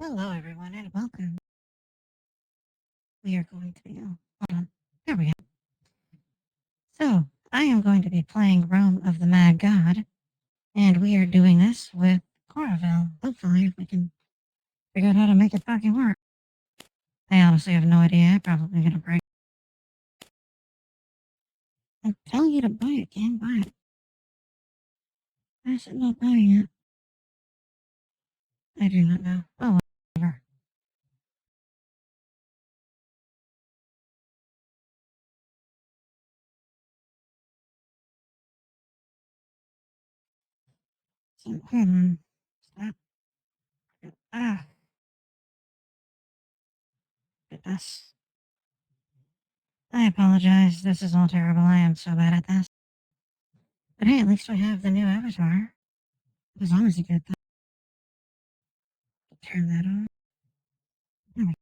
Hello, everyone, and welcome. We are going to be. Oh, hold on. There we go. So, I am going to be playing Rome of the Mad God, and we are doing this with Coravel. Hopefully, we can figure out how to make it fucking work. I honestly have no idea. I'm probably gonna break. I'm telling you to buy it, can't buy it. Why is it not buying it? I do not know. Oh, whatever. So, hold on. Stop. Ah, goodness. I apologize. This is all terrible. I am so bad at this. But hey, at least we have the new avatar. As long as you get that. Turn that on. There we go.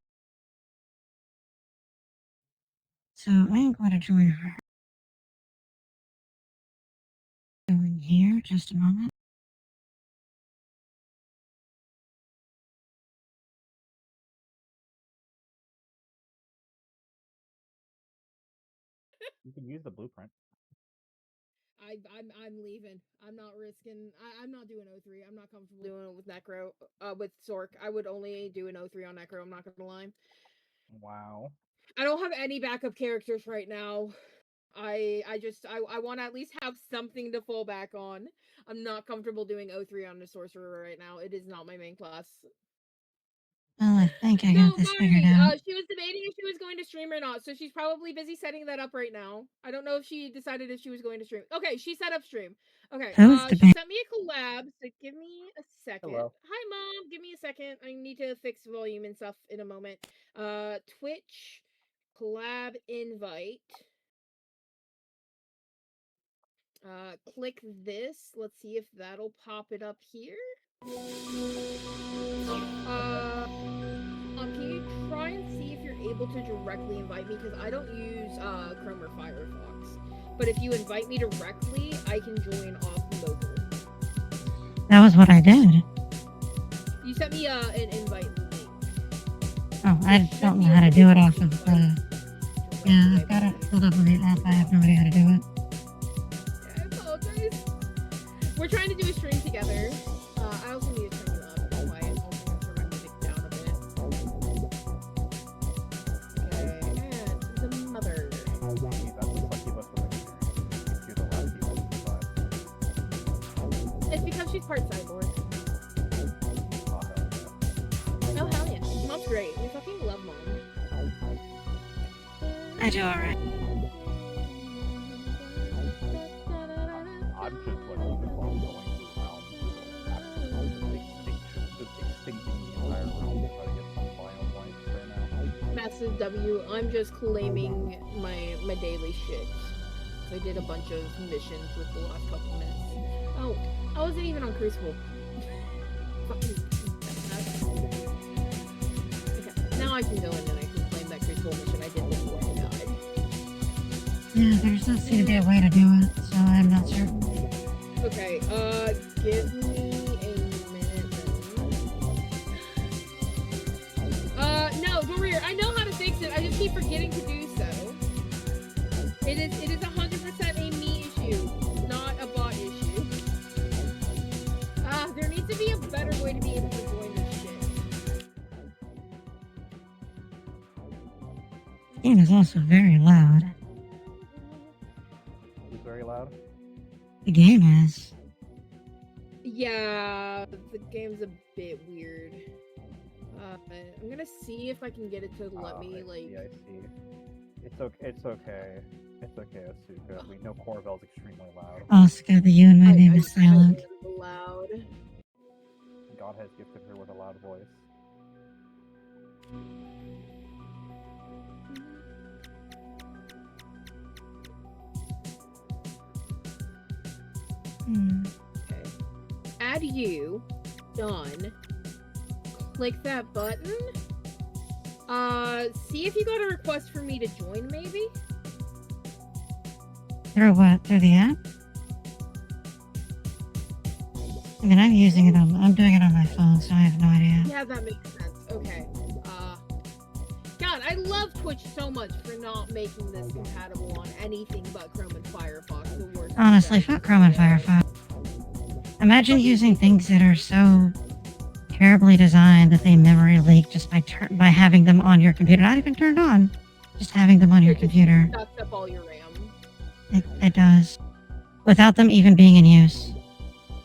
So I am going to join her. Going here, just a moment. You can use the blueprint. I'm leaving. I'm not risking. I'm not doing O3. I'm not comfortable doing it with Necro. With Sork, I would only do an O3 on Necro. I'm not gonna lie. Wow. I don't have any backup characters right now. I want to at least have something to fall back on. I'm not comfortable doing O3 on the sorcerer right now. It is not my main class. Well, I think I got No, this figured Marty. out. She was debating if she was going to stream or not, so she's probably busy setting that up right now. I don't know if she decided if she was going to stream. Okay, she set up stream. Okay, Who's she debating? sent me a collab, so give me a second. Hello. Hi, Mom. Give me a second. I need to fix volume and stuff in a moment. Twitch collab invite. Click this. Let's see if that'll pop it up here. Can you try and see if you're able to directly invite me? Because I don't use Chrome or Firefox. But if you invite me directly, I can join off mobile. That was what I did. You sent me an invite link. Oh, I don't know how to do it off of the. Yeah, I've got it pulled up on the app. I have no idea how to do it. I apologize. We're trying to do a stream together. I also need to turn it up. That's why I also want to turn my music down a bit. Okay, and the mother. That's the succubus of the You're the last people to survive. It's because she's part cyborg. Oh, hell yeah. Oh, hell yeah. Mom's great. We fucking love Mom. I do alright. I'm just like even going through realms, just extincting the entire realm to try to get some of my own life right now. Massive W. I'm just claiming my daily shit. I did a bunch of missions with the last couple minutes. Oh, I wasn't even on Crucible. Fucking. Okay, now I can go in and I can claim that Crucible mission I did before I died. Yeah, there doesn't seem to be a way to do it, so I'm not certain. Okay, give me a minute then. No, Dorir, I know how to fix it. I just keep forgetting to do so. It is 100% a me issue, not a bot issue. There needs to be a better way to be able to join this shit. The game is also very loud. It's very loud. The game is. Yeah, the game's a bit weird. I'm gonna see if I can get it to let me, I like... see, I see. It's okay. It's okay. It's okay, Asuka. We know Coravel's extremely loud. Asuka, the you and my name is silent. Loud. God has gifted her with a loud voice. Okay. Add you. Done. Click that button. See if you got a request for me to join, maybe? Through what? Through the app? I mean, I'm using it on. I'm doing it on my phone, so I have no idea. Yeah, that makes sense. Okay. God, I love Twitch so much for not making this compatible on anything but Chrome and Firefox. The worst. Honestly, fuck Chrome and Firefox. Imagine using things that are so terribly designed that they memory leak just by having them on your computer. Not even turned on. Just having them on your computer. It sucks up all your RAM. It does. Without them even being in use.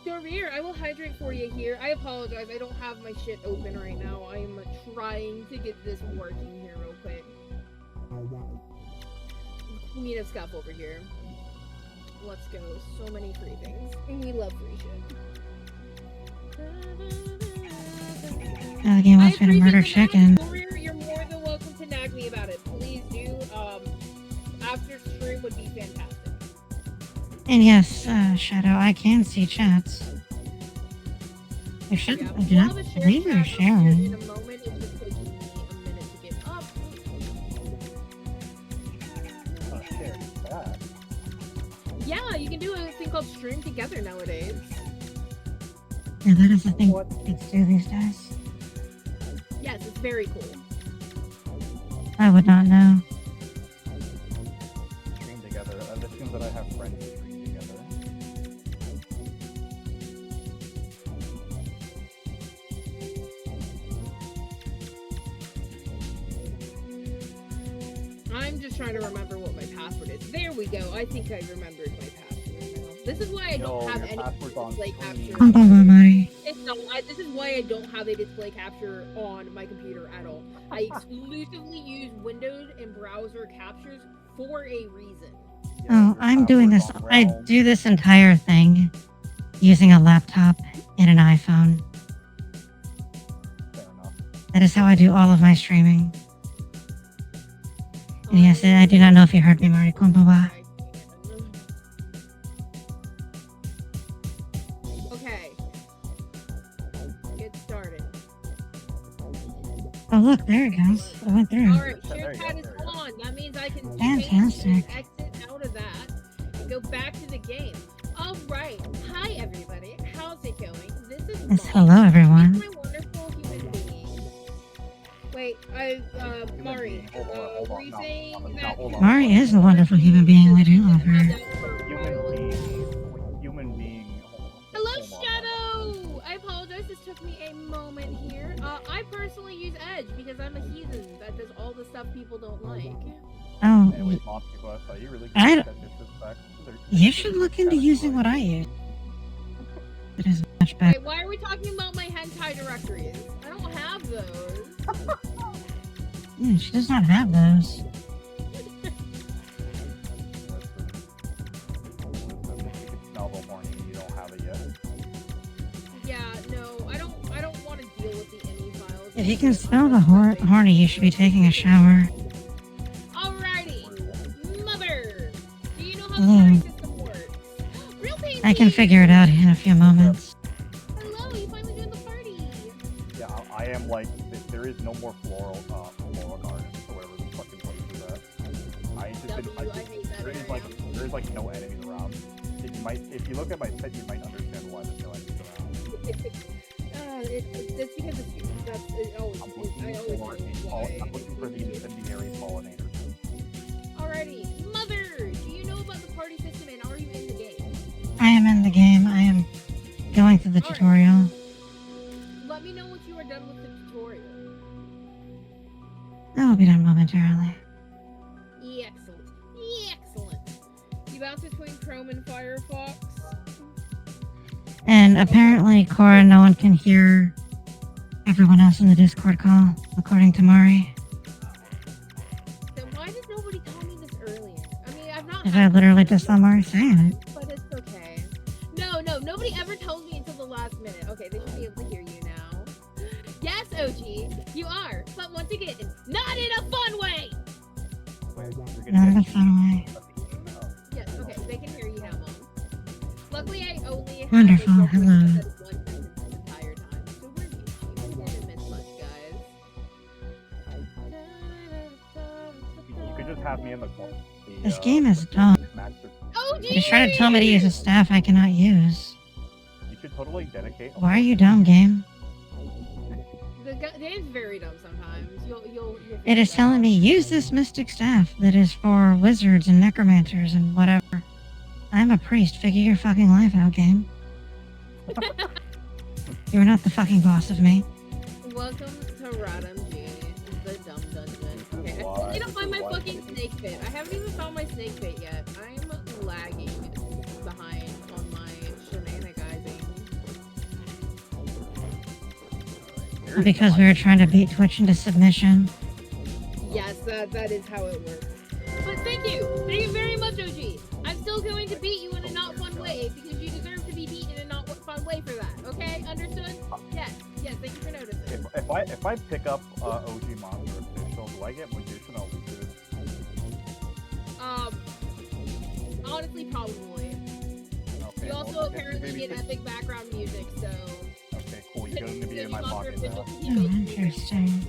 Dorvier, I will hydrate for you here. I apologize. I don't have my shit open right now. I am trying to get this working here real quick. We need a scuff over here. Let's go. So many free things. And we love free shit. Now the game wants me to murder chicken. Dorvier, you're more than welcome to nag me about it. Please do. After stream would be fantastic. And yes, Shadow, I can see chats. You should believe you're sharing. In a moment, it just takes me a minute to get up. Yeah, you can do a thing called stream together nowadays. Yeah, that is the thing kids do these days. Yes, it's very cool. I would not know. Stream together. That assumes that I have friends who stream together. I'm just trying to remember what my password is. There we go. I think I remembered my password now. This is why I don't have any display capture. This is why I don't have a display capture on my computer at all. I exclusively use Windows and browser captures for a reason. Oh, I'm doing this. I do this entire thing using a laptop and an iPhone. Fair enough. That is how I do all of my streaming. And yes, I do not know if you heard me, Mari Kumbawa. Okay. Get started. Oh look, there it goes. It went through. Alright, share chat is on. That means I can Fantastic. change and exit out of that and go back to the game. Alright. Hi everybody. How's it going? This is Yes, hello everyone. He's my wonderful human being. Wait, Mari, were you saying that... Mari is a wonderful human being. We do love her. Human being. Hello, Shadow! I apologize, this took me a moment here. I personally use Edge because I'm a heathen that does all the stuff people don't like. Oh, Anyways, Mom, are you really I good don't- at disrespect? you should look into using what I use. It is much better. Wait, why are we talking about my hentai directories? I don't have those. Yeah, she does not have those. Novel horny, you don't have it yet. Yeah, no, I don't want to deal with the any files. If you can smell the horny, you should be taking a shower. Alrighty, Mother, do you know how the Hello. party system works? Real pain. I can figure it out in a few moments. Hello, you finally joined the party. Yeah, I am like, there is no more floral gardens or whatever the fucking place is at. I just didn't, I hate that there is area. like no enemies around. If you look at my set, you might understand why there's no enemies around. It's because it's you. It always I'm is. I looking always for, know I'm looking for the incendiary pollinators. Alrighty, Mother, do you know about the party system and are you in the game? I am in the game. I am going through the Alright. tutorial. Let me know once you are done with the tutorial. That will be done momentarily. Excellent. Excellent. You bounce between Chrome and Firefox? And apparently, Cora, no one can hear everyone else in the Discord call, according to Mari. Then why did nobody tell me this earlier? I mean, I've not... Because I literally just saw Mari saying it. But it's okay. No, nobody ever tells me until the last minute. Okay, they should be able to hear you now. Yes, OG, you are. But once again, not in a fun way! Wait, you're Not in gonna a fun way. Yes, okay, they can hear you now, Mom. Luckily, I only had Wonderful, a hello. one sentence this entire time. So we're used. We didn't miss much, guys. You could just have me in the corner. This game is dumb. OG! You're trying to tell me to use a staff I cannot use. You should totally dedicate. Why are you dumb, game? The game's very dumb sometimes. You'll It is telling me use this mystic staff that is for wizards and necromancers and whatever. I'm a priest. Figure your fucking life out, game. You're not the fucking boss of me. Welcome to Radom G, the dumb dungeon. Okay, I still need to find my fucking snake pit. I haven't even found my snake pit yet. I'm lagging behind on my shenanigizing. Because we were trying to beat Twitch into submission. Yes, that is how it works. But thank you very much, OG. I'm still going to beat you in a not fun way because you deserve to be beaten in a not fun way for that. Okay, understood? Yes. Thank you for noticing. If I pick up OG Monster Official, do I get Magician or Wizard? Honestly, probably. Okay, You also apparently get epic background music, so. Okay, cool. You're going to be in my pocket now. Oh, interesting.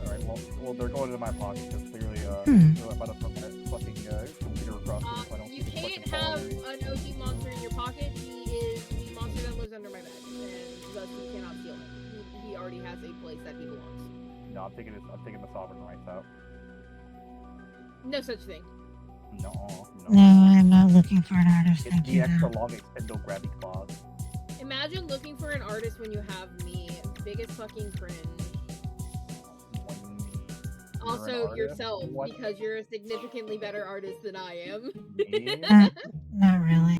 Alright, well, they're going into my pocket because clearly, they're about to put that fucking computer across the room. I don't You can't have an OG monster in your pocket. He is the monster that lives under my bed, and thus you cannot steal him. He already has a place that he belongs. No, I'm taking the sovereign rights out. No such thing. No. No, I'm not looking for an artist. It's Thank the you. extra long extendo grabby claws. Imagine looking for an artist when you have me. Biggest fucking cringe. Also yourself, because you're a significantly better artist than I am. Not really.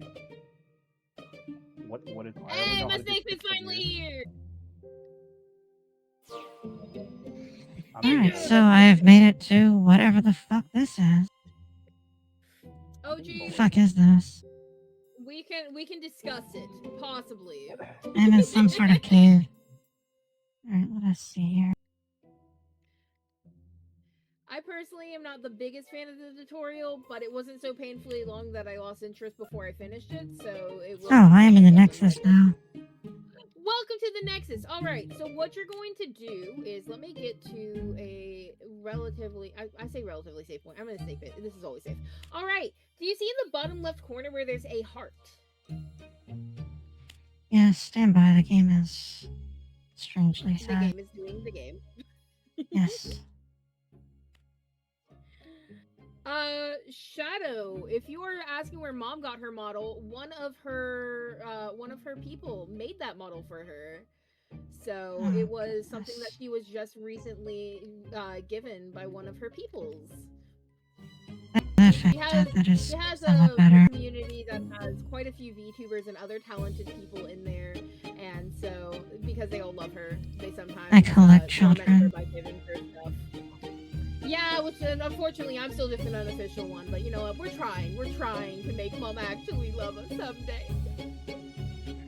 What is? Hey, my snake is finally here. Alright, so I've made it to whatever the fuck this is. OG. The fuck is this? We can discuss it, possibly. I'm in some sort of cave. Alright, let us see here. I personally am not the biggest fan of the tutorial, but it wasn't so painfully long that I lost interest before I finished it, so it was... Oh, I am in the Nexus now. Welcome to the Nexus! Alright, so what you're going to do is, let me get to a relatively... I say relatively safe point. I'm in a snake pit. This is always safe. Alright, do you see in the bottom left corner where there's a heart? Yes, stand by. The game is strangely sad. The game is doing the game. Yes. Shadow, if you are asking where Mom got her model, one of her people made that model for her. So it was something that she was just recently given by one of her peoples. She has a community that has quite a few VTubers and other talented people in there, and so because they all love her, they sometimes I collect children. her by giving her stuff. Yeah, which unfortunately I'm still just an unofficial one, but you know what? We're trying to make Mom actually love us someday.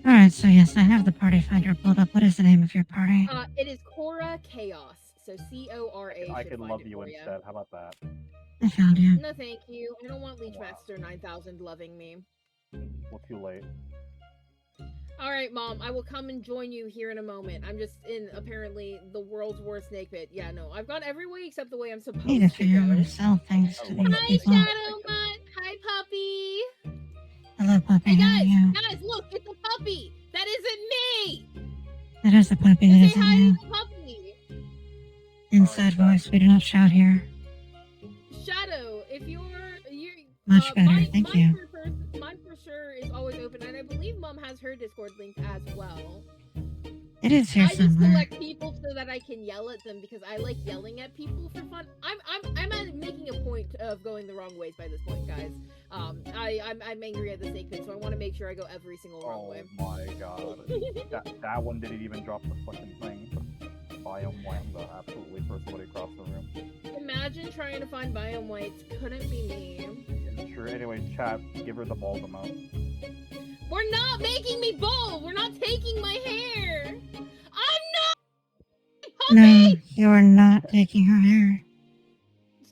Alright, so yes, I have the party finder pulled up. What is the name of your party? It is Cora Chaos. So C-O-R-A. I can love you instead. How about that? I found you. No, thank you. I don't want Leechmaster 9000 loving me. Well, too late. Alright, Mom, I will come and join you here in a moment. I'm just in, apparently, the world's worst snake pit. Yeah, no, I've gone every way except the way I'm supposed to go. Need to figure out how to sell things to these Hi, people. Shadow Mutt! Hi, puppy! Hello, puppy. Hey, How are you? guys, look, it's a puppy! That isn't me! That is a puppy. That isn't you. Puppy! Inside voice. We do not shout here. Shadow, if you're much better, thank you. Mine for sure is always open, and I believe Mom has her Discord link as well. It is here somewhere. I just collect people so that I can yell at them because I like yelling at people for fun. I'm making a point of going the wrong ways by this point, guys. I'm angry at the snake pit, so I want to make sure I go every single wrong way. Oh my god, that one didn't even drop the fucking thing. Biome Wanga absolutely for somebody across the room. Imagine trying to find Biome Whites. Couldn't be me. Yeah, sure. Anyways, chat, give her the bald amount. We're not making me bald. We're not taking my hair. I'm not. Puppy! No, you're not taking her hair.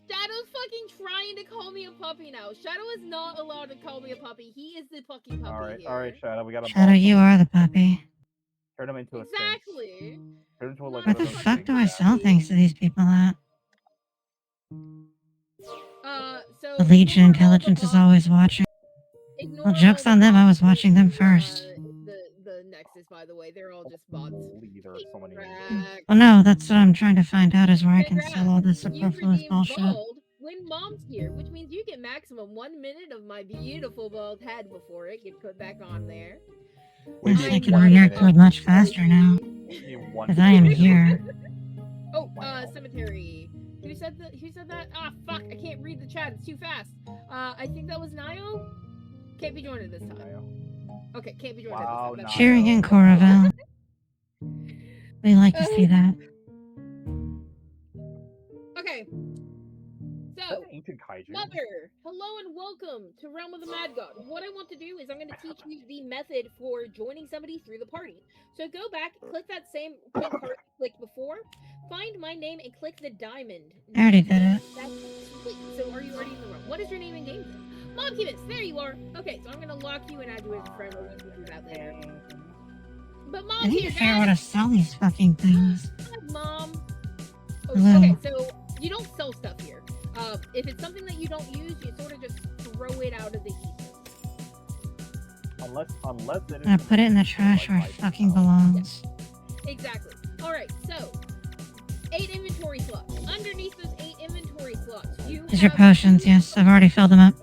Shadow's fucking trying to call me a puppy now. Shadow is not allowed to call me a puppy. He is the fucking puppy. All right, Shadow. We got a. Shadow, you are the puppy. Turn him into a exactly. Turn into a like. What the fuck do I sell things to these people at? So the Legion Intelligence is always watching. Well, joke's on them. I was watching them first. The Nexus, by the way. They're all just bots. Holy, there are so many. Well, no, that's what I'm trying to find out is where I can sell all this superfluous bullshit. Bald when Mom's here, which means you get maximum 1 minute of my beautiful bald head before it gets put back on there. Yes, I can react to it much faster now. Because I am here. Oh, cemetery. Who said that? Ah, fuck, I can't read the chat, it's too fast. I think that was Nio? Can't be joined this time. Okay, can't be joined this time. Cheering in Coravel. We like to see that. Okay. So, Mother, hello and welcome to Realm of the Mad God. What I want to do is I'm going to teach you the method for joining somebody through the party. So go back, click that same quick card you clicked before, find my name and click the diamond. I already did it. That's sweet. So are you already in the room? What is your name and game then? Mom Cubits, there you are. Okay, so I'm going to lock you and add you as a friend. We'll do that later. But Mom, I need to figure out how to sell these fucking things. Mom. Oh, okay, so you don't sell stuff here. If it's something that you don't use, you sort of just throw it out of the heap. Unless it is. I put it in the trash where it fucking belongs. Yeah. Exactly. Alright, so 8 inventory slots. Underneath those 8 inventory slots, These are potions, yes. I've already filled them up.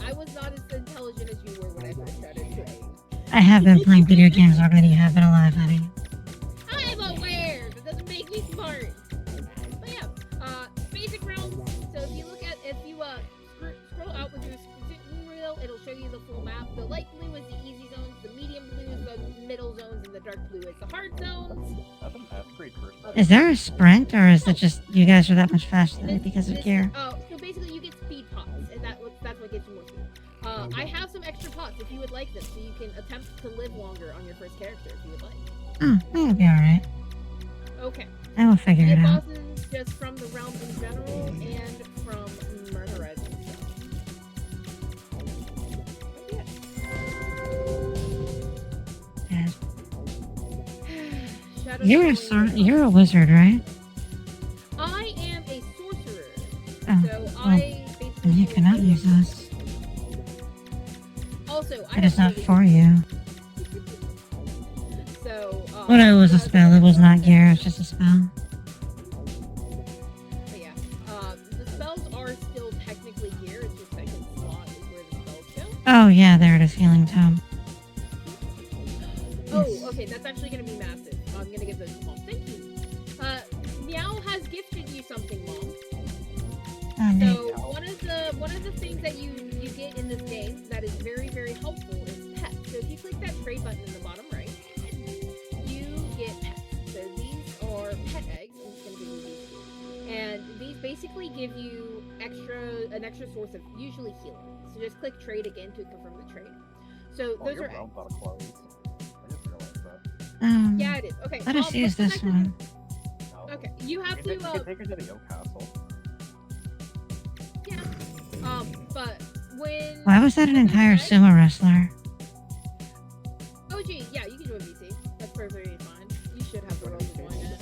I was not as intelligent as you were when I first started playing. I have been playing video games already. You have been alive, honey. I'm aware! That doesn't make me smart. But yeah, basic realms. So if you scroll out with your wheel, it'll show you the full map. The light blue is the easy zones, the medium blue is the middle zones, and the dark blue is the hard zones. That's great first. Is there a sprint, or is it just you guys are that much faster than me because of gear? So basically you get speed pots, and that's what gets you more speed. I have some extra pots if you would like them, so you can attempt to live longer on your first character if you would like. Oh, that would be alright. Okay. I will figure it out. Bosses just from the realm in general and from murderizing stuff. Yeah. You're a wizard, right? I am a sorcerer. Oh, so I basically you cannot use this. Also, it is not for you. So, well, it was a spell. It was not gear. It's just a spell. But yeah, the spells are still technically gear. It's just second slot is where the spells go. Oh yeah, there it is. Healing tome. Oh, okay. That's actually going to be massive. I'm going to give those to Mom. Thank you. Meow has gifted you something, Mom. So one of the things that you get in this game that is very, very helpful is pets. So if you click that trade button in the bottom right, you get pets. So these are pet eggs. I'm just gonna give you these two. And these basically give you an extra source of usually healing. So just click trade again to confirm the trade. So those are eggs. Out of clothes. I just realized that. Yeah, it is. Okay. Let us use this one. Okay, you have to. You can take her to the Oak Castle. Yeah. But when. Why was that an entire sumo wrestler? OG, yeah, you can join VC. That's perfectly fine. You should have the role to join it.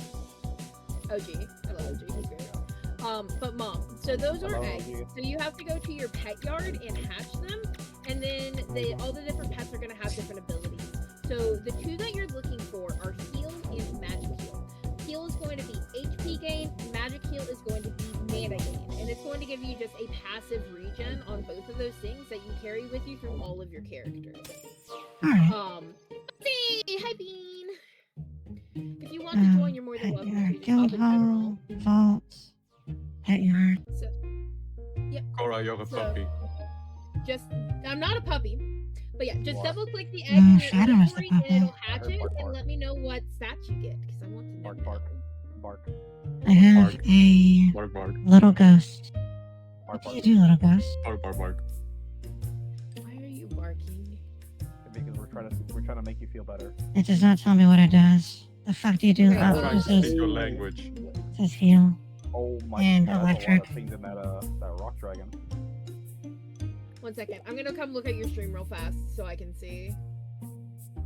OG, I love OG. He's great. But Mom, so those are eggs. So you have to go to your pet yard and hatch them, and then all the different pets are gonna have different abilities. So the two that you're looking for are heal and magic heal. Heal is going to be HP gain, magic heal is going to be mana gain, and it's going to give you just a passive regen on both of those things that you carry with you through all of your characters. Hi Bean! If you want to join, you're more than welcome. Guild hall, vaults, pet yard. So, yeah. Cora, you're a puppy. I'm not a puppy. But yeah, just double click the egg in your inventory and it'll hatch it and let me know what stats you get because I want to know. Bark. I have a little ghost. What do you do, little ghost? Bark. Why are you barking? Because we're trying to make you feel better. It does not tell me what it does. The fuck do you do? It says your language. It says heal. Oh my and God, electric. A lot of things in that rock dragon. 1 second. I'm gonna come look at your stream real fast so I can see.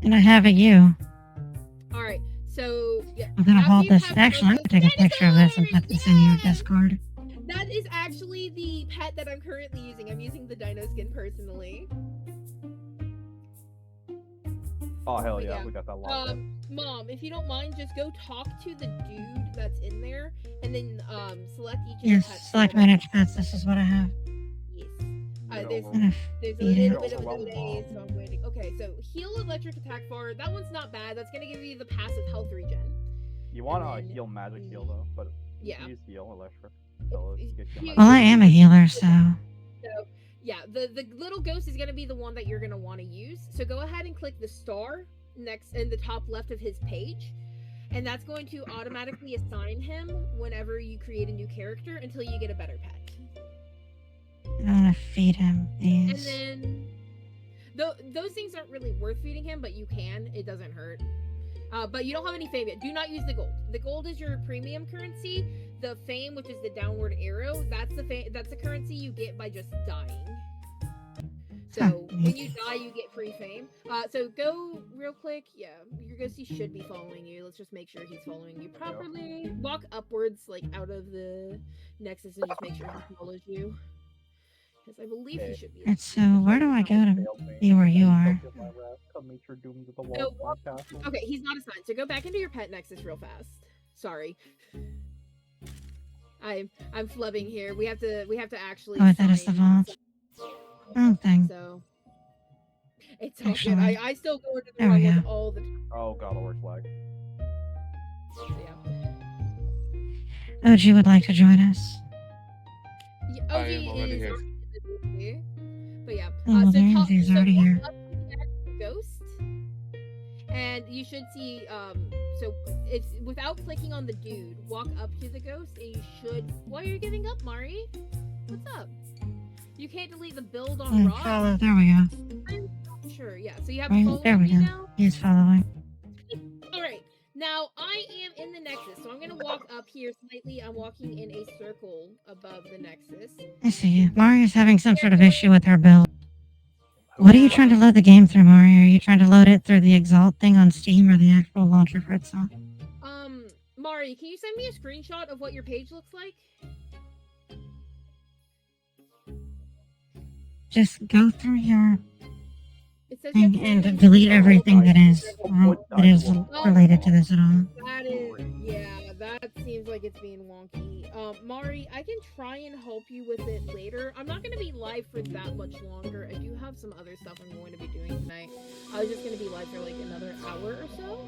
And I have a U. Alright, so yeah. I'm gonna hold this. Actually, I'm gonna take a picture of this and put this in your Discord. That is actually the pet that I'm currently using. I'm using the dino skin personally. Oh hell yeah, we got that locked up. Mom, if you don't mind, just go talk to the dude that's in there, and then select each. Yes, of the pets select manage pets. This is what I have. Yes. There's There's a little bit of a delay, so I'm waiting. Okay, so heal electric attack bar. That one's not bad. That's gonna give you the passive health regen. You want to heal magic heal though, but yeah, use heal electric. Well, I am a healer, so. So yeah, the little ghost is gonna be the one that you're gonna want to use. So go ahead and click the star next in the top left of his page, and that's going to automatically assign him whenever you create a new character until you get a better pet. I want to feed him these. And then those things aren't really worth feeding him, but you can. It doesn't hurt. But you don't have any fame yet. Do not use the gold. The gold is your premium currency. The fame, which is the downward arrow, that's the currency you get by just dying. So when you die, you get free fame. So go real quick. Yeah, your ghostie should be following you. Let's just make sure he's following you properly. Walk upwards, like out of the nexus, and just make sure he follows you. Because I believe he should be. And so, where do I go to be where you are? Okay, he's not assigned. So go back into your pet nexus real fast. Sorry. I'm flubbing here. We have to actually. Oh, that is the vault. Wrong thing. So it's all good. I still go into the there we vault go. all the time. Oh god, Lord flag. Yeah. OG would like to join us. Yeah, OG I am already here. But yeah, Oh, so he's already here. Up to the actual ghost, and you should see. So it's without clicking on the dude. Walk up to the ghost, and you should. Why are you giving up, Mari? What's up? You can't delete the build on Raw. Follow. There we go. I'm not sure. Yeah. So you have Right, follow there we me go. now. He's following. All right. Now I am in the nexus, so I'm gonna walk up here slightly. I'm walking in a circle above the nexus. I see you. Mari's having some sort of issue with her build. What are you trying to load the game through, Mari? Are you trying to load it through the Exalt thing on Steam or the actual launcher for itself? Mari, can you send me a screenshot of what your page looks like? Just go through your It says thing you have and to delete everything that is related to this at all. That is, yeah, that seems like it's being wonky. Mari, I can try and help you with it later. I'm not going to be live for that much longer. I do have some other stuff I'm going to be doing tonight. I was just going to be live for like another hour or so.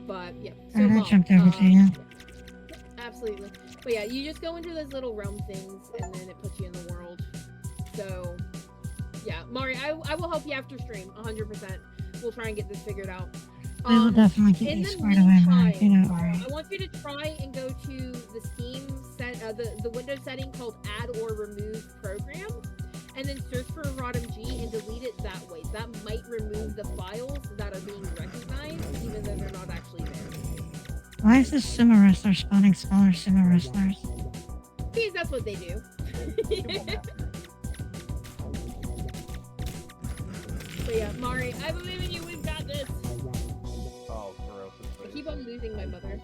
But yeah, so I jumped over to you. Absolutely. But yeah, you just go into those little realm things and then it puts you in the world. So yeah, Mari, I will help you after stream, 100%. We'll try and get this figured out. I will definitely get you squared away, Mari. Do not worry. I want you to try and go to the Steam the Windows setting called Add or Remove Program, and then search for ROTMG and delete it that way. That might remove the files that are being recognized, even though they're not actually there. Why is this sumo wrestler spawning smaller sumo wrestlers? Because that's what they do. But yeah, Mari, I believe in you. We've got this. Oh, gross. I keep on losing my mother.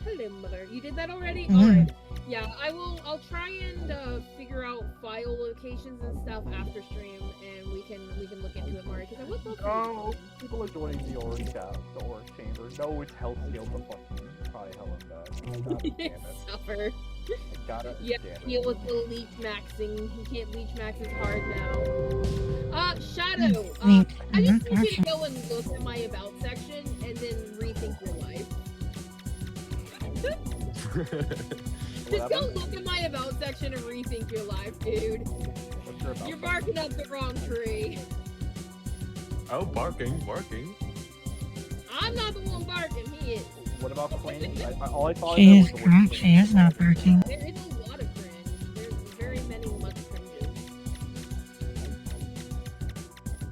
Hello, mother. You did that already? Mm-hmm. Alright. Yeah, I'll try and figure out file locations and stuff after stream, and we can look into it more. Because I would love to. Oh, people are joining the orange chamber. No, it's health shield. The fucking probably hell of that. God damn it. Suffer. I gotta. Yeah, deal with the leech maxing. He can't leech max as hard now. Shadow. I just need you to go and look at my about section and then rethink your life. Just go look at my about section and rethink your life, dude. What's your about? You're barking up the wrong tree. Oh, barking. I'm not the one barking, he is. What about cringe? All I thought She was is correct. She is not barking. There is a lot of cringe. There's very many much cringes.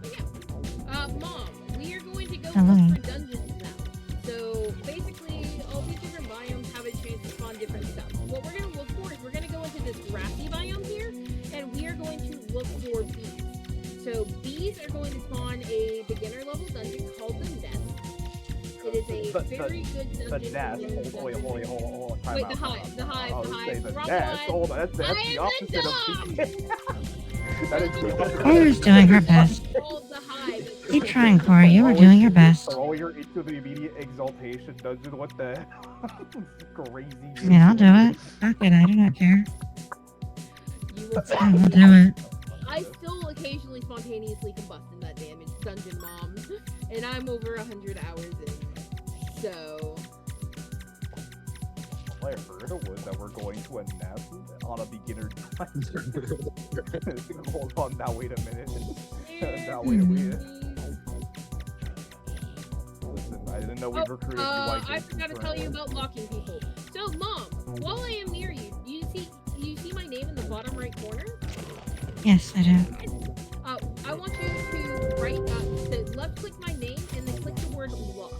But yeah. Mom, we are going to go look for dungeons now. So basically, all these different biomes have a chance to spawn different stuff. What we're going to look for is we're going to go into this grassy biome here, and we are going to look for bees. So bees are going to spawn a beginner level dungeon called the Nest. It is a very good dungeon. The nest. Hold on. Wait, the hive. I was The saying hive. the Wrong nest. one. Hold on. That's the opposite of Cora's doing her best. Keep trying, Cora. You are doing your best. Throw your into the immediate exaltation dungeon. What the hell? Crazy. Yeah, I'll do it. Fuck it, I do not care. I will do it. I still occasionally spontaneously combust in that damn dungeon, Mom. And I'm over 100 hours in. So... All I heard was that we're going to a nest on a beginner dungeon. Hold on, now wait a minute. Now wait a minute. Listen, I didn't know we recruited you like I forgot to tell you about locking people. So, Mom, while I am near you, do you see my name in the bottom right corner? Yes, I do. I want you to left click my name and then click the word lock.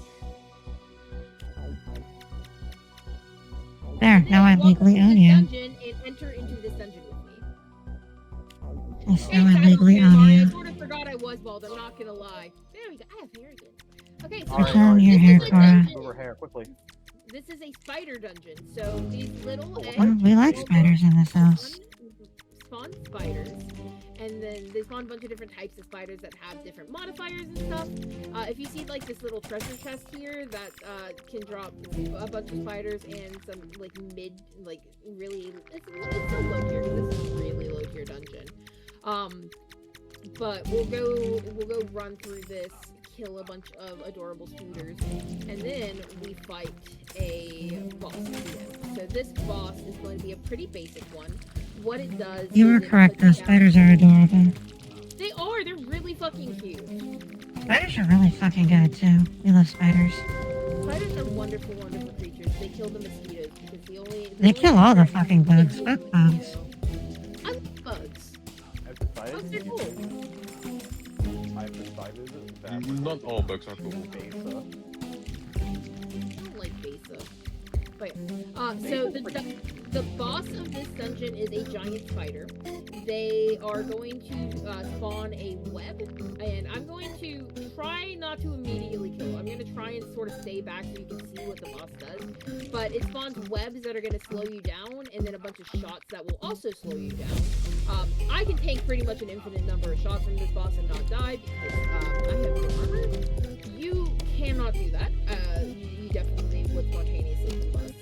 There, now I legally own you. Dungeon and enter into this dungeon with me. Yes, now I legally own I you. sort of forgot I was bald, I'm not gonna lie. There we go, I have hair again. Okay, so Put on your hair, Cora. Over hair, quickly. this is a spider dungeon, so these little eggs... Oh, we like spiders in this house. Spawn spiders, and then they spawn a bunch of different types of spiders that have different modifiers and stuff. If you see like this little treasure chest here that can drop a bunch of spiders and some like really it's so low tier. This is a really low tier dungeon. But we'll go run through this, kill a bunch of adorable scooters, and then we fight a boss at the end. So this boss is going to be a pretty basic one. What it does... You are correct, those spiders are adorable. They are! They're really fucking cute. Spiders are really fucking good, too. We love spiders. Spiders are wonderful, wonderful creatures. They kill the mosquitoes because They kill all the fucking bugs. Fuck bugs. I love bugs. Bugs are cool. I've decided that Not all bugs are cool. Besa. I don't like Besa. But so the boss of this dungeon is a giant spider. They are going to spawn a web, and I'm going to try not to immediately kill. I'm going to try and sort of stay back so you can see what the boss does. But it spawns webs that are going to slow you down, and then a bunch of shots that will also slow you down. I can take pretty much an infinite number of shots from this boss and not die because I have no armor. You cannot do that. You definitely would spontaneously combust.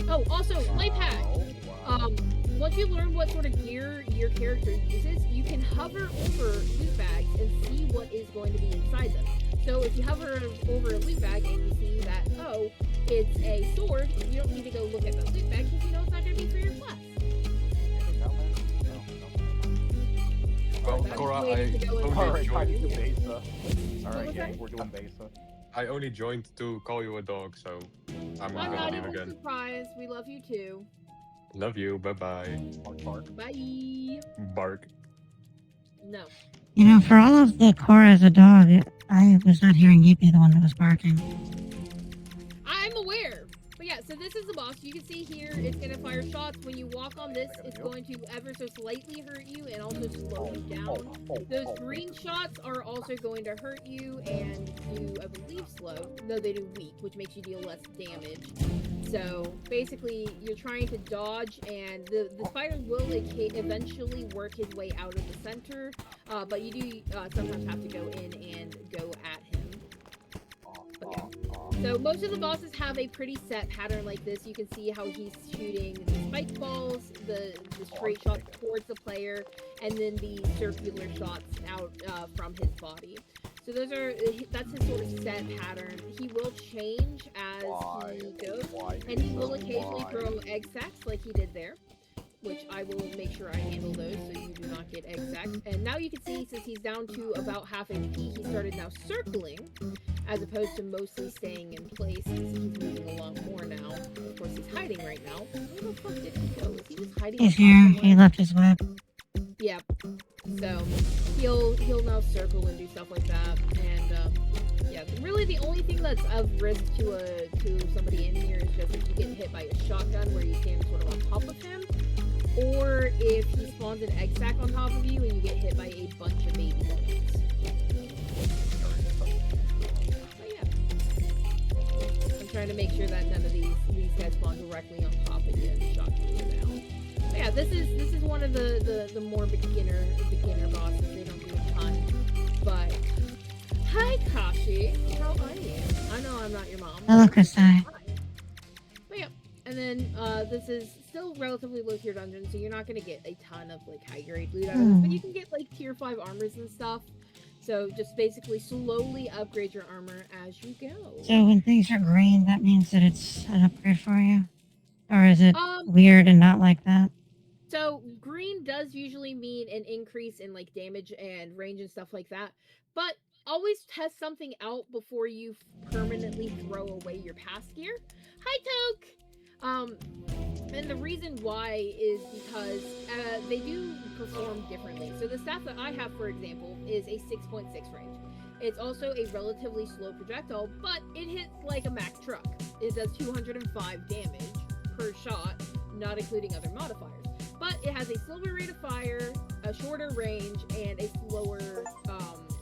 Oh, also, life hack! Once you learn what sort of gear your character uses, you can hover over loot bags and see what is going to be inside them. So if you hover over a loot bag and you see that, oh, it's a sword, you don't need to go look at the loot bag because you know it's not going to be for your class. Well, Cora, Alright, gang, we're doing Besa. I only joined to call you a dog, so I'm not gonna leave again. Surprised. We love you too. Love you. Bye-bye. Bark, bark. Bye. Bark. No. You know, for all of the Cora as a dog, I was not hearing you be the one that was barking. I'm aware. But yeah, so this is the boss. You can see here, it's going to fire shots. When you walk on this, it's going to ever so slightly hurt you and also slow you down. Those green shots are also going to hurt you and do, I believe, slow. No, they do weak, which makes you deal less damage. So basically, you're trying to dodge, and the spider will eventually work his way out of the center, but you do sometimes have to go in and go at him. Okay. So most of the bosses have a pretty set pattern like this. You can see how he's shooting the spike balls, the straight shots towards the player, and then the circular shots out from his body. So that's his sort of set pattern. He will change as he goes, and he will occasionally throw egg sacks like he did there, which I will make sure I handle those so you do not get egg sacks. And now you can see, since he's down to about half HP, he started now circling, as opposed to mostly staying in place. He's moving along more now. Of course, he's hiding right now. Where the fuck did he go? Is he just hiding? He's here. He left his web. Yeah. So he'll now circle and do stuff like that. And yeah, really the only thing that's of risk to somebody in here is just if you get hit by a shotgun where you stand sort of on top of him, or if he spawns an egg sack on top of you and you get hit by a bunch of baby bullets. So yeah. I'm trying to make sure that none of these guys spawn directly on top of you and shock you down. Yeah, this is one of the more beginner bosses. They don't do a ton, but hi Kashi, how are you? I know I'm not your mom. Hello, Kasai. But yeah, and then this is still relatively low tier dungeon, so you're not gonna get a ton of like high grade loot out of this, but you can get like tier 5 armors and stuff. So just basically slowly upgrade your armor as you go. So when things are green, that means that it's an upgrade for you? Or is it weird and not like that? So green does usually mean an increase in like damage and range and stuff like that. But always test something out before you permanently throw away your past gear. Hi Toke! And the reason why is because they do perform differently. So the staff that I have, for example, is a 6.6 range. It's also a relatively slow projectile, but it hits like a Mack truck. It does 205 damage per shot, not including other modifiers. But it has a slower rate of fire, a shorter range, and a slower,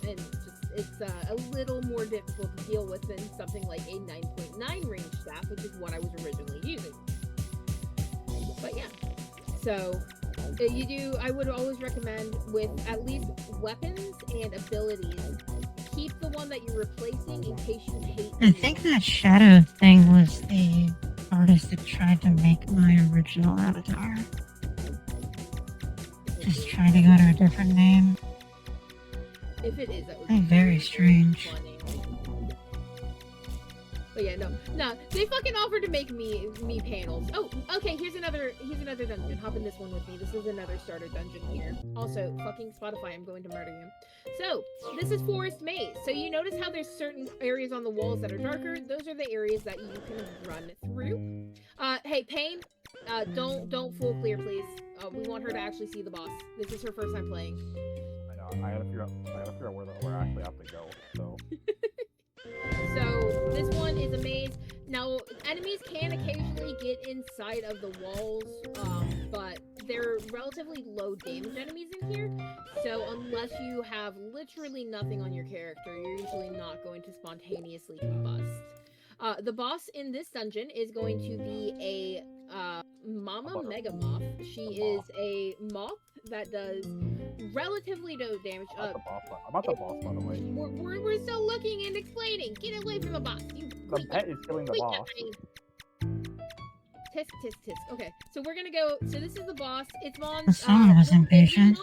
and just, it's a little more difficult to deal with than something like a 9.9 range staff, which is what I was originally using. But yeah, so I would always recommend with at least weapons and abilities, keep the one that you're replacing in case you hate. I think that shadow thing was the artist that tried to make my original avatar. Just trying to go to a different name. If it is, that would be very strange. Funny. But yeah, no, they fucking offered to make me panels. Oh, okay. Here's another dungeon. Hop in this one with me. This is another starter dungeon here. Also, fucking Spotify, I'm going to murder you. So this is Forest Maze. So you notice how there's certain areas on the walls that are darker. Those are the areas that you can run through. Hey, Pain, don't full clear, please. We want her to actually see the boss. This is her first time playing. I know. I gotta figure out where I actually have to go. So. So this one is a maze. Now enemies can occasionally get inside of the walls, but they're relatively low damage enemies in here. So unless you have literally nothing on your character, you're usually not going to spontaneously combust. The boss in this dungeon is going to be a Mama Mega Moth. She is a moth that does relatively no damage. I'm not the boss, by the way. We're still looking and explaining. Get away from the boss. The pet is killing the boss. Tisk, tisk, tisk. Okay, so we're gonna go. So this is the boss. It's Mon. The song was impatient.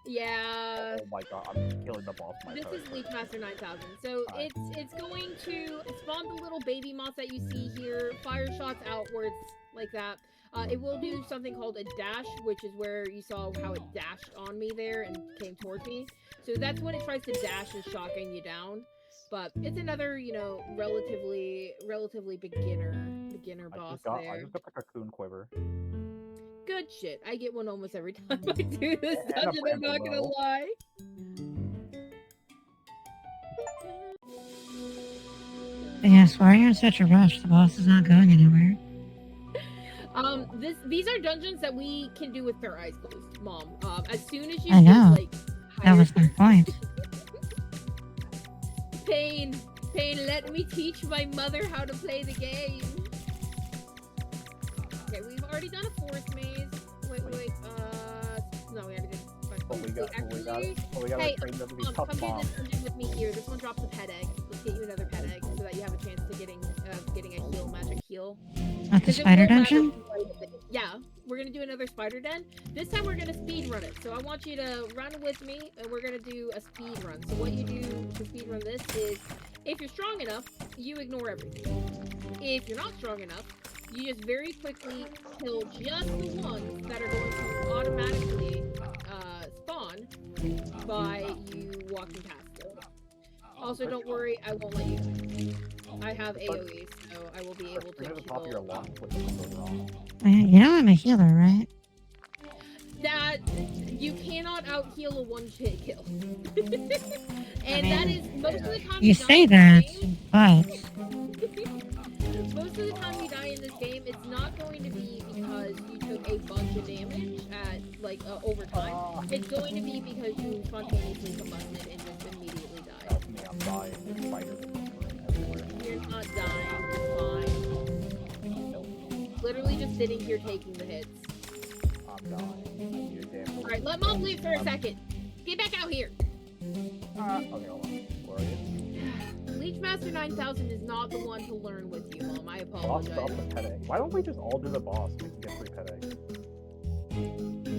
Yeah. Oh my god, I'm killing the boss. This is Leechmaster 9000. So it's going to spawn the little baby moths that you see here. Fire shots outwards like that. It will do something called a dash, which is where you saw how it dashed on me there and came towards me. So that's when it tries to dash and shotgun you down. But it's another, relatively beginner boss there. I just got the cocoon quiver. Good shit. I get one almost every time I do this dungeon, I'm not gonna lie. Yes, why are you in such a rush? The boss is not going anywhere. These are dungeons that we can do with our eyes closed, Mom. As soon as you I know. That that was my point. Pain, let me teach my mother how to play the game. Okay, we've already done a forest maze. Wait. No, we already did. We gotta hey, train them to be tough come do moms. this dungeon with me here. This one drops a pet egg. Let's get you another pet egg so that you have a chance to getting a heal, magic heal. Not the spider dungeon? Yeah, we're gonna do another spider den. This time we're gonna speed run it. So I want you to run with me, and we're gonna do a speed run. So what you do to speed run this is, if you're strong enough, you ignore everything. If you're not strong enough, you just very quickly kill just the ones that are going to automatically spawn by you walking past them. Also, don't worry, I won't let you. I have AoE, so I will be able to kill. I'm a healer, right? That you cannot out heal a one-hit kill. And that is most of the time you say that, but most of the time you die in this game, it's not going to be because you took a bunch of damage at over time. It's going to be because you spontaneously combusted and just immediately died. I'm dying. You're not dying, you're fine. literally just sitting here taking the hits. I'm dying. Alright, let Mom leave for a second. Get back out here. Okay, hold on. Where are you? Leechmaster 9000 is not the one to learn with you, Mom. I Boss apologize. up the pet egg. Why don't we just all do the boss so we can get 3 pet eggs?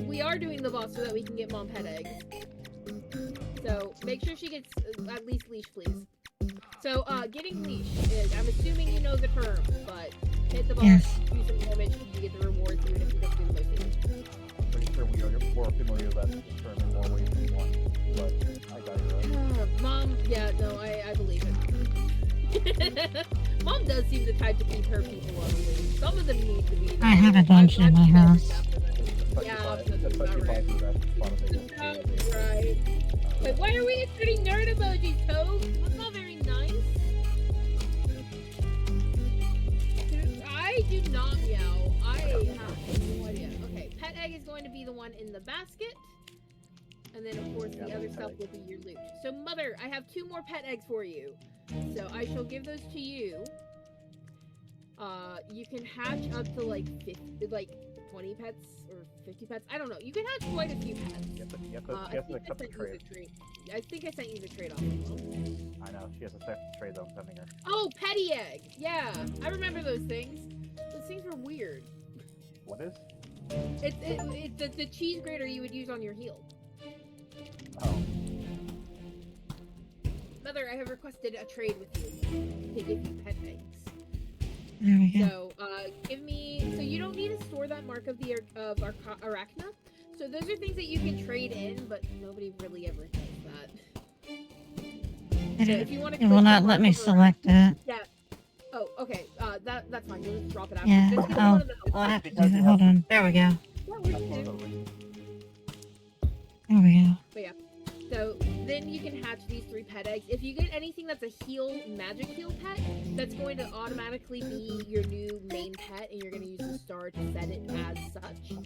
We are doing the boss so that we can get Mom pet eggs. So, make sure she gets at least leash, please. So, getting leash is, I'm assuming you know the term, but hit the boss, Yes. do some damage, you get the rewards, even if you don't do the most damage. I'm pretty sure we are more familiar with that term in more ways than one. But I got it right. Mom, yeah, no, I believe it. Mom does seem the type to keep her people on the leash. Some of them need to be. I have a dungeon in my house. Yeah, that's about right. That's right. Wait, why are we inserting nerd emojis, Toad? That's not very nice. I do not meow. I have no idea. Okay, pet egg is going to be the one in the basket. And then, of course, the other stuff will be your loot. So, Mother, I have 2 more pet eggs for you. So, I shall give those to you. You can hatch up to, like, 20 pets or 50 pets. I don't know. You can hatch quite a few pets. You have to accept the trade. I think I sent you the trade off. I know. She has to accept the trade though. I'm sending her. Oh, petty egg. Yeah, I remember those things. Those things were weird. What is? It's the cheese grater you would use on your heel. Oh. Mother, I have requested a trade with you to give you pet eggs. There we go. So, give me. So you don't need to store that mark of the Arachna. So those are things that you can trade in, but nobody really ever does that. So if you want to, It will not let me select it. Yeah. Oh, okay. That's fine. You'll just drop it out. Yeah. Just get Oh, one of the well, I have to do it. Hold on. There we go. That works too. There we go. But yeah. So then you can hatch these 3 pet eggs. If you get anything that's a heal, magic heal pet, that's going to automatically be your new main pet, and you're going to use the star to set it as such.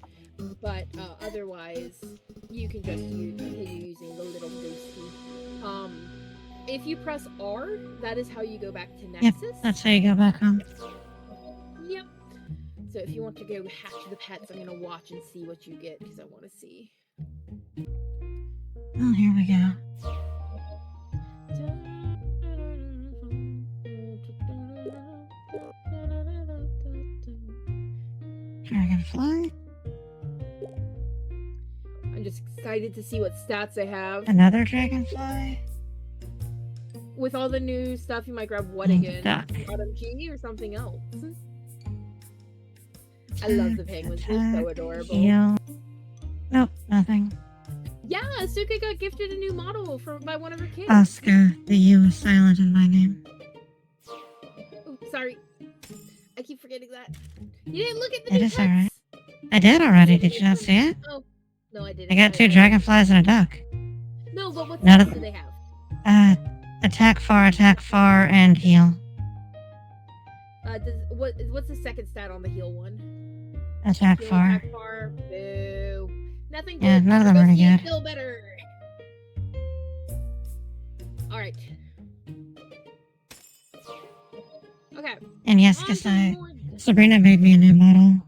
But otherwise, you can just continue using the little ghosty. If you press R, that is how you go back to Nexus. Yep, that's how you go back home. Yep. So if you want to go hatch the pets, I'm going to watch and see what you get, because I want to see. Oh, here we go. Dragonfly. I'm just excited to see what stats I have. Another dragonfly. With all the new stuff, you might grab what And again? duck. Bottom G or something else? I love the penguins. They're so adorable. Heal. Nope, nothing. Yeah, Asuka got gifted a new model by one of her kids. Oscar, the U is silent in my name. Oh, sorry. I keep forgetting that. You didn't look at the It new is pets. alright. I did already. Did you not see it? Oh, no, I didn't. I got 2 dragonflies and a duck. No, but what Not stats a- do they have? Attack far, and heal. What's the second stat on the heal one? Attack Heal, far. attack far. Boo. Nothing good. Yeah, none of them are any Ghosty is good. Still better. Alright. Okay. And yes, On because to more- Sabrina made me a new model.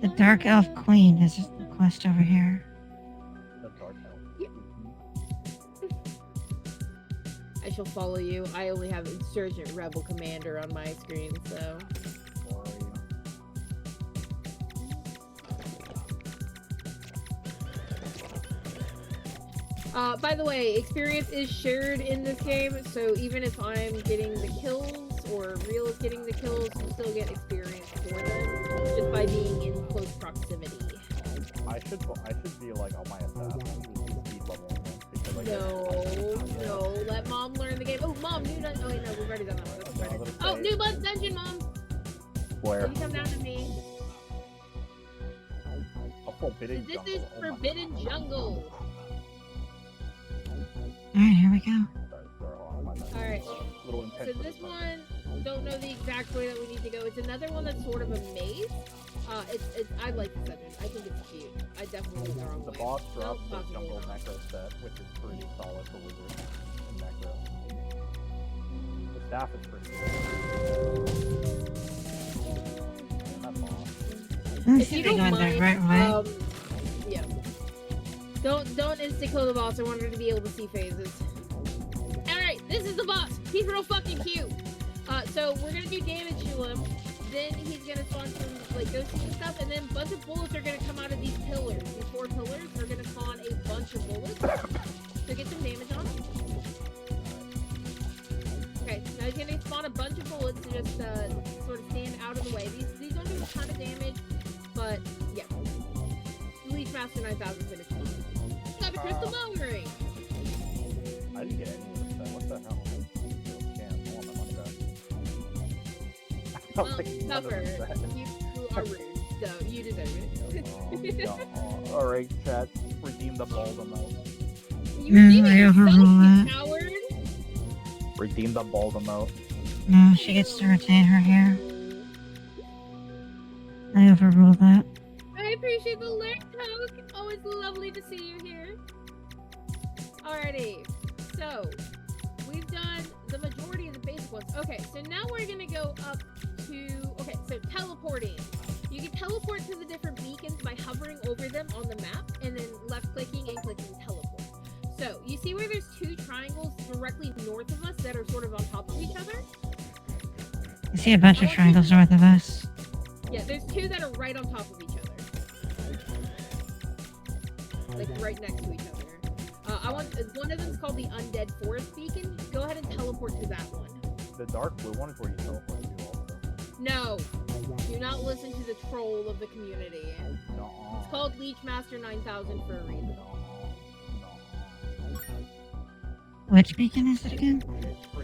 The Dark Elf Queen is the quest over here. The dark elf. Yeah. I shall follow you. I only have Insurgent Rebel Commander on my screen, so. Where are you? By the way, experience is shared in this game, so even if I'm getting the kills or Real is getting the kills, you still get experience for them just by being in close proximity. I should be like on my speed level because like No, let Mom learn the game. Oh, Mom, new dungeon. Oh wait, no, we've already done that one. That's No, right. let's Oh, say- new dungeon, Mom. where Can you come down to me? a forbidden This jungle. is Oh my Forbidden God. Jungle. Alright, here we go. Sorry, hold on, my bad. All right. little intense. So this one, don't know the exact way that we need to go. It's another one that's sort of a maze. I like this dungeon. I think it's cute. I definitely went the wrong way. The boss drops Nope, the jungle possibly not. necro set, which is pretty solid for wizards and necro. The staff is pretty good. And that boss. If you don't mind, yeah. Don't insta kill the boss. I want her to be able to see phases. Alright, this is the boss. He's real fucking cute. So we're gonna do damage to him. Then he's gonna spawn some like ghosties and stuff, and then a bunch of bullets are gonna come out of these pillars. These 4 pillars are gonna spawn a bunch of bullets. So get some damage on him. Okay, now he's gonna spawn a bunch of bullets to just sort of stand out of the way. These don't do a ton of damage, but yeah. Leech Master 9000 finished one. Got a crystal bone ring. I didn't get any of this stuff. What the hell? Scam. I want my money back. Well, suffer. You are rude, so you deserve it. Alright, chat. Redeem the bald emote. You redeem it yourself, you coward. Redeem the bald emote. No, she gets to retain her hair. I overruled that. I appreciate the lurk, Toke. Always lovely to see you here. Alrighty, so we've done the majority of the basic ones. Okay, so now we're gonna go up to, okay, so teleporting. You can teleport to the different beacons by hovering over them on the map and then left clicking and clicking teleport. So you see where there's 2 triangles directly north of us that are sort of on top of each other? I see a bunch of triangles north of us. Yeah, there's 2 that are right on top of each other. Like right next to each other. One of them's called the Undead Forest Beacon. Go ahead and teleport to that one. The dark blue one is where you teleport to also. No. Do not listen to the troll of the community. No. It's called Leech Master 9000 for a reason. Which beacon is it again?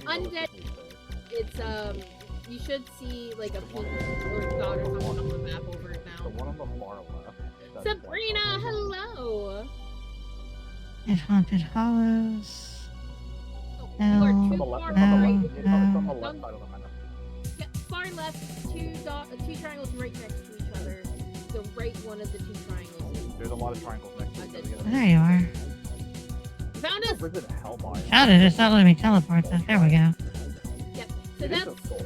Undead. It's you should see like a pink or dot or something on the map over it now. The one on the far left. Sabrina, hello. It haunted hollows. Oh, No, you are On too the left, far it's on the away. left, it's on the left side of the map. Yeah, far left, 2 triangles right next to each other. The right one of the 2 triangles. There's a lot of triangles next to each other. There you are. Found us. Wizard Hellbire. Found it, it's not letting me teleport though. There we go. Yep. So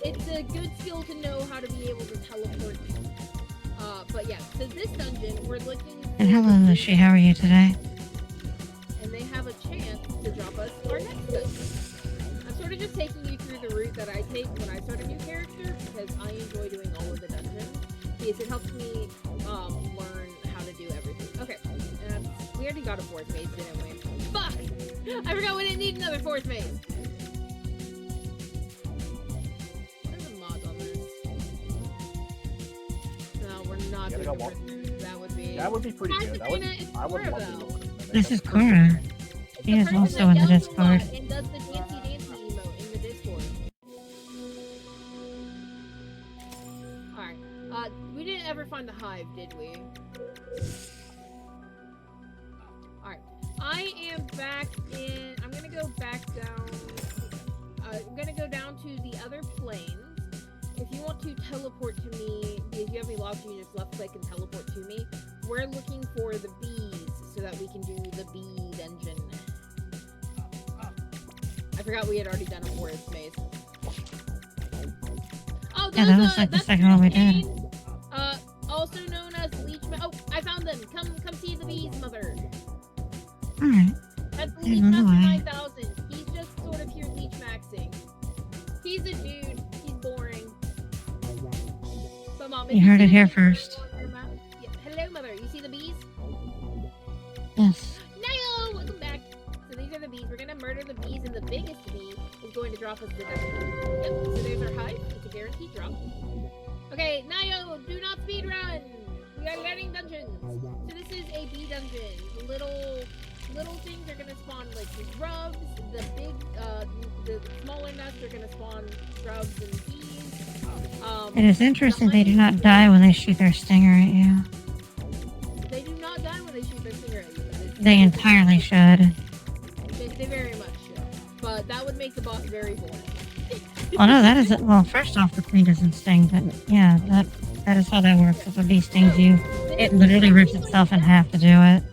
it's a good skill to know how to be able to teleport. But yeah, so this dungeon we're looking. And hello, Lucy, how are you today? And they have a chance to drop us our next dungeon. I'm sort of just taking you through the route that I take when I start a new character because I enjoy doing all of the dungeons. Because it helps me learn how to do everything. Okay, we already got a 4th maze, didn't we? Fuck! I forgot we didn't need another 4th maze. What are the mods on this? No, we're not doing a 4th maze. That would be pretty Hi, good. Sabrina, it's I would love Coravel. to do it. This is Cora. She is also in the Discord. And does the dancey emote in the Discord. Alright. We didn't ever find the hive, did we? Alright. I am back in... I'm gonna go back down... I'm gonna go down to the other planes. If you want to teleport to me, if you have me logged, you just left click and teleport to me. We're looking for the bees so that we can do the bee dungeon. I forgot we had already done a 4th maze. Oh, Yeah, that was like the second one we did. Also known as Leech Oh, I found them. Come see the bees, mother. Alright. That's Leech Master 9000. He's just sort of here leech maxing. He's a dude. He's boring. But mom, You heard it here first. Yeah. Hello, mother. You see the bees? Yes. No! Welcome back. So these are the bees. We're gonna murder the bees, and the biggest bee is going to drop us the dungeon. Yep. So there's our hive. It's a guaranteed drop. Okay, Nayo, do not speedrun! We are learning dungeons. So this is a bee dungeon. Little things are gonna spawn like grubs. The big, the smaller nests are gonna spawn grubs and bees. It is interesting they do not die when they shoot their stinger at you. They do not die when they shoot their stinger at you. They entirely should. They very much should. But that would make the boss very boring. Well, no, that isn't. Well, first off, the queen doesn't sting, but yeah, that is how that works. If a bee stings you, it literally rips itself in half to do it.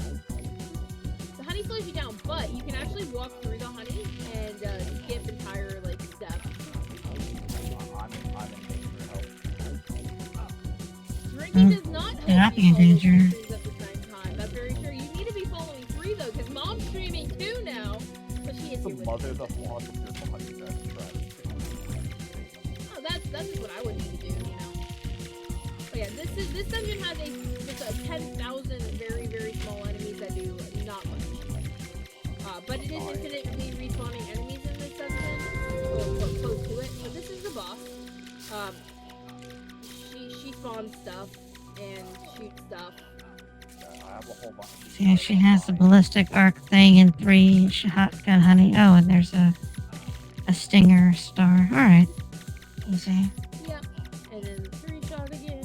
The honey slows you down, but you can actually walk through the honey and skip entire like steps. I'm in danger. Help. Drinking does not help You're not you being in follow danger. things at the same time. That's very true. You need to be following 3 though, because mom's streaming 2 now. But she is The here with mother us. of all the beautiful honey Oh, that's just what I would need to do, you know. But yeah, this dungeon has just 10,000 very, very small enemies that do not much. But it is infinitely respawning enemies in this dungeon, or close to it. But this is the boss. She spawns stuff and shoots stuff. I have a whole bunch. See, she has the ballistic arc thing and 3 shotgun honey. Oh, and there's a stinger star. All right, easy. Yeah, and then 3 shot again.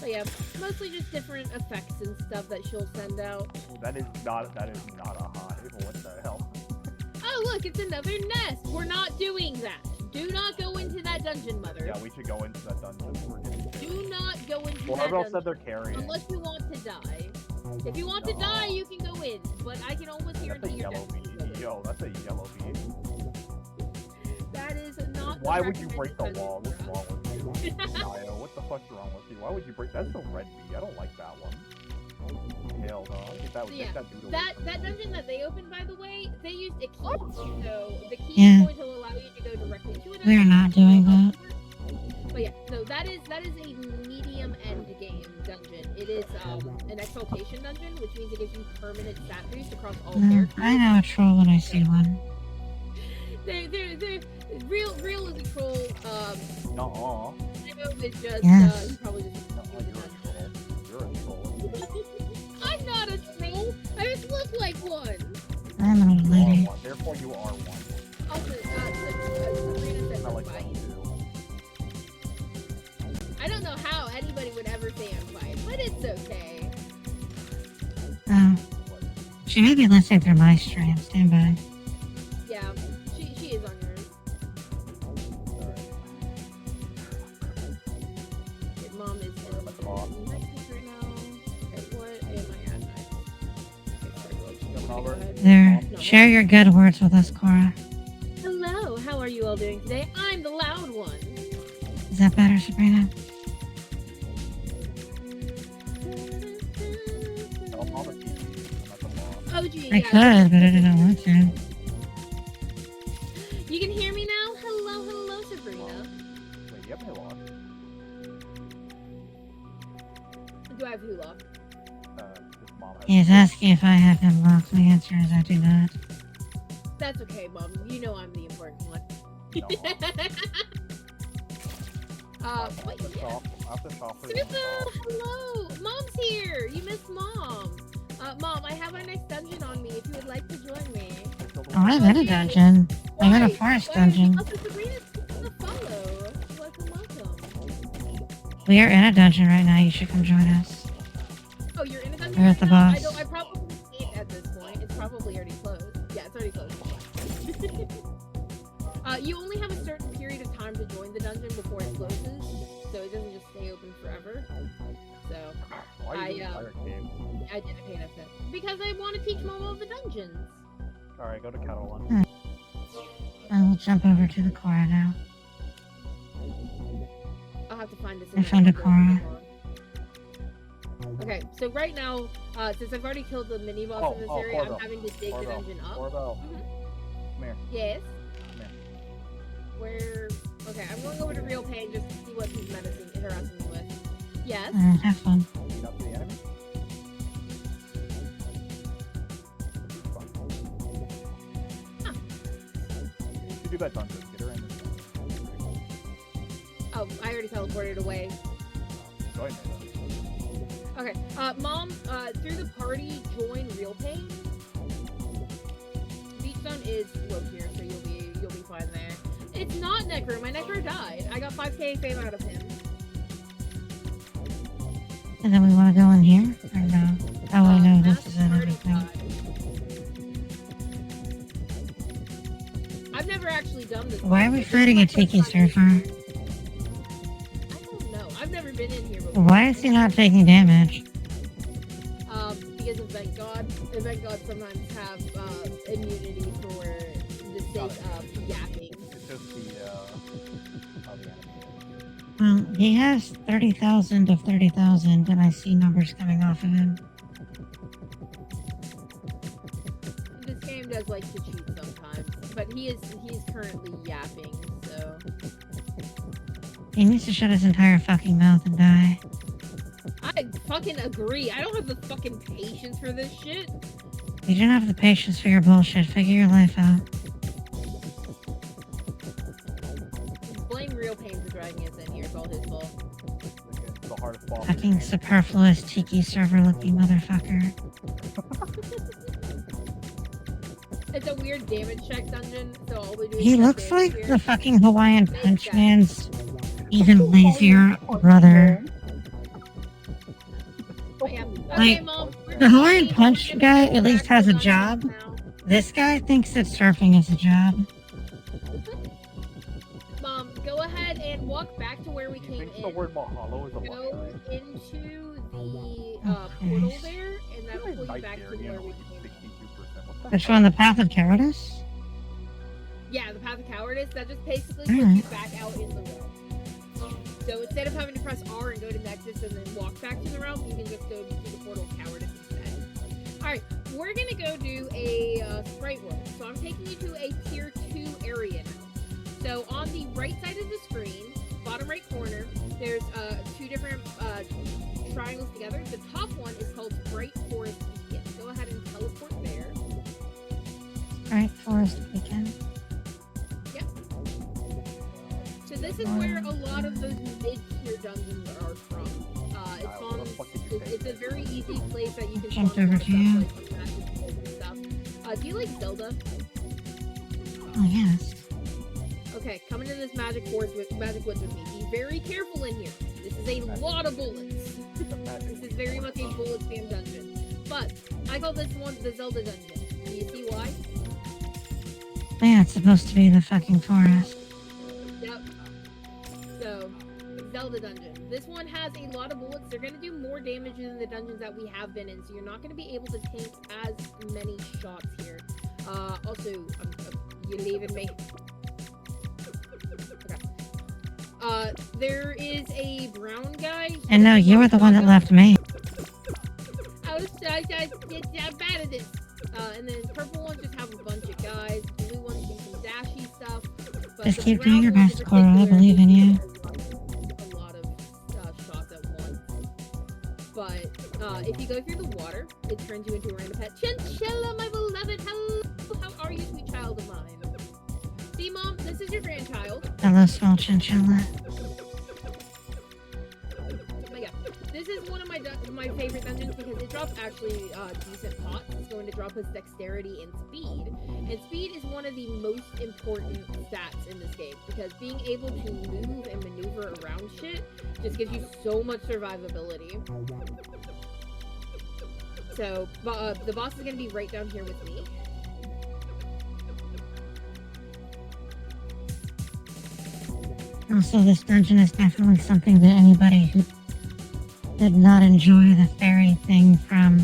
But yeah, mostly just different effects and stuff that she'll send out. That is not a hive. What the hell? Oh look, it's another nest. We're not doing that. Do not go into that dungeon, mother. Yeah, we should go into that dungeon. We're getting Do not go into that Coravel dungeon. said they're carrying. Unless you want to die. If you want to die, you can go in. But I can almost That's guarantee a you're yellow dead. bee. Yo, that's a yellow bee. That is not. Why the would you break the recommended wall? What's dungeon wrong with you? Io, what the fuck's wrong with you? Why would you break? That's the red bee. I don't like that one. Hell no. Get that, So get yeah, that dude away that from me. dungeon that they opened, by the way, they used a key. So the key Yeah. is going to allow you to go directly to it. We're not doing that. But yeah, no, that is a medium end game dungeon. It is an exaltation dungeon, which means it gives you permanent stat boost across all characters. I know a troll when I see one. They're real is a troll. Nuh-uh. I know it's just Yes. you probably just Nuh-uh, you're a troll. I'm not a troll. I just look like one. I'm an old You are lady. one. Therefore, you are one. Also, Sabrina said I like fight. that too. I don't know how anybody would ever say I'm quiet, but it's okay. She may be listening through my stream. Stand by. Yeah, she is on yours. Okay, mom is I'm at the boss. next right now. Okay, what am I at next? Okay, sorry, Coming over. There. Share your good words with us, Cora. Hello, how are you all doing today? I'm the loud one. Is that better, Sabrina? Tell them all the TVs. I'm at the boss. Oh, gee, I yeah. could, but I didn't want to. You can hear me now? Hello, Sabrina. Wait, you have me lost. Do I have who locked? This mom has. He is asking if I have him locked. The answer is I do not. That's okay, Mom. You know I'm the important one. But yeah. Suzu, hello! Mom's here! You missed Mom! Mom, I have our next dungeon on me if you would like to join me. Oh, I'm in a dungeon. I'm in a forest dungeon. Also, Sabrina's gonna follow. Welcome. We are in a dungeon right now. You should come join us. Oh, you're in a dungeon We're right at the now? boss. I probably can't at this point. It's probably already closed. Yeah, it's already closed. You only have a certain period of time to join the dungeon before it closes, so it doesn't just stay open forever. So, Why are you doing Pirate Cave? I didn't pay enough attention. Because I want to teach Mom all the dungeons. Alright, go to Kettle One. I will jump over to the Cora now. I'll have to find this. I found a Cora. Okay, so right now, since I've already killed the mini boss in this area, Coravel. I'm having to dig the dungeon up. Coravel. Come here. Yes. Come here. Where? Okay, I'm going over to Real Pain just to see what he's harassing me with. Yes. Have fun. Lead up to the enemy. Huh. You should do that dungeon. Get her in this dungeon. Oh, I already teleported away. Join me then. Okay, Mom, through the party, join Real Pain. Beachstone is low tier, so you'll be fine there. It's not Necro. My Necro died. I got 5k fame out of him. And then we want to go in here? Or no? Oh, I know. This is Master everything. died. never actually done this. Why are we fighting a tiki surfer? I don't know. I've never been in here before. Why is he not taking damage? Because Event God. Event God sometimes have immunity for the sake of yapping. It's just the Well, he has 30,000 of 30,000, and I see numbers coming off of him. This game does like to cheat sometimes, but he is currently yapping, so He needs to shut his entire fucking mouth and die. I fucking agree. I don't have the fucking patience for this shit. You don't have the patience for your bullshit. Figure your life out. Blame Real Pain for dragging us in here. It's all his fault. the hardest boss. Fucking superfluous tiki server looking motherfucker. It's a weird damage check dungeon, so all we do is He check looks damage like here. the fucking Hawaiian Punch Man's even lazier brother. But yeah. Okay, Like, Mom, the Hawaiian Punch guy at least has a job. This guy thinks that surfing is a job. Mom, go ahead and walk back to where we You came think in. the word Mahalo is a Go luxury? into the Okay. portal there, and that'll pull you Night back to area where we only came in. 62%. What the Which heck? one, the Path of Cowardice? Yeah, the path of cowardice, that just basically puts Alright. you back out in the realm. So instead of having to press R and go to Nexus and then walk back to the realm, you can just go to the portal of cowardice instead. Alright, we're gonna go do a sprite world. So I'm taking you to a tier 2 area now. So on the right side of the screen, bottom right corner, there's two different triangles together. The top one is called Bright Forest Beacon. Go ahead and teleport there. Right, Forest Beacon. So this is where a lot of those mid-tier dungeons are from. It's a very easy place that you can Jumped spawn a lot over of to you. stuff, like magic balls and stuff. Do you like Zelda? Oh, yes. Okay, come into this magic woods with me. Be very careful in here. This is a lot of bullets. This is very much a bullet spam dungeon. But I call this one the Zelda dungeon. Do you see why? Yeah, it's supposed to be the fucking forest. Yep. So, Zelda dungeon. This one has a lot of bullets. They're going to do more damage than the dungeons that we have been in, so you're not going to be able to tank as many shots here. Also, you leaving me? Okay. There is a brown guy. And no, you were the one that left me. I'm bad at this. And then purple ones just have a bunch of guys. Blue ones do some dashy stuff. But Just the keep brown doing your ones in best, Cora. I particular believe in you. A lot of shots at once. But if you go through the water, it turns you into a random pet. Chinchilla, my beloved. Hello. How are you, sweet child of mine? See, Mom, this is your grandchild. Hello, small chinchilla. Oh my god. This is one of my favorite dungeons because it drops actually decent pots. It's going to drop us dexterity and speed. And speed is one of the most important stats in this game because being able to move and maneuver around shit just gives you so much survivability. So, the boss is going to be right down here with me. Also, this dungeon is definitely something that anybody who did not enjoy the fairy thing from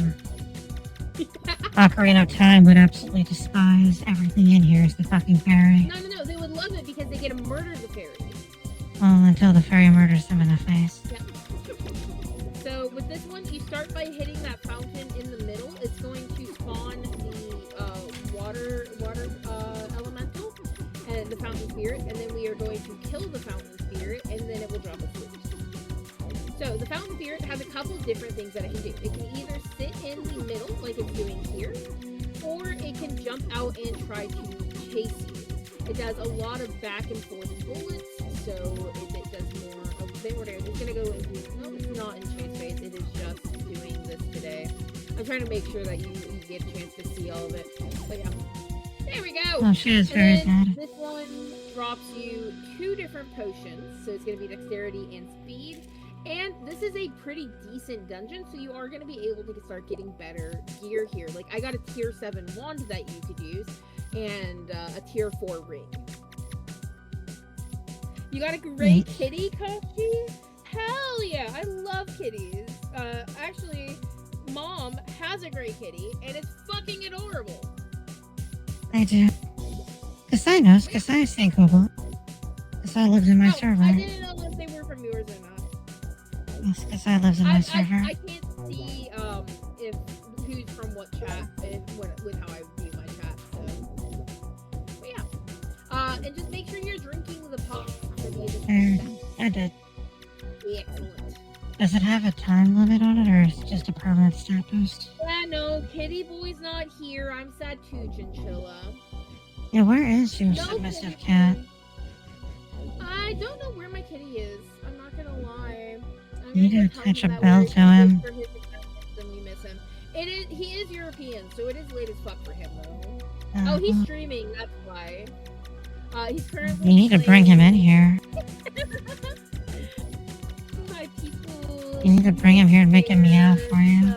Ocarina of Time would absolutely despise. Everything in here is the fucking fairy. No, they would love it because they get to murder the fairy. Well, until the fairy murders them in the face. Yeah. So with this one, you start by hitting that fountain in the middle. It's going to spawn the water elemental and the fountain spirit, and then we are going to kill the fountain spirit, and then it will drop a fruit. So the fountain spirit has a couple different things that it can do. It can either sit in the middle, like it's doing here, or it can jump out and try to chase you. It does a lot of back and forth bullets, so it does more of the order. It's gonna go into no, it's not in chase phase. It is just doing this today. I'm trying to make sure that you get a chance to see all of it. But yeah, there we go. Oh, she is very And good. this one drops you 2 different potions, so it's gonna be dexterity and speed. And this is a pretty decent dungeon, so you are going to be able to start getting better gear here. Like, I got a tier 7 wand that you could use. and a tier 4 ring. You got a great kitty, Koshi? Hell yeah, I love kitties. Actually, Mom has a gray kitty, and it's fucking adorable. I do. Kasai knows. Kasai's thinkable. Kasai lives in my server. I didn't know if they were from yours or not. Yes, Kasai lives in my server. I can't see if who's from what chat with how I view my chat. So, but yeah. And just make sure you're drinking the pop. I did. Excellent. Does it have a time limit on it, or is it just a permanent stat boost? Yeah, no, Kitty Boy's not here. I'm sad too, Chinchilla. Yeah, where is your submissive cat? I don't know where my kitty is. I'm not gonna lie. You need to attach a bell to him. We miss him. He is European, so it is late as fuck for him though. Oh, he's streaming. That's why. He's currently. You need to bring him in here. My people. You need to bring him here and make him meow for you.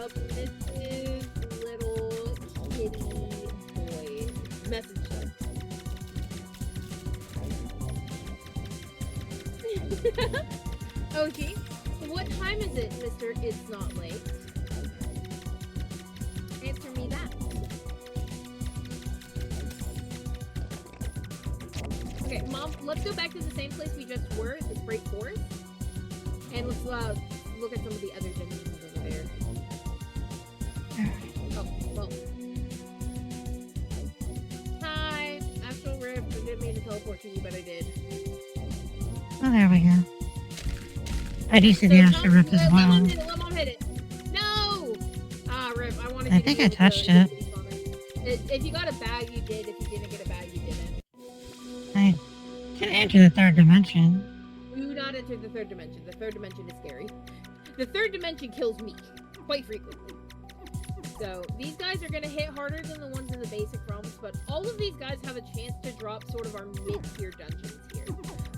Little kitty boy. Message them. Okay. What time is it, Mr. It's Not Late? Answer me that. Okay, Mom, let's go back to the same place we just were, the Sprite Forest. And let's look at some of the other dungeons over there. Oh, well. Hi, Astral Rift. I didn't mean to teleport to you, but I did. Oh, there we go. I do see the Astral Rift as well. Let Mom hit it. No! Ah, Rip, I wanted I think I touched it. If you got a bag, you did. If you didn't get a bag, you didn't. I can enter the third dimension. Do not enter the third dimension. The third dimension is scary. The third dimension kills me quite frequently. So these guys are going to hit harder than the ones in the basic realms, but all of these guys have a chance to drop sort of our mid-tier dungeons here.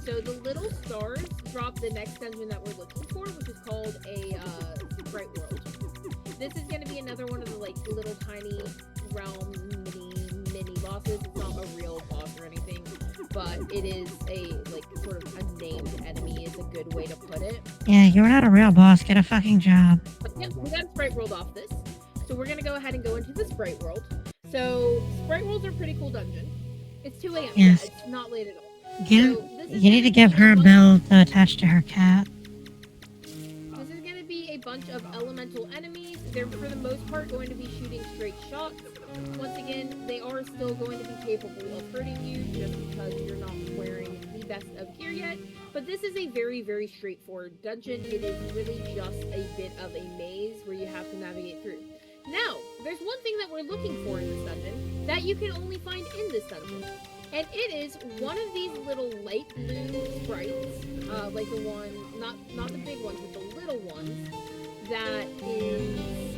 So the little stars drop the next dungeon that we're looking for, which is called a Bright World. This is going to be another one of the like little tiny realm mini bosses. It's not a real boss or anything, but it is a like sort of a named enemy is a good way to put it. Yeah, you're not a real boss. Get a fucking job. But yeah, we got Sprite World off this. So we're going to go ahead and go into the Sprite World. So Sprite Worlds are a pretty cool dungeon. It's 2 a.m. Yes. Yeah, it's not late at all. You need to give her a bell to attach to her cat. This is going to be a bunch of elemental enemies. They're for the most part going to be shooting straight shots. Once again, they are still going to be capable of hurting you just because you're not wearing the best of gear yet. But this is a very, very straightforward dungeon. It is really just a bit of a maze where you have to navigate through. Now, there's one thing that we're looking for in this dungeon that you can only find in this dungeon. And it is one of these little light blue sprites, like the one, not the big ones, but the little ones, that is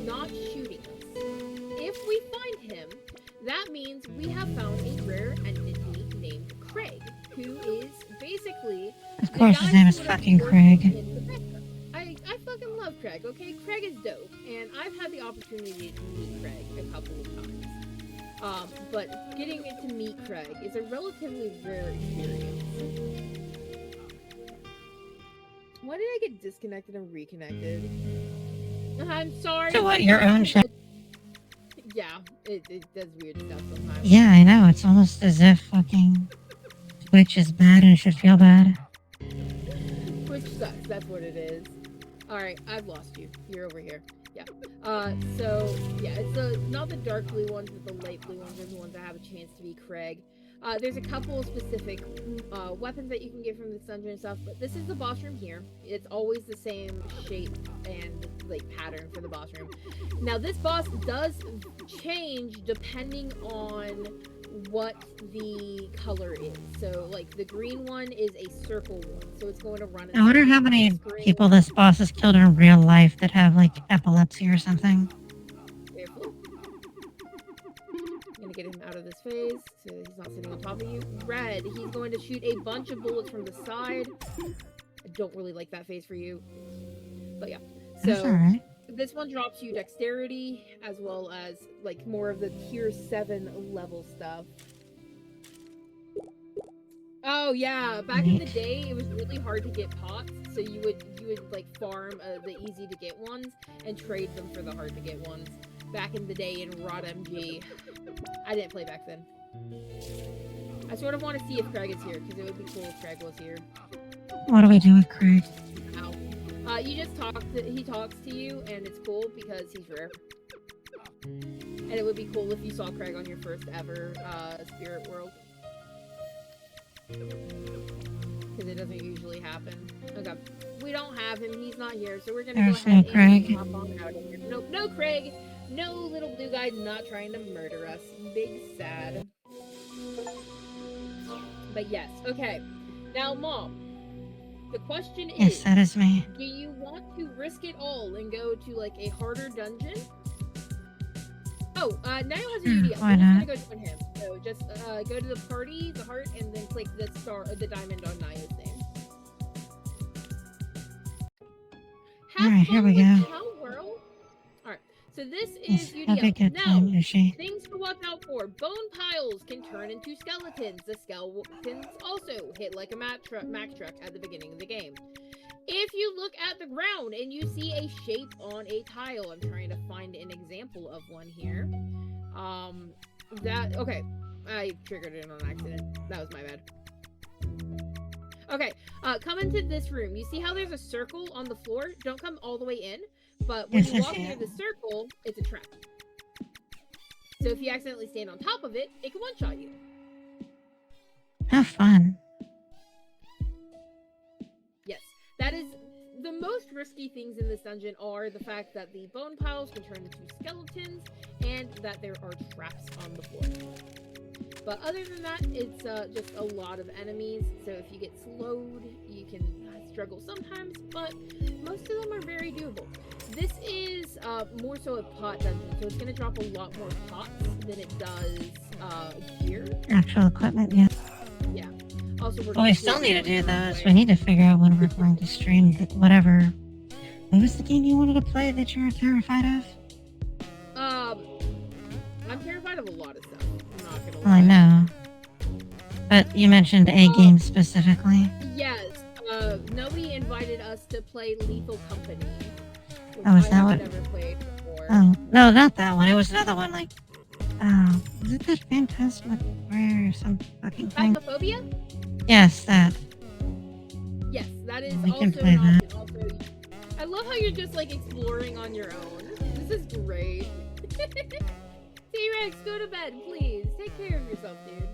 not shooting us. If we find him, that means we have found a rare entity named Craig, who is basically... Of course, his name is fucking Craig. I fucking love Craig, okay? Craig is dope, and I've had the opportunity to meet Craig a couple of times. But getting to meet Craig is a relatively rare experience. Why did I get disconnected and reconnected? I'm sorry. So what, your own shit? Yeah, it does weird stuff sometimes. Yeah, I know. It's almost as if fucking Twitch is bad and should feel bad. Twitch sucks, that's what it is. Alright, I've lost you. You're over here. Yeah. So, yeah, it's not the dark blue ones, but the light blue ones are the ones that have a chance to be Craig. There's a couple of specific weapons that you can get from this dungeon and stuff, but this is the boss room here. It's always the same shape and, like, pattern for the boss room. Now, this boss does change depending on what the color is. So, like, the green one is a circle one, so it's going to run... I wonder how many people this boss has killed in real life that have, like, epilepsy or something. Careful. I'm gonna get him out of this phase, so he's not sitting on top of you. Red, he's going to shoot a bunch of bullets from the side. I don't really like that phase for you. But yeah. So, that's alright. This one drops you dexterity as well as like more of the tier 7 level stuff. Oh yeah, back in the day, it was really hard to get pots, so you would like farm the easy to get ones and trade them for the hard to get ones. Back in the day in Rod MG, I didn't play back then. I sort of want to see if Craig is here because it would be cool if Craig was here. What do we do with Craig? You just he talks to you, and it's cool because he's rare. And it would be cool if you saw Craig on your first ever Spirit World. Because it doesn't usually happen. Okay. We don't have him, he's not here, so we're gonna go ahead and hop on out of here. Nope, no Craig! No little blue guy not trying to murder us. Big sad. But yes, okay. Now, Mom, the question is... Yes, that is me. Do you want to risk it all and go to, like, a harder dungeon? Oh, Niall has a UD. Why I'm not? just gonna go join him. So just go to the party, the heart, and then click the diamond on Niall's name. Alright, here we go. Alright, so this is Have a UDL. good Now, time, Yoshi. things to watch out for. Bone piles can turn into skeletons. The skeletons also hit like a Mack truck at the beginning of the game. If you look at the ground and you see a shape on a tile, I'm trying to find an example of one here. Okay, I triggered it on accident. That was my bad. Okay, come into this room. You see how there's a circle on the floor? Don't come all the way in, but when you walk near the circle, it's a trap. So if you accidentally stand on top of it, it can one-shot you. Have fun. Yes, that is the most risky things in this dungeon are the fact that the bone piles can turn into skeletons and that there are traps on the floor. But other than that, it's just a lot of enemies, so if you get slowed, you can struggle sometimes, but most of them are very doable. This is more so a pot dungeon, so it's going to drop a lot more pots than it does gear. Actual equipment, yeah. Yeah. Also, Well, we still need to do those. We need to figure out when we're going to stream whatever. What was the game you wanted to play that you were terrified of? I'm terrified of a lot of stuff. I'm not gonna lie. Well, I know. But you mentioned a game specifically. Yes. Noe invited us to play Lethal Company. Oh, is that what? Never played before. Oh, no, not that one. It was another one like. Oh, was it that Phantasmagoria or some fucking thing? Phasmophobia? Yes, that. Yes, that is We also can play an that. option. Also, I love how you're just like exploring on your own. This is great. T-Rex, go to bed, please. Take care of yourself, dude.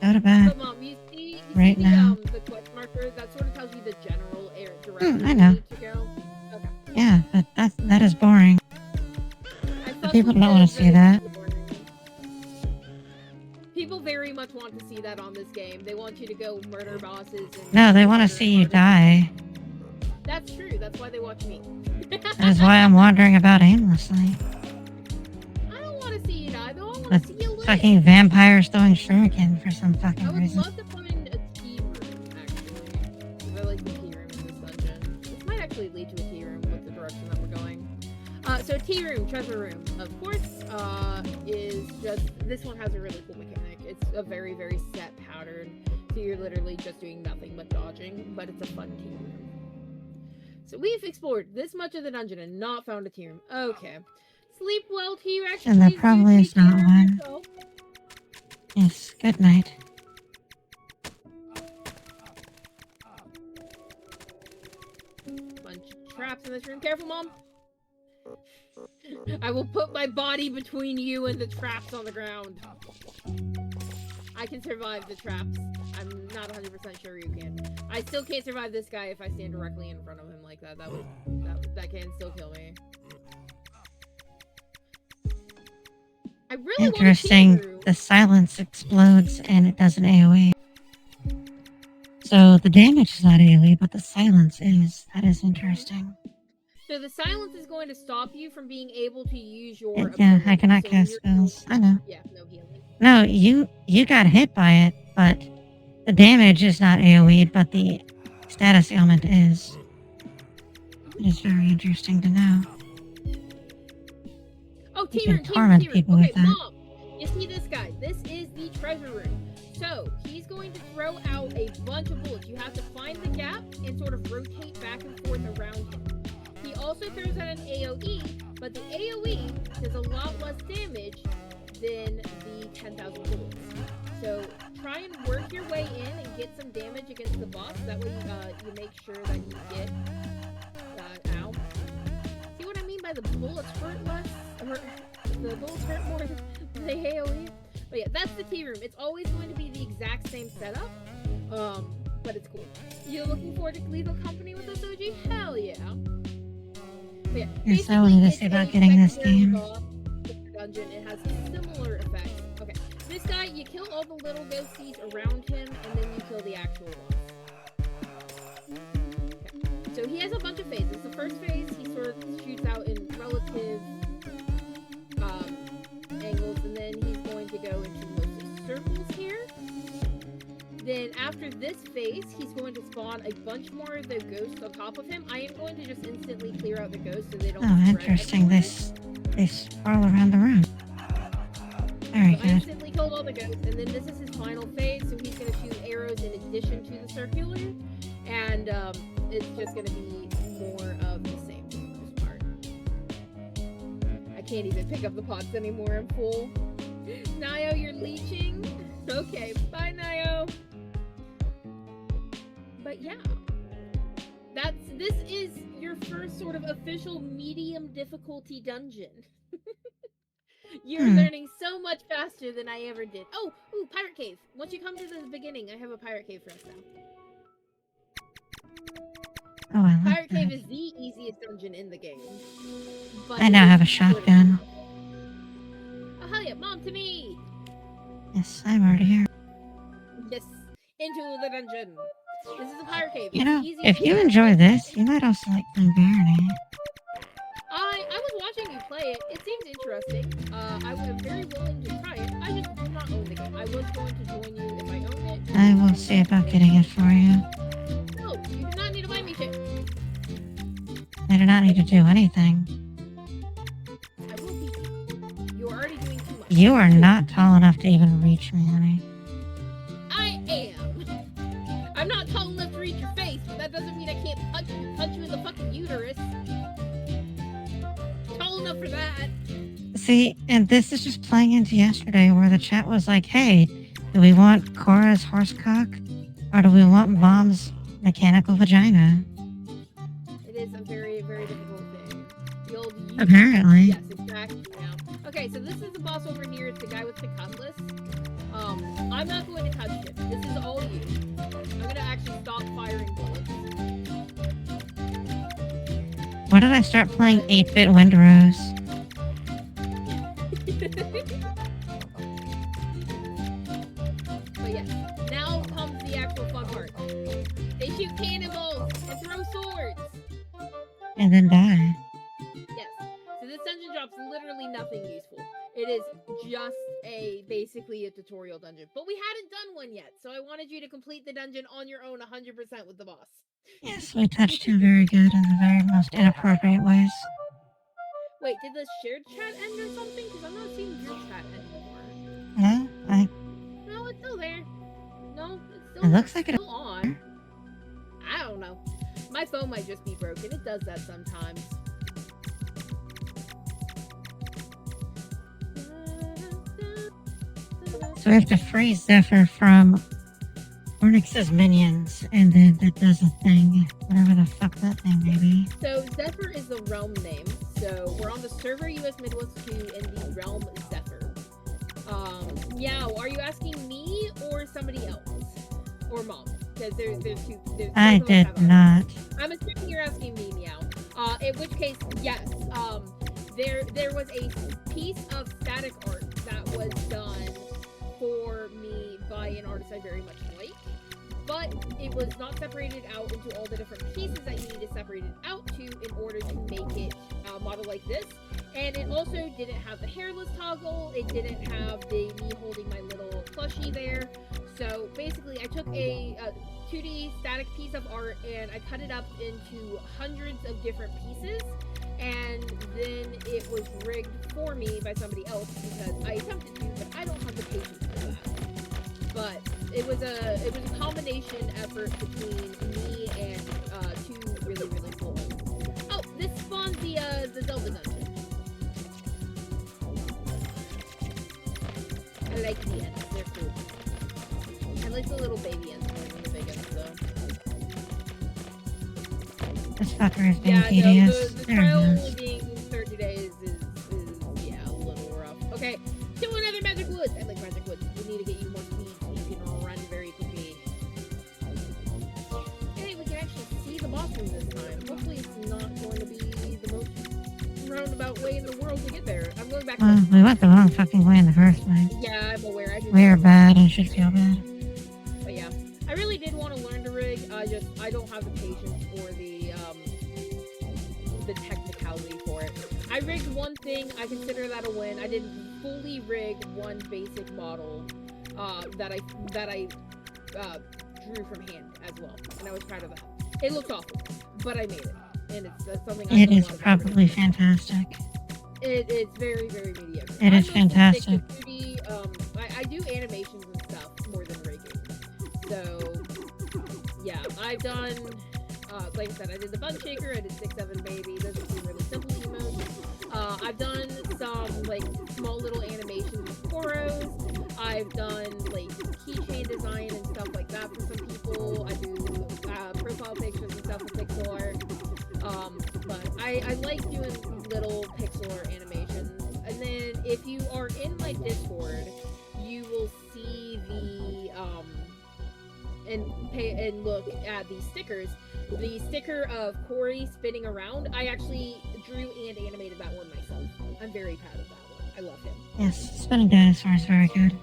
Go to bed. But Mom, you see Right now. The quest marker? That sort of tells you the general direction I know. you need to go. Okay. Yeah, but that is boring. People don't want to see that. People very much want to see that on this game. They want you to go murder bosses. And No, they want to see you die. That's true. That's why they watch me. That is why I'm wandering about aimlessly. I don't want to see you die, though. I want With to see you live. fucking vampires throwing shuriken for some I fucking would reason. love to find a tea room, actually. 'Cause I like the tea room in this dungeon. This might actually lead to a tea room with the direction that we're going. So tea room, treasure room, of course, is just, this one has a really cool mechanic. It's a very, very set pattern, so you're literally just doing nothing but dodging, but it's a fun tea room. So we've explored this much of the dungeon and not found a tea room. Okay. Sleep well, T-Rex. And there Please do probably is take care not of one. yourself. Yes, good night. Bunch of traps in this room. Careful, Mom. I will put my body between you and the traps on the ground. I can survive the traps. I'm not 100% sure you can. I still can't survive this guy if I stand directly in front of him like that. That can still kill me. I really Interesting. The silence explodes and it does an AoE. So the damage is not AoE, but the silence is. That is interesting. So the silence is going to stop you from being able to use your Yeah, ability. I cannot So cast spells. I know. Yeah, no healing. No, you got hit by it, but the damage is not AoE, but the status ailment is. It is very interesting to know. Oh, You tea can room, torment tea room. people Okay, with that. Mom, you see this guy? This is the treasure room. So he's going to throw out a bunch of bullets. You have to find the gap and sort of rotate back and forth around him. He also throws out an AoE, but the AoE does a lot less damage than the 10,000 bullets. So try and work your way in and get some damage against the boss. That way you make sure that you get ow. See what I mean by the bullets hurt less? Or the bullets hurt more than the AoE? But yeah, that's the tea room. It's always going to be the exact same setup. But it's cool. You looking forward to Lethal Company with us, OG? Hell yeah. But yeah, You're so interested about getting this game. Dungeon. It has similar effects. Okay, this guy, you kill all the little ghosties around him, and then you kill the actual boss. Okay. So he has a bunch of phases. The first phase, he sort of shoots out in relative angles, and then he's going to go into mostly circles here. Then after this phase, he's going to spawn a bunch more of the ghosts on top of him. I am going to just instantly clear out the ghosts so they don't Oh, interesting. They sprawl around the room. Very good. I instantly killed all the ghosts, and then this is his final phase, so he's going to shoot arrows in addition to the circular, and it's just going to be more of the same for the most part. I can't even pick up the pots anymore, I'm full. Nio, you're leeching? Okay, bye Nio! But yeah, this is your first sort of official medium difficulty dungeon. You're learning so much faster than I ever did. Oh, ooh, Pirate Cave. Once you come to the beginning, I have a Pirate Cave for us now. Oh, I love Pirate that. Cave is the easiest dungeon in the game. But I now have a shotgun. Oh, hell yeah, Mom, to me! Yes, I'm already here. Yes, into the dungeon. This is a Pirate Cave. You know, if you enjoy this, you might also like playing Barony. I was watching you play it. It seems interesting. I was very willing to try it. I just do not own the game. I was going to join you if I owned it. I will see about getting it for you. No, you do not need to buy me shit. I do not need to do anything. I will beat you. You're already doing too much. You are not tall enough to even reach me, honey. I am. I'm not tall enough to reach your face, but that doesn't mean I can't punch you in the fucking uterus. Tall enough for that. See, and this is just playing into yesterday where the chat was like, hey, do we want Cora's horsecock? Or do we want Mom's mechanical vagina? It is a very, very difficult thing. The old Apparently. Yes, exactly. Yeah. Okay, so this is the boss over here. It's the guy with the cutlass. I'm not going to touch him. This is all you. I'm going to actually stop firing bullets. Why did I start playing 8-bit Windrose? But yes, now comes the actual fun part. They shoot cannonballs and throw swords. And then die. Yes. So this dungeon drops literally nothing useful. It is just basically a tutorial dungeon. But we hadn't done one yet, so I wanted you to complete the dungeon on your own 100% with the boss. Yes, we touched him very good in the very most inappropriate ways. Wait, did the shared chat end or something? Because I'm not seeing your chat anymore. No, No, it's still there. No, it's still, it looks like still on. I don't know. My phone might just be broken. It does that sometimes. So we have to free Zephyr from Ornyx's minions, and then that does a thing. Whatever the fuck that thing may be. So Zephyr is the realm name. So we're on the server US Midwest 2 in the realm Zephyr. Yeah, are you asking me or somebody else? Or Mom? Because there's two. I did not. I'm assuming you're asking me, Meow. In which case, yes. There was a piece of static art that was done for me by an artist I very much like, but it was not separated out into all the different pieces that you need to separate it out to in order to make it model like this. And it also didn't have the hairless toggle. It didn't have me holding my little plushie there. So basically, I took a 2D static piece of art and I cut it up into hundreds of different pieces, and then it was rigged for me by somebody else because I attempted to, but I don't have the patience for that. But it was a combination effort between me and two really cool ones. Oh, this spawns the Zelda dungeon. I like the ends; they're cool. I like the little baby ends more than the big ends, though. This fucker is being tedious. The trial only being 30 days is yeah, a little rough. Okay, to another Magic Woods. I like Magic Woods. We need to get you more speed so you can run very quickly. Hey, we can actually see the boss room this time. Hopefully it's not going to be the most roundabout way in the world to get there. I'm going back Well, we went the wrong fucking way in the first place. Yeah, I'm aware. We are bad and should feel bad. But yeah, I really did want to learn to rig. I don't have the patience for the technicality for it. I rigged one thing. I consider that a win. I didn't fully rig one basic model that I drew from hand as well, and I was proud of that. It looked awful, but I made it, and it's something. It is probably fantastic. It's very mediocre. It is fantastic. I do animations and stuff more than rigging. So yeah, I've done like I said, I did the Bun Shaker, I did 6-7 Baby. Those are two really simple emotes. I've done some like small little animations with Coros. I've done like keychain design and stuff like that for some people. I do profile pictures and stuff with pixel art. But I like doing little pixel art animations. And then if you are in my Discord, you will see the and look at the stickers. The sticker of Corey spinning around, I actually drew and animated that one myself. I'm very proud of that one. I love him. Yes, spinning dinosaur is very good.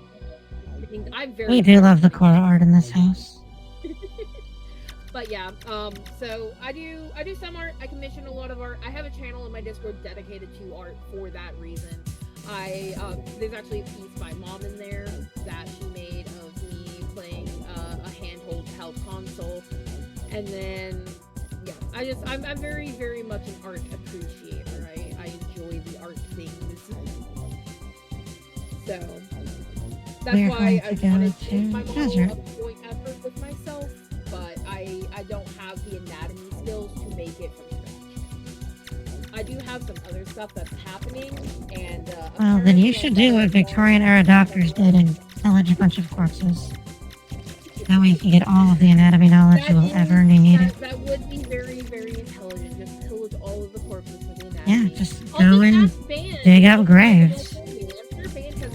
We do love the Cora art in this house. But yeah, so I do some art. I commission a lot of art. I have a channel in my Discord dedicated to art for that reason. There's actually a piece by Mom in there that she made of me playing a handheld health console. And then, yeah, I'm very much an art appreciator. I enjoy the art things. So, that's why I wanted to make my model a joint effort with myself, but I don't have the anatomy skills to make it from scratch. I do have some other stuff that's happening, and well, then you should do what Victorian era doctors did and pillage a bunch of corpses. That way you can get all of the anatomy knowledge you will ever need. That would be very intelligent. Just pillage all of the corpses for the anatomy. Yeah, just go and dig up graves. I'm sure Band has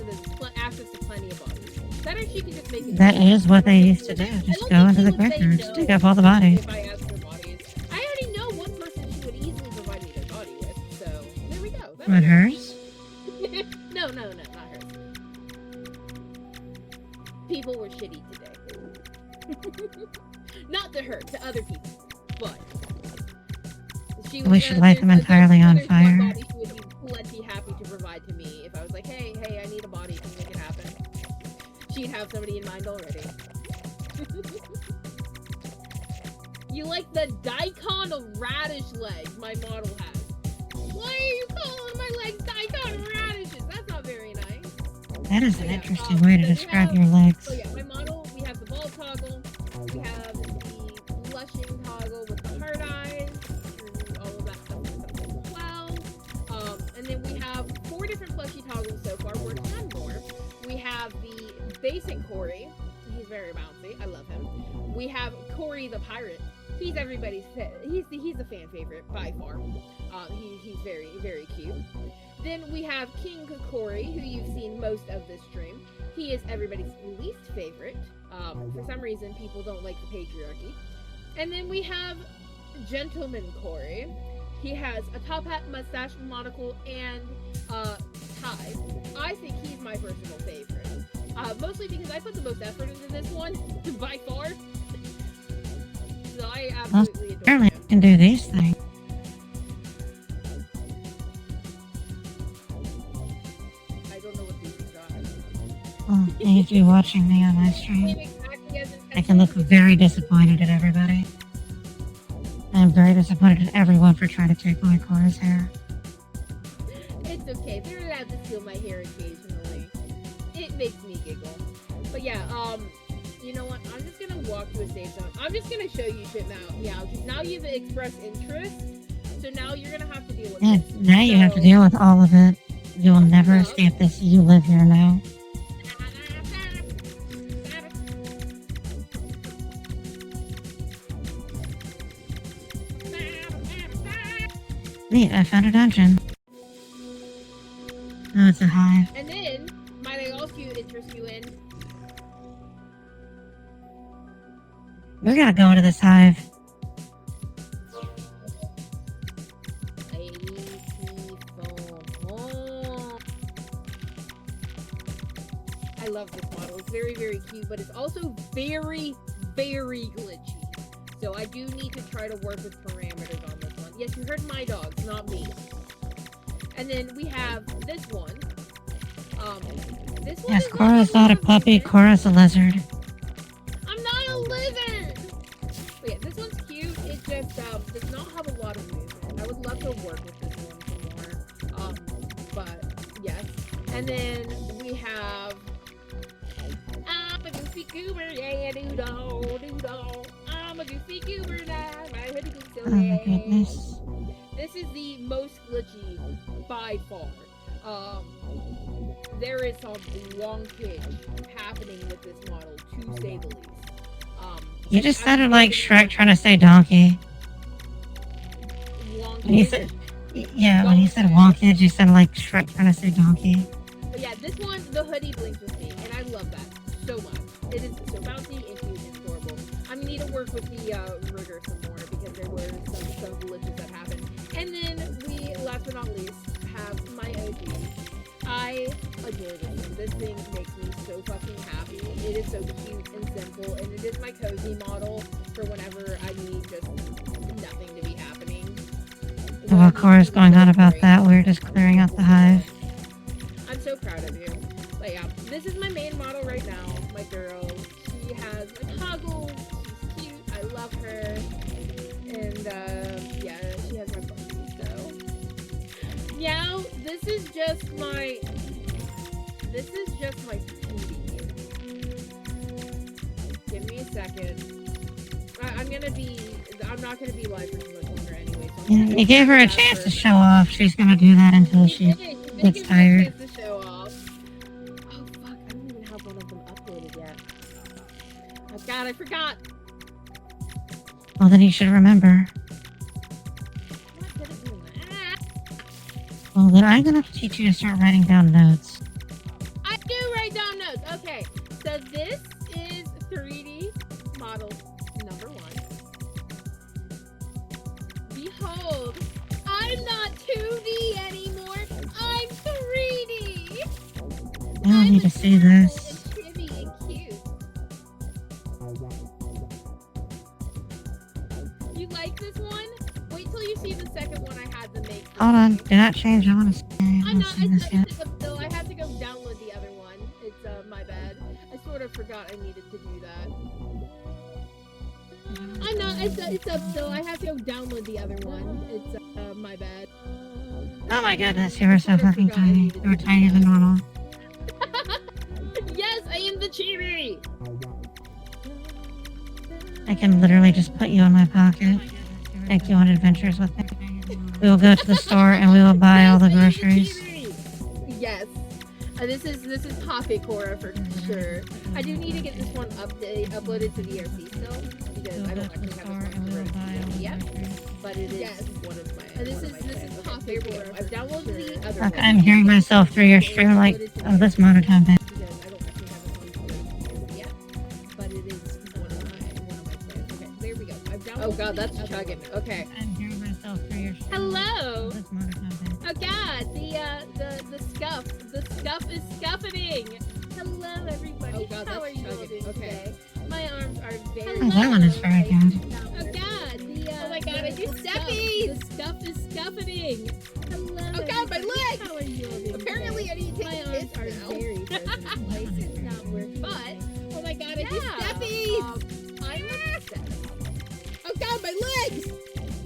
access to plenty of bodies. That actually can just make it. That is what they used to do. Just go into the graveyards, dig up all the bodies. If I ask for bodies, I already know one person who would easily provide me their body with. So there we go. What, hers? No, not hers. People were shitty today. Not to her, to other people, but we should light them entirely on fire. Body she would be plenty happy to provide to me if I was like, hey, I need a body, can you make it happen? She'd have somebody in mind already. You like the daikon of radish legs my model has. Why are you calling my legs daikon radishes? That's not very nice. That is an interesting way to describe your legs. So yeah, my model, we have the ball toggle, we have the blushing toggle with the heart eyes, all of that stuff as well. And then we have 4 different plushie toggles so far, working on more. We have the basic Corey, he's very bouncy, I love him. We have Corey the pirate. He's everybody's he's a fan favorite by far. He's very cute. Then we have King Corey, who you've seen most of this stream. He is everybody's least favorite. For some reason, people don't like the patriarchy. And then we have Gentleman Corey. He has a top hat, mustache, monocle, and tie. I think he's my personal favorite. Mostly because I put the most effort into this one, by far. So I absolutely adore him. You can do these things. I don't know what these are. Well, and if you watch watching me on my stream. Exactly as I can look very disappointed at everybody. I'm very disappointed at everyone for trying to take away Cora's hair. It's okay. They're allowed to steal my hair occasionally. It makes me giggle. But yeah, you know what? I'm just gonna walk to a safe zone. I'm just gonna show you shit now. Yeah, because now you've expressed interest. So now you're gonna have to deal with Yeah, this. now you have to deal with all of it. You will never escape this. You live here now. Neat, I found a dungeon. Oh, it's a hive. And then, might I also interest you in? We're gonna go into this hive. I love this model. It's very, very cute, but it's also very, very glitchy. So I do need to try to work with parameters on this one. Yes, you heard my dogs, not me. And then we have this one. This one Yes, is Cora's not a puppy. Cora's a lizard. I'm not a lizard! But yeah, this one's cute. It just does not have a lot of movement. I would love to work with this one some more. But yes. And then we have I'm a goofy goober, yeah, doodle. I'm a goofy goober now, my hoodie goes so Oh my goodness. This is the most glitchy by far. There is some wonkage happening with this model, to say the least. You just sounded like Shrek trying to say donkey. When you said, yeah, when you said wonkage, you sounded like Shrek trying to say donkey. But yeah, this one, the hoodie blinks with me, and I love that so much. It is so bouncy and cute and adorable. I'm gonna need to work with the rigger some more because there were some glitches that happened. And then we, last but not least, have my OG. I adore this one. This thing makes me so fucking happy. It is so cute and simple, and it is my cozy model for whenever I need just nothing to be happening. So while Cora's going on about that, we're just clearing out the hive. I'm so proud of you. But yeah, this is my main model right now, my girl. She has like toggles. She's cute. I love her. And yeah, she has my puppy. So now this is just my cutie. Give me a second. I'm not gonna be live for too much longer anyway. So You gave her a chance to show off. She's gonna do that until she gets tired. To show off. Oh fuck! I don't even have one of them uploaded yet. Oh god, I forgot. Well, then you should remember. What did it do? Well, then I'm gonna have to teach you to start writing down notes. I do write down notes. Okay, so this is 3D model number 1. Behold, I'm not 2D anymore. I'm 3D. I don't need to see this. And chibi and cute. You like this one? Wait till you see the second one I had to make. Hold on, do not change. I want to see. I I'm haven't not. seen this yet. So I have to go download the other one. It's my bad. I sort of forgot I needed to do that. I'm not. It's up. So I have to go download the other one. It's my bad. Oh my goodness, you were so fucking tiny. You were tinier than normal. Yes, I am the chibi. I can literally just put you in my pocket. Take you on adventures with me. We will go to the store and we will buy all the groceries. Yes. This is Poppy Cora for sure. I do need to get this one uploaded to VRC still because I don't actually have this one yet. But it is one of my. This is Poppy Cora. I've downloaded the other one. I'm hearing myself through your stream like, oh, this monotone bit. Because I don't actually have this one yet. But it is one of my plans. Okay, there we go. I've downloaded. Oh god, that's chugging. Okay. I'm hearing myself through your stream. Hello. This monotone bit. Oh god, the scuff is scuffing. Hello everybody. Oh god, how are you all doing today? My arms are very. Oh, that one is very good. Oh god, oh my god, I do stuffies. The scuff is scuffing. Hello. Oh god, my legs. How are you all doing? Apparently, I need to take my arms are very frozen in place. It's not working. But Steffies! I'm obsessed. Oh god, my legs!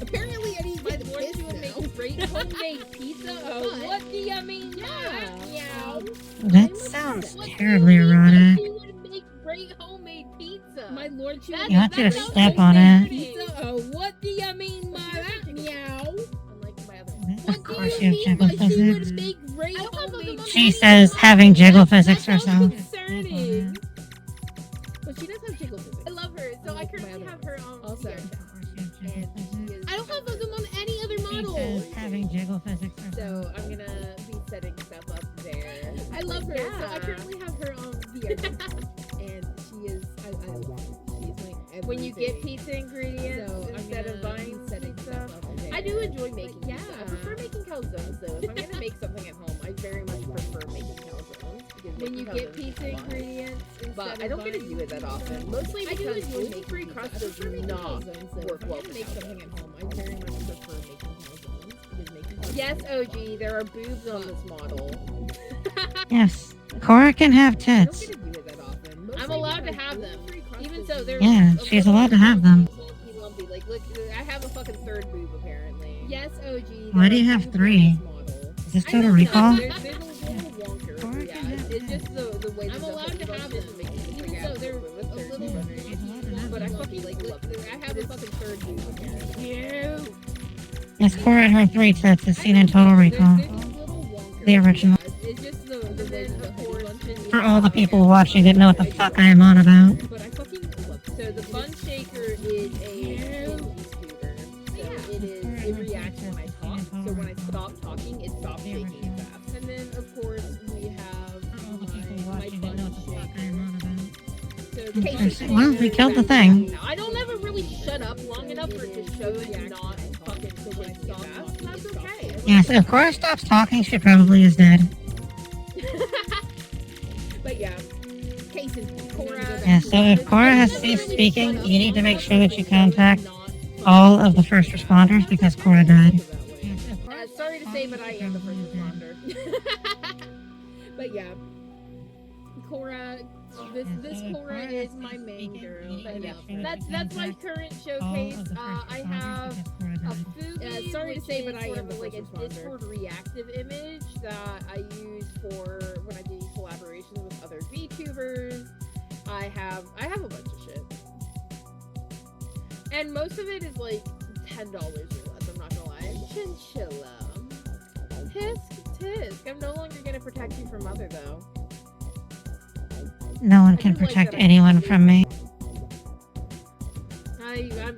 Apparently I need to My get lord, this you would now. make great homemade pizza. Oh, But- what do you mean? Yeah. That sounds terribly erotic. She would make great homemade pizza. My lord, she would You want make you to great step on homemade it. Pizza? Oh, what do you mean by that? Meow. Unlike my other one. Of course you have Mean jiggle by she physics. would make great I don't have homemade those She on says having jiggle physics That sounds herself. concerning. But she does have jiggle physics. I love her, so I Like my currently other have her on Also. VR chat. And she is I don't have them on any other She model. says having jiggle physics herself. So I'm gonna be setting stuff up there. I love her. So I Yeah. currently have her on VR chat. And she is, I love her. She's my everything. When you get pizza ingredients So I'm instead of gonna buying be setting pizza, stuff up there. I do enjoy making But pizza. I prefer making calzones though. If I'm gonna make something at home, I very much prefer making calzones. Because When you making get calzones pizza is fun. ingredients, But I don't get to do it that often. Mostly I do because enjoy making gluten-free pizza. crust I does prefer making not calzones, though. work If I'm well gonna for make something calzones. at home, I very much prefer making calzones because making calzones. Yes, OG, there are boobs on this model. Yes. Cora can have I don't tits. get to do it that often. I'm Mostly allowed to because have them. gluten-free crust Even is so, they're Yeah, a she's little allowed to have them. lumpy. Like, look, I have a fucking third boob apparently. Yes, OG. Why do you there are have boobs on three? this model. Is this I Total know, Recall? There's a little wonker. Cora Yeah, can have it's just the way that I'm the allowed to whole have bunch them. makes me Even think I so, have they're with a third little boob. She's allowed to have But I them. fucking love it. I have a fucking third boob apparently. Yes, Cora and her three tits is seen in Total There's Recall. a little wonker. The original. Yeah, it's just the way that the whole bunch For all the people watching that know what the fuck I am on about. But I fucking love it. So the bun shaker is a pinky scooter. So it reacts when I talk. So when I stop talking, it stops shaking fast. And then of course we have For all the people my watching that know bun what the fuck I shaker. am on about. So Okay, the case well, we killed the thing. I don't ever really shut up long enough for it to show it not fucking so when I stop talking, that's okay. Yes, if Cora stops talking, she probably is dead. But yeah, case in point, Cora. Yeah, so if Cora has ceased speaking, you need to make sure that you contact all of the first responders because Cora died. Sorry to say, but I am the first responder. But yeah, Cora. This Cora is my main girl. But yeah, that's my current showcase. I have a Fugi, sorry to say, but I am the like a first responder. Discord reactive image that I use for when I do collaborations with other VTubers. I have a bunch of shit, and most of it is like $10 or less. I'm not gonna lie. Chinchilla. Tisk. I'm no longer gonna protect you from Mother though. No one I can do like protect that I anyone can from me.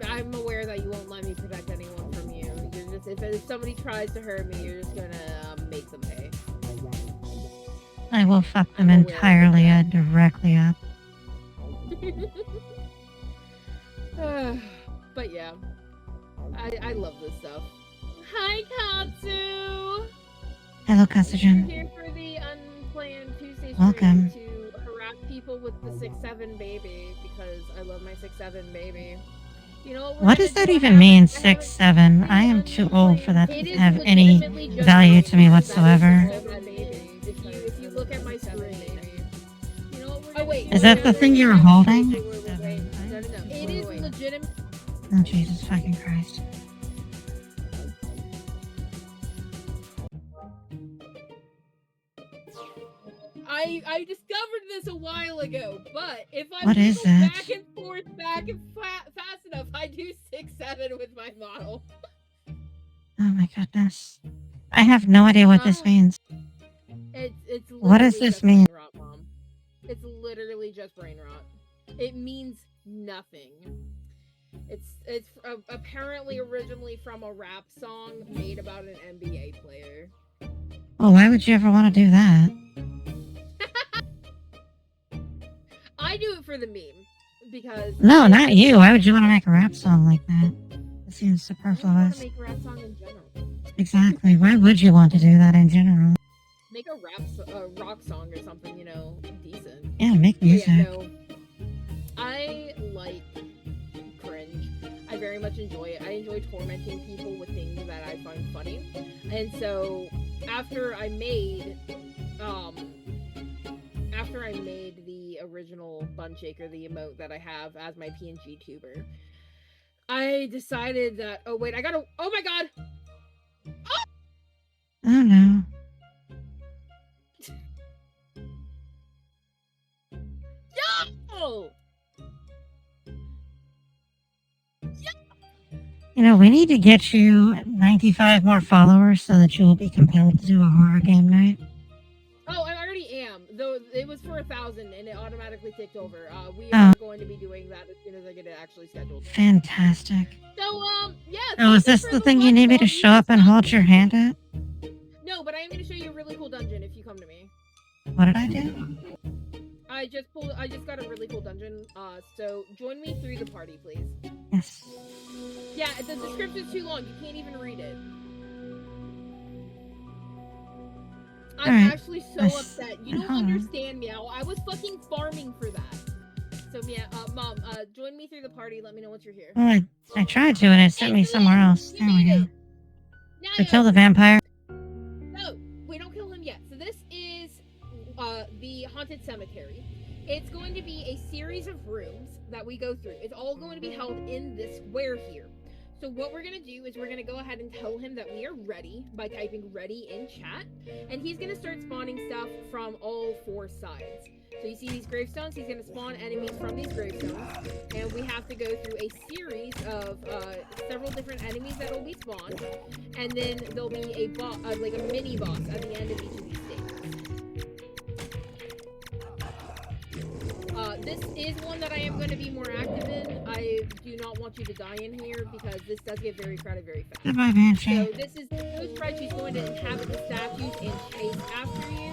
I'm aware that you won't let me protect anyone from you. You're just if somebody tries to hurt me, you're just gonna make them pay. I will fuck them I'm aware of entirely that. directly up. But yeah, I love this stuff. Hi, Katsu. Hello, I'm Katsujin. here for the unplanned Tuesday stream Welcome. to harass people with the 6'7" baby because I love my 6'7" baby. You know What does that even mean, 6'7"? I am too old for that It to is have any legitimately just value my to me size. whatsoever. That is my baby. If you look at my screen, you know what we're Oh, wait. Is that the thing you were holding? No. It is legitimate. Oh, Jesus fucking Christ. I discovered this a while ago, but if I What is wiggle it? back and forth, fast enough, I do 6'7" with my model. Oh my goodness. I have no idea what this means. It's What does literally this just mean? brain rot, Mom. It's literally just brain rot. It means nothing. It's apparently originally from a rap song made about an NBA player. Well, why would you ever want to do that? I do it for the meme because No, not you. Why would you want to make a rap song like that? It seems I don't want to superfluous. make a rap song in general. Exactly. Why would you want to do that in general? Make a rock song or something, you know, decent. Yeah, make But yeah, music. no. I like cringe. I very much enjoy it. I enjoy tormenting people with things that I find funny. And so after I made the original Bun Shaker, the emote that I have as my PNG tuber, I decided that, oh wait, oh my god! Oh no. Yo! You know, we need to get you 95 more followers so that you will be compelled to do a horror game night. Oh, I already am. Though it was for 1,000 and it automatically ticked over. We are going to be doing that as soon as I get it actually scheduled. Fantastic. So, yeah. Oh, is this the thing you need me to show up and hold your hand at? No, but I am going to show you a really cool dungeon if you come to me. What did I do? I just got a really cool dungeon. So join me through the party, please. Yes. Yeah, the description's too long. You can't even read it. I'm actually so upset. You don't understand, Meow. I was fucking farming for that. So yeah, Mom, join me through the party. Let me know once you're here. Well, I tried to, and it sent me somewhere else. There we go. Now, To kill the vampire. No, we don't kill him yet. So this is the haunted cemetery. It's going to be a series of rooms that we go through. It's all going to be held in this square here. So what we're going to do is we're going to go ahead and tell him that we are ready by typing ready in chat. And he's going to start spawning stuff from all 4 sides. So you see these gravestones, he's going to spawn enemies from these gravestones. And we have to go through a series of several different enemies that will be spawned. And then there'll be a boss, like a mini boss at the end of each of these stages. This is one that I am going to be more active in. I do not want you to die in here because this does get very crowded very fast. Goodbye, Banshee. So this is Ghost Sprite. She's going to inhabit the statues and chase after you.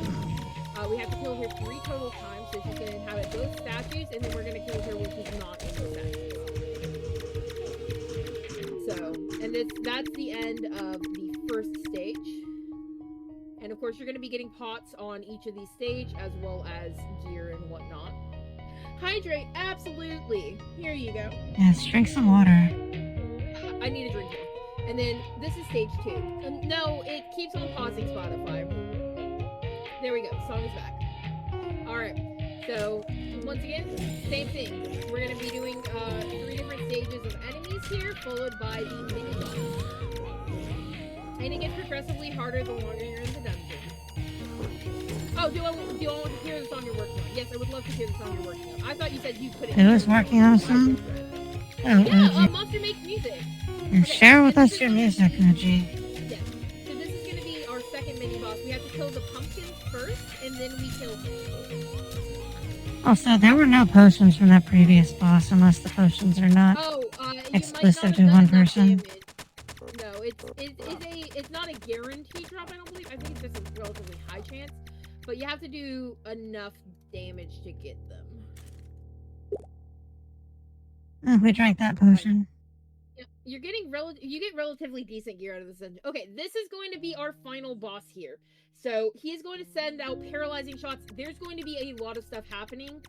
We have to kill her 3 total times, so she's going to inhabit those statues, and then we're going to kill her when she's not in the statues. So, and that's the end of the first stage. And of course, you're going to be getting pots on each of these stages, as well as gear and whatnot. Hydrate, absolutely. Here you go. Yes, drink some water. I need a drink now. And then this is stage 2. No, it keeps on pausing Spotify. There we go. Song is back. Alright. So, once again, same thing. We're going to be doing 3 different stages of enemies here, followed by the mini boss. And it gets progressively harder the longer you're in the dungeon. Oh, do I want to hear the song you're working on? Yes, I would love to hear the song you're working on. I thought you said you couldn't. Who is working on a song? Yeah, Monster Makes Music. And share with us your music, Uji. Yes. So this is going to be our second mini boss. We have to kill the pumpkins first, and then we kill him. Also, there were no potions from that previous boss, unless the potions are not exclusive to one person. No, it's not a guaranteed drop, I don't believe. I think it's just a relatively high chance. But you have to do enough damage to get them. Oh, we drank that potion. Yeah, you get relatively decent gear out of this dungeon. Okay, this is going to be our final boss here. So he's going to send out paralyzing shots. There's going to be a lot of stuff happening.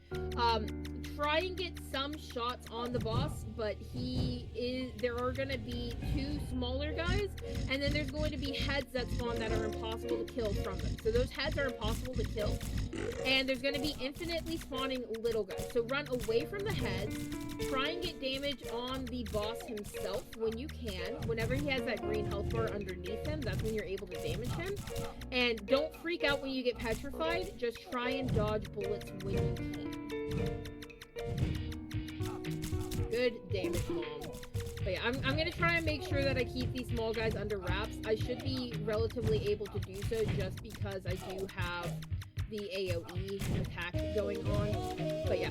Try and get some shots on the boss, but there are going to be 2 smaller guys, and then there's going to be heads that spawn that are impossible to kill from them. So those heads are impossible to kill, and there's going to be infinitely spawning little guys. So run away from the heads, try and get damage on the boss himself when you can. Whenever he has that green health bar underneath him, that's when you're able to damage him. And don't freak out when you get petrified, just try and dodge bullets when you can. Good damage, Mom. But yeah, I'm gonna try and make sure that I keep these small guys under wraps. I should be relatively able to do so just because I do have the AoE attack going on. But yeah,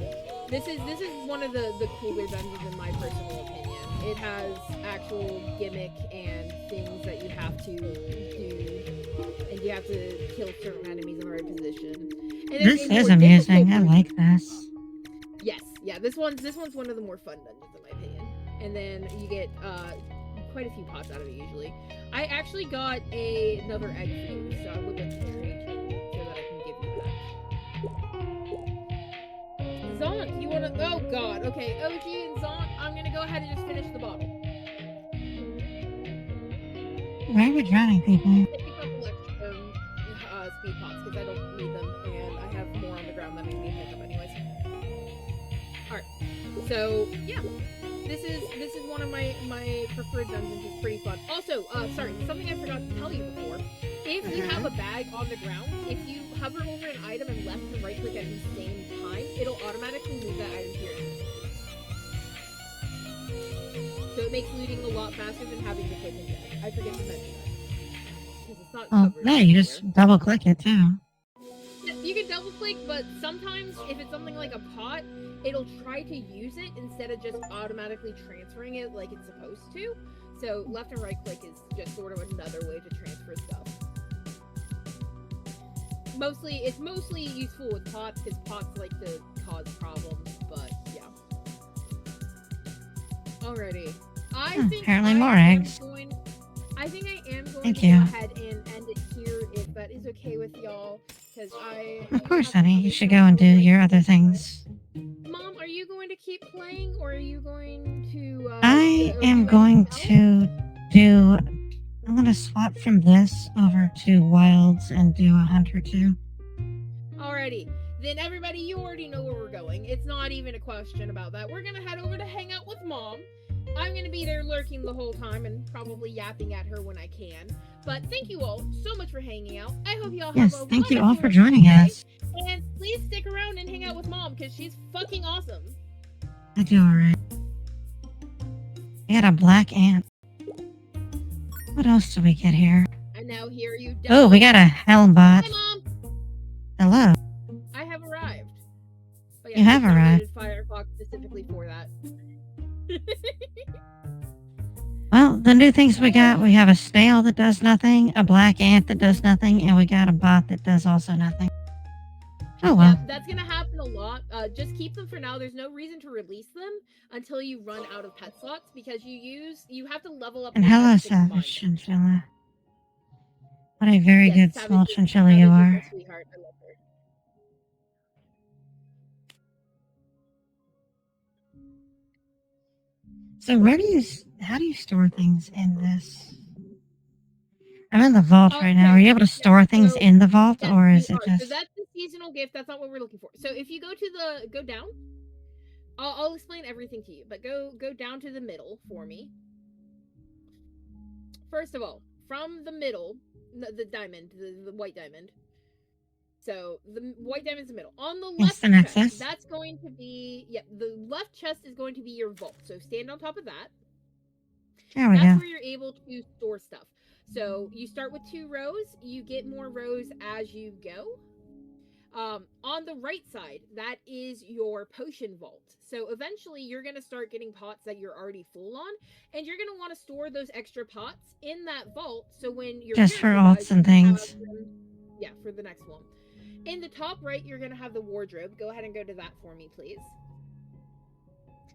this is one of the cooler dungeons in my personal opinion. It has actual gimmick and things that you have to do, and you have to kill certain enemies in the right position. And this is amusing. I like this. Yes, yeah, this one's one of the more fun dungeons in my opinion. And then you get quite a few pots out of it usually. I actually got another egg for you, so I would like to trade you so that I can give you that. Zont, you wanna? Oh God. Okay, OG and Zont, I'm gonna go ahead and just finish the bottle. Why are we drowning people? Pick up extra speed pots because I don't need them, and I have more on the ground that I need to pick up anyways. So yeah, this is one of my preferred dungeons. It's pretty fun. Also, sorry, something I forgot to tell you before. If you have a bag on the ground, if you hover over an item and left and right click at the same time, it'll automatically move that item to your hand. So it makes looting a lot faster than having to click and drag. I forget to mention that. Because it's not covered. No, you just double click it too. You can double click, but sometimes if it's something like a pot, it'll try to use it instead of just automatically transferring it like it's supposed to. So left and right click is just sort of another way to transfer stuff. It's mostly useful with pots because pots like to cause problems, but yeah. Alrighty. I think apparently more eggs. I think I am going Thank to you. go ahead and end it here if that is okay with y'all. Of course, honey. You should go and do your other things. Mom, are you going to keep playing, or are you going to? I am going to do. I'm going to swap from this over to Wilds and do a hunt or two. Alrighty. Then everybody, you already know where we're going. It's not even a question about that. We're gonna head over to hang out with Mom. I'm gonna be there lurking the whole time and probably yapping at her when I can. But thank you all so much for hanging out. I hope y'all have a thank you all for wonderful joining day. us. And please stick around and hang out with Mom because she's fucking awesome. I do alright. We got a black ant. What else do we get here? And now here you go. Oh, we got a hellbot. Hi, Mom. Hello. I have arrived. But yeah, You have arrived. Firefox specifically for that. Well, the new things we got, we have a snail that does nothing, a black ant that does nothing, and we got a bot that does also nothing. Oh well. Yeah, that's gonna happen a lot. Just keep them for now. There's no reason to release them until you run out of pet slots because you have to level up. And hello, Savage Chinchilla. What a very good small chinchilla you are. A sweetheart. I love her. So how do you store things in this? I'm in the vault right now. Are you able to store things in the vault, or is it just? So that's the seasonal gift. That's not what we're looking for. So if you go down, I'll explain everything to you. But go down to the middle for me. First of all, from the middle, the diamond, the white diamond. So the white diamond's the middle. On the left chest, that's going to be the left chest is going to be your vault. So stand on top of that. There we go. That's where you're able to store stuff. So you start with 2 rows. You get more rows as you go. On the right side, that is your potion vault. So eventually you're going to start getting pots that you're already full on, and you're going to want to store those extra pots in that vault. So when you're just for alts and things. For the next one. In the top right, you're going to have the wardrobe. Go ahead and go to that for me, please.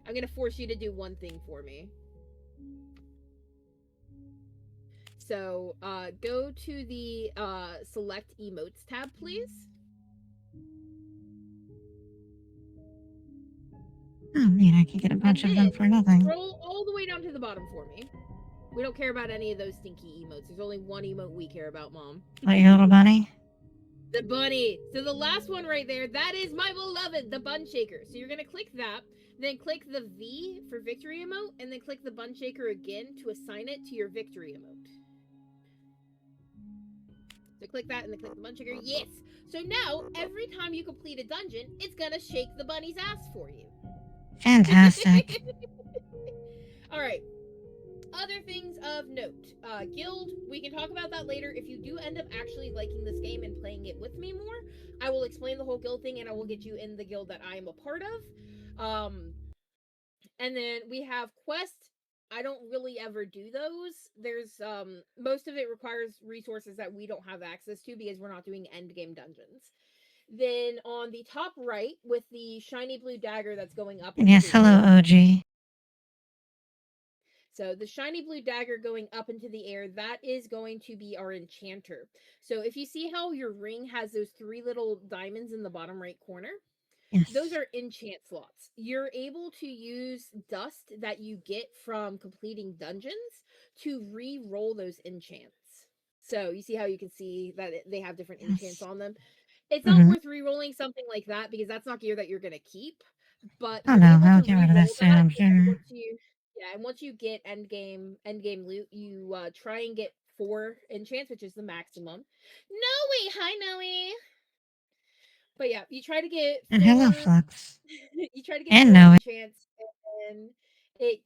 I'm going to force you to do one thing for me. So, go to the select emotes tab, please. Oh, neat. I can get a bunch of them for nothing. Scroll all the way down to the bottom for me. We don't care about any of those stinky emotes. There's only one emote we care about, Mom. Like your little bunny? The bunny. So the last one right there, that is my beloved, the bun shaker. So you're going to click that, then click the V for victory emote, and then click the bun shaker again to assign it to your victory emote. So click that and then click the bun shaker. Yes! So now, every time you complete a dungeon, it's going to shake the bunny's ass for you. Fantastic. Alright. Other things of note. Guild, we can talk about that later. If you do end up actually liking this game and playing it with me more, I will explain the whole guild thing and I will get you in the guild that I am a part of. And then we have quests. I don't really ever do those. There's most of it requires resources that we don't have access to because we're not doing end game dungeons. Then on the top right with the shiny blue dagger that's going up. Yes, hello, OG. So the shiny blue dagger going up into the air, that is going to be our enchanter. So if you see how your ring has those 3 little diamonds in the bottom right corner, yes, those are enchant slots. You're able to use dust that you get from completing dungeons to re-roll those enchants. So you see how you can see that they have different enchants on them. It's not worth re-rolling something like that because that's not gear that you're going to keep. But Oh you're no, able I'll to get rid of re-roll this soon, that, I'm and sure. once you get endgame loot, you try and get 4 enchants, which is the maximum. Noe, hi Noe. But yeah, you try to get And 4 hello, Flux. you try to get And 4 Noe. enchants, and it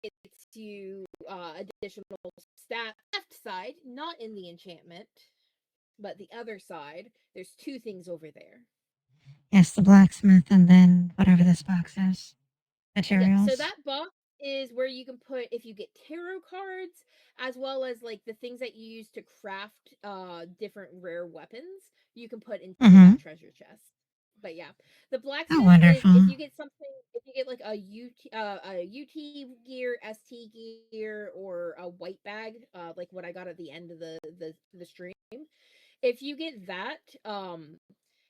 gets you additional stat left side, not in the enchantment, but the other side. There's 2 things over there. Yes, the blacksmith, and then whatever this box is. Yeah, so Materials. that box is where you can put if you get tarot cards, as well as like the things that you use to craft different rare weapons, you can put into Mm-hmm. that treasure chest. But yeah, the Oh, blacksmith is if wonderful. you get something, if you get like a UT gear, ST gear, or a white bag, like what I got at the end of the stream. If you get that,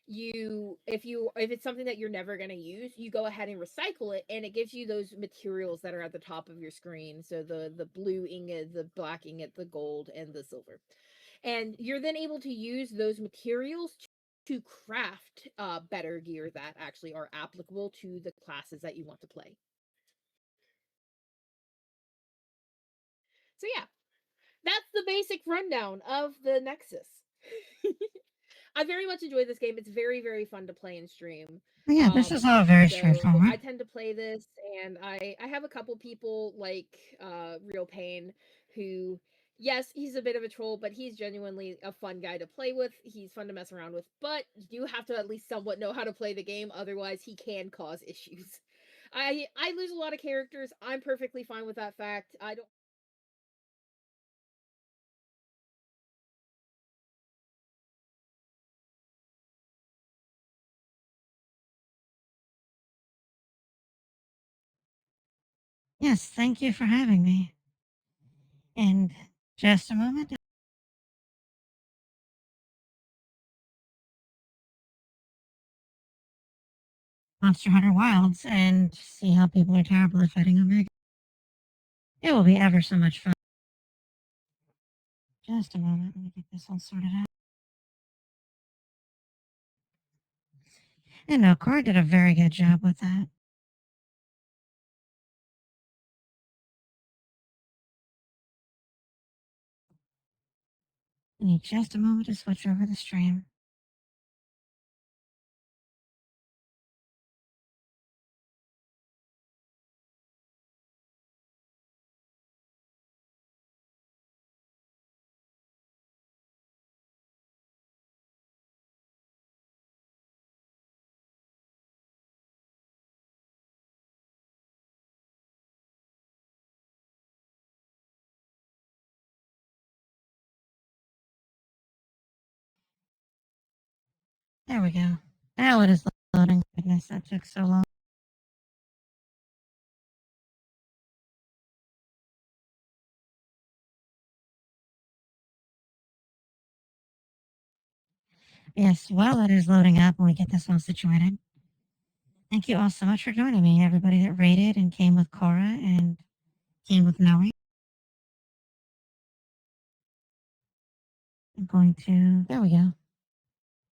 if it's something that you're never going to use, you go ahead and recycle it, and it gives you those materials that are at the top of your screen. So the blue ingot, the black ingot, the gold, and the silver. And you're then able to use those materials to craft better gear that actually are applicable to the classes that you want to play. So yeah, that's the basic rundown of the Nexus. I very much enjoy this game. It's very, very fun to play and stream. Yeah, this is all very So straightforward. I tend to play this, and I have a couple people like Real Pain, who, yes, he's a bit of a troll, but he's genuinely a fun guy to play with. He's fun to mess around with, but you have to at least somewhat know how to play the game, otherwise he can cause issues. I lose a lot of characters. I'm perfectly fine with that fact. I don't Yes, thank you for having me. And just a moment. Monster Hunter Wilds and see how people are terrible at fighting Omega. It will be ever so much fun. Just a moment. Let me get this all sorted out. And no, Cora did a very good job with that. I need just a moment to switch over the stream. There we go. Now it is loading. Goodness, that took so long. Yes, while it is loading up and we get this all situated, thank you all so much for joining me. Everybody that raided and came with Cora and came with Noe. I'm going to, there we go.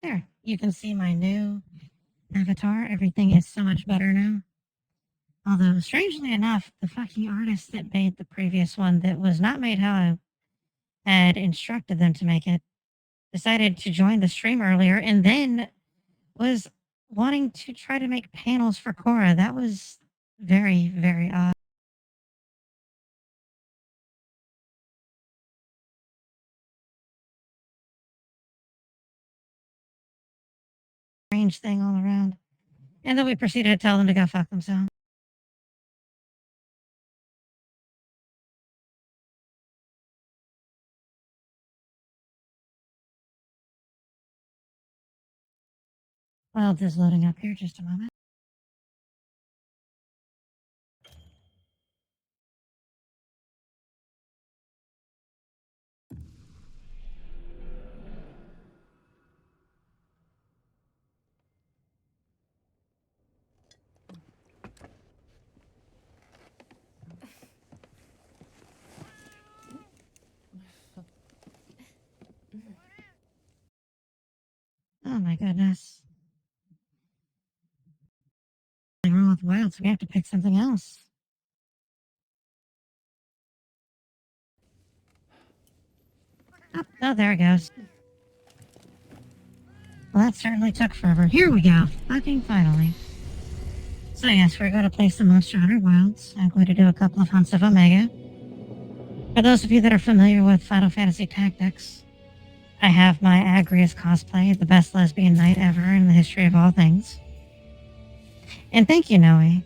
There, you can see my new avatar. Everything is so much better now. Although, strangely enough, the fucking artist that made the previous one that was not made how I had instructed them to make it decided to join the stream earlier and then was wanting to try to make panels for Cora. That was very, very odd. Strange thing all around. And then we proceeded to tell them to go fuck themselves. Well, just loading up here, just a moment. Oh my goodness. failed, so we have to pick something else. Oh, there it goes. Well, that certainly took forever. Here we go. Fucking finally. So yes, we're going to play some Monster Hunter Wilds. I'm going to do a couple of hunts of Omega. For those of you that are familiar with Final Fantasy Tactics, I have my Agrias cosplay, the best lesbian knight ever in the history of all things. And thank you, Noe.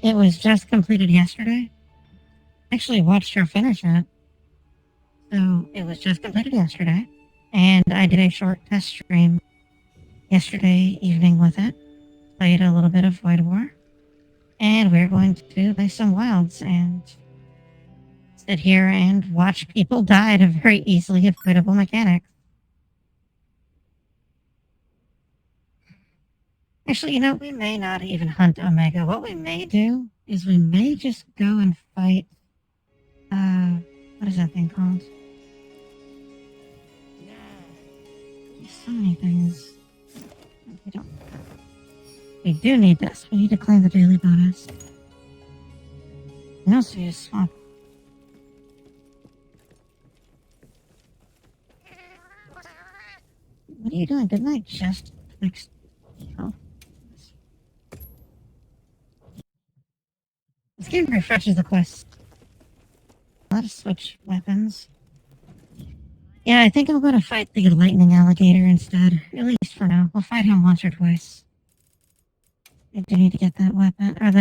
It was just completed yesterday. Actually watched her finish it. So it was just completed yesterday. And I did a short test stream yesterday evening with it. Played a little bit of Void War. And we're going to play some Wilds and sit here and watch people die to very easily avoidable mechanics. Actually, you know, we may not even hunt Omega. What we may do is we may just go and fight, what is that thing called? There's so many things. We don't. We do need this. We need to claim the daily bonus. We also use swamp. What are you doing? Didn't I just fix... Oh. This game refreshes the quest. Let's switch weapons. Yeah, I think I'm going to fight the lightning alligator instead. At least for now. We'll fight him once or twice. I do need to get that weapon. Or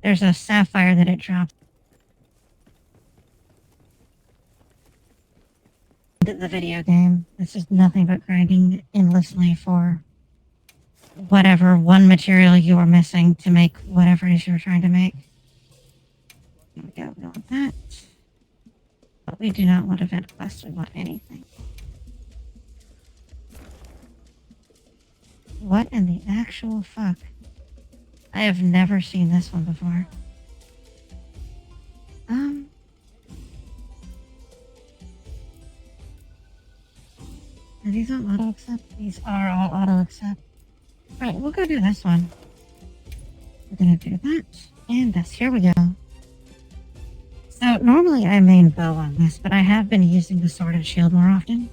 there's a sapphire that it dropped. The video game. This is nothing but grinding endlessly for whatever one material you are missing to make whatever it is you're trying to make. There we go. We want that. But we do not want event quest. We want anything. What in the actual fuck? I have never seen this one before. Are these all auto accept? These are all auto accept. Alright, we'll go do this one. We're gonna do that, and this. Here we go. So, normally I main bow on this, but I have been using the sword and shield more often.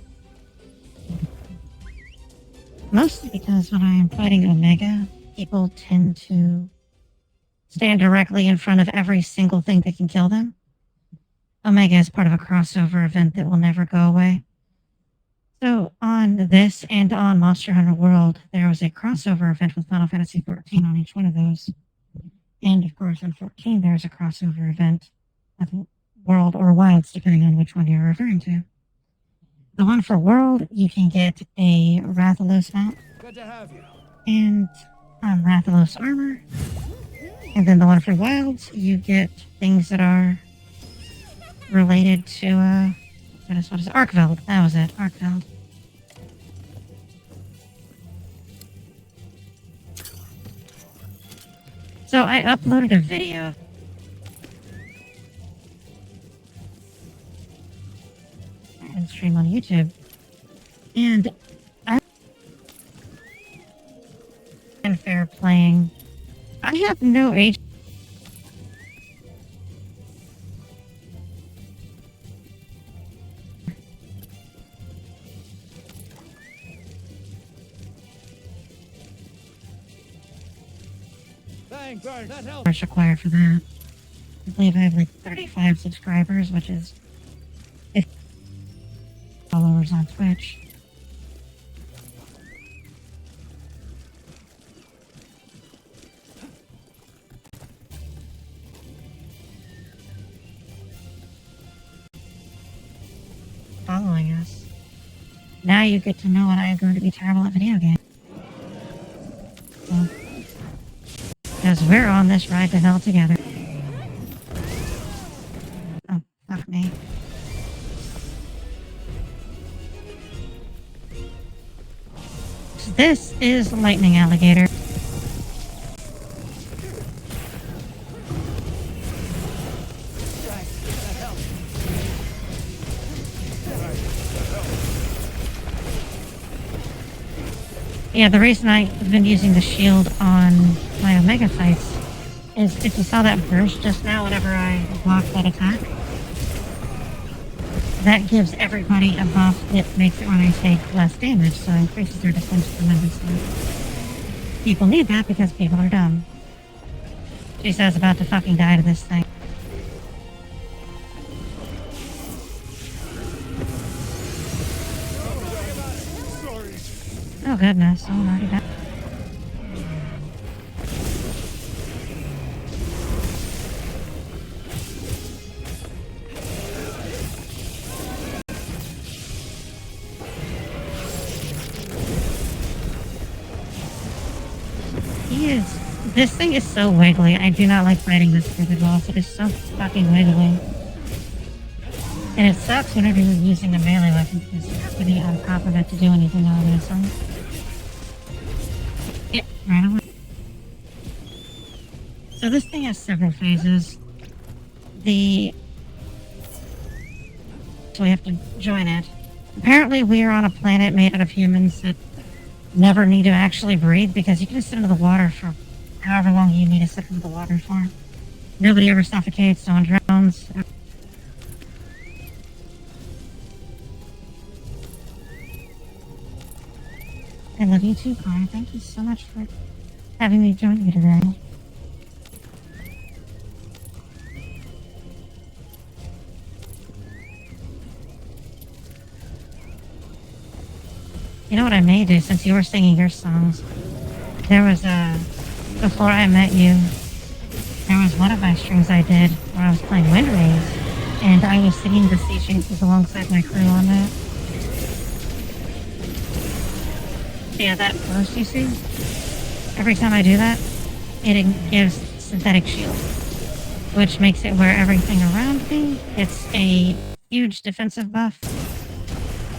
Mostly because when I am fighting Omega, people tend to stand directly in front of every single thing that can kill them. Omega is part of a crossover event that will never go away. So on this and on Monster Hunter World, there was a crossover event with Final Fantasy XIV on each one of those. And of course on 14 there's a crossover event with World or Wilds, depending on which one you're referring to. The one for World, you can get a Rathalos mount. Good to have you. And Rathalos armor. And then the one for Wilds, you get things that are related to, what is it? Arkveld. That was it, Arkveld. So I uploaded a video and stream on YouTube. And I'm unfair playing. I have no age. Thanks, that helps. Required for that. I believe I have like 35 subscribers, which is 50 followers on Twitch. Following us. Now you get to know what I am going to be terrible at video games. Because we're on this ride to hell together. Oh, fuck me. So this is Lightning Alligator. Yeah, the reason I've been using the shield on my Omega Omega fights is if you saw that burst just now whenever I blocked that attack, that gives everybody a buff that makes it when they take less damage, so it increases their defense tremendously. People need that because people are dumb. She says about to fucking die to this thing. Oh goodness, I'm already back. This thing is so wiggly. I do not like fighting this stupid boss. It is so fucking wiggly. And it sucks whenever you're using a melee weapon because you have to be on top of it to do anything obviously. It ran away. So this thing has several phases. So we have to join it. Apparently we are on a planet made out of humans that never need to actually breathe because you can just sit into the water for however long you need to sit into the water for. Nobody ever suffocates, no one drowns. I love you too, Connor. Thank you so much for having me join you today. You know what I may do since you were singing your songs? There was before I met you, there was one of my streams I did where I was playing Wind Rays, and I was singing the Sea Changes alongside my crew on that. Yeah, that burst you see? Every time I do that, it gives synthetic shield, which makes it where everything around me gets a huge defensive buff,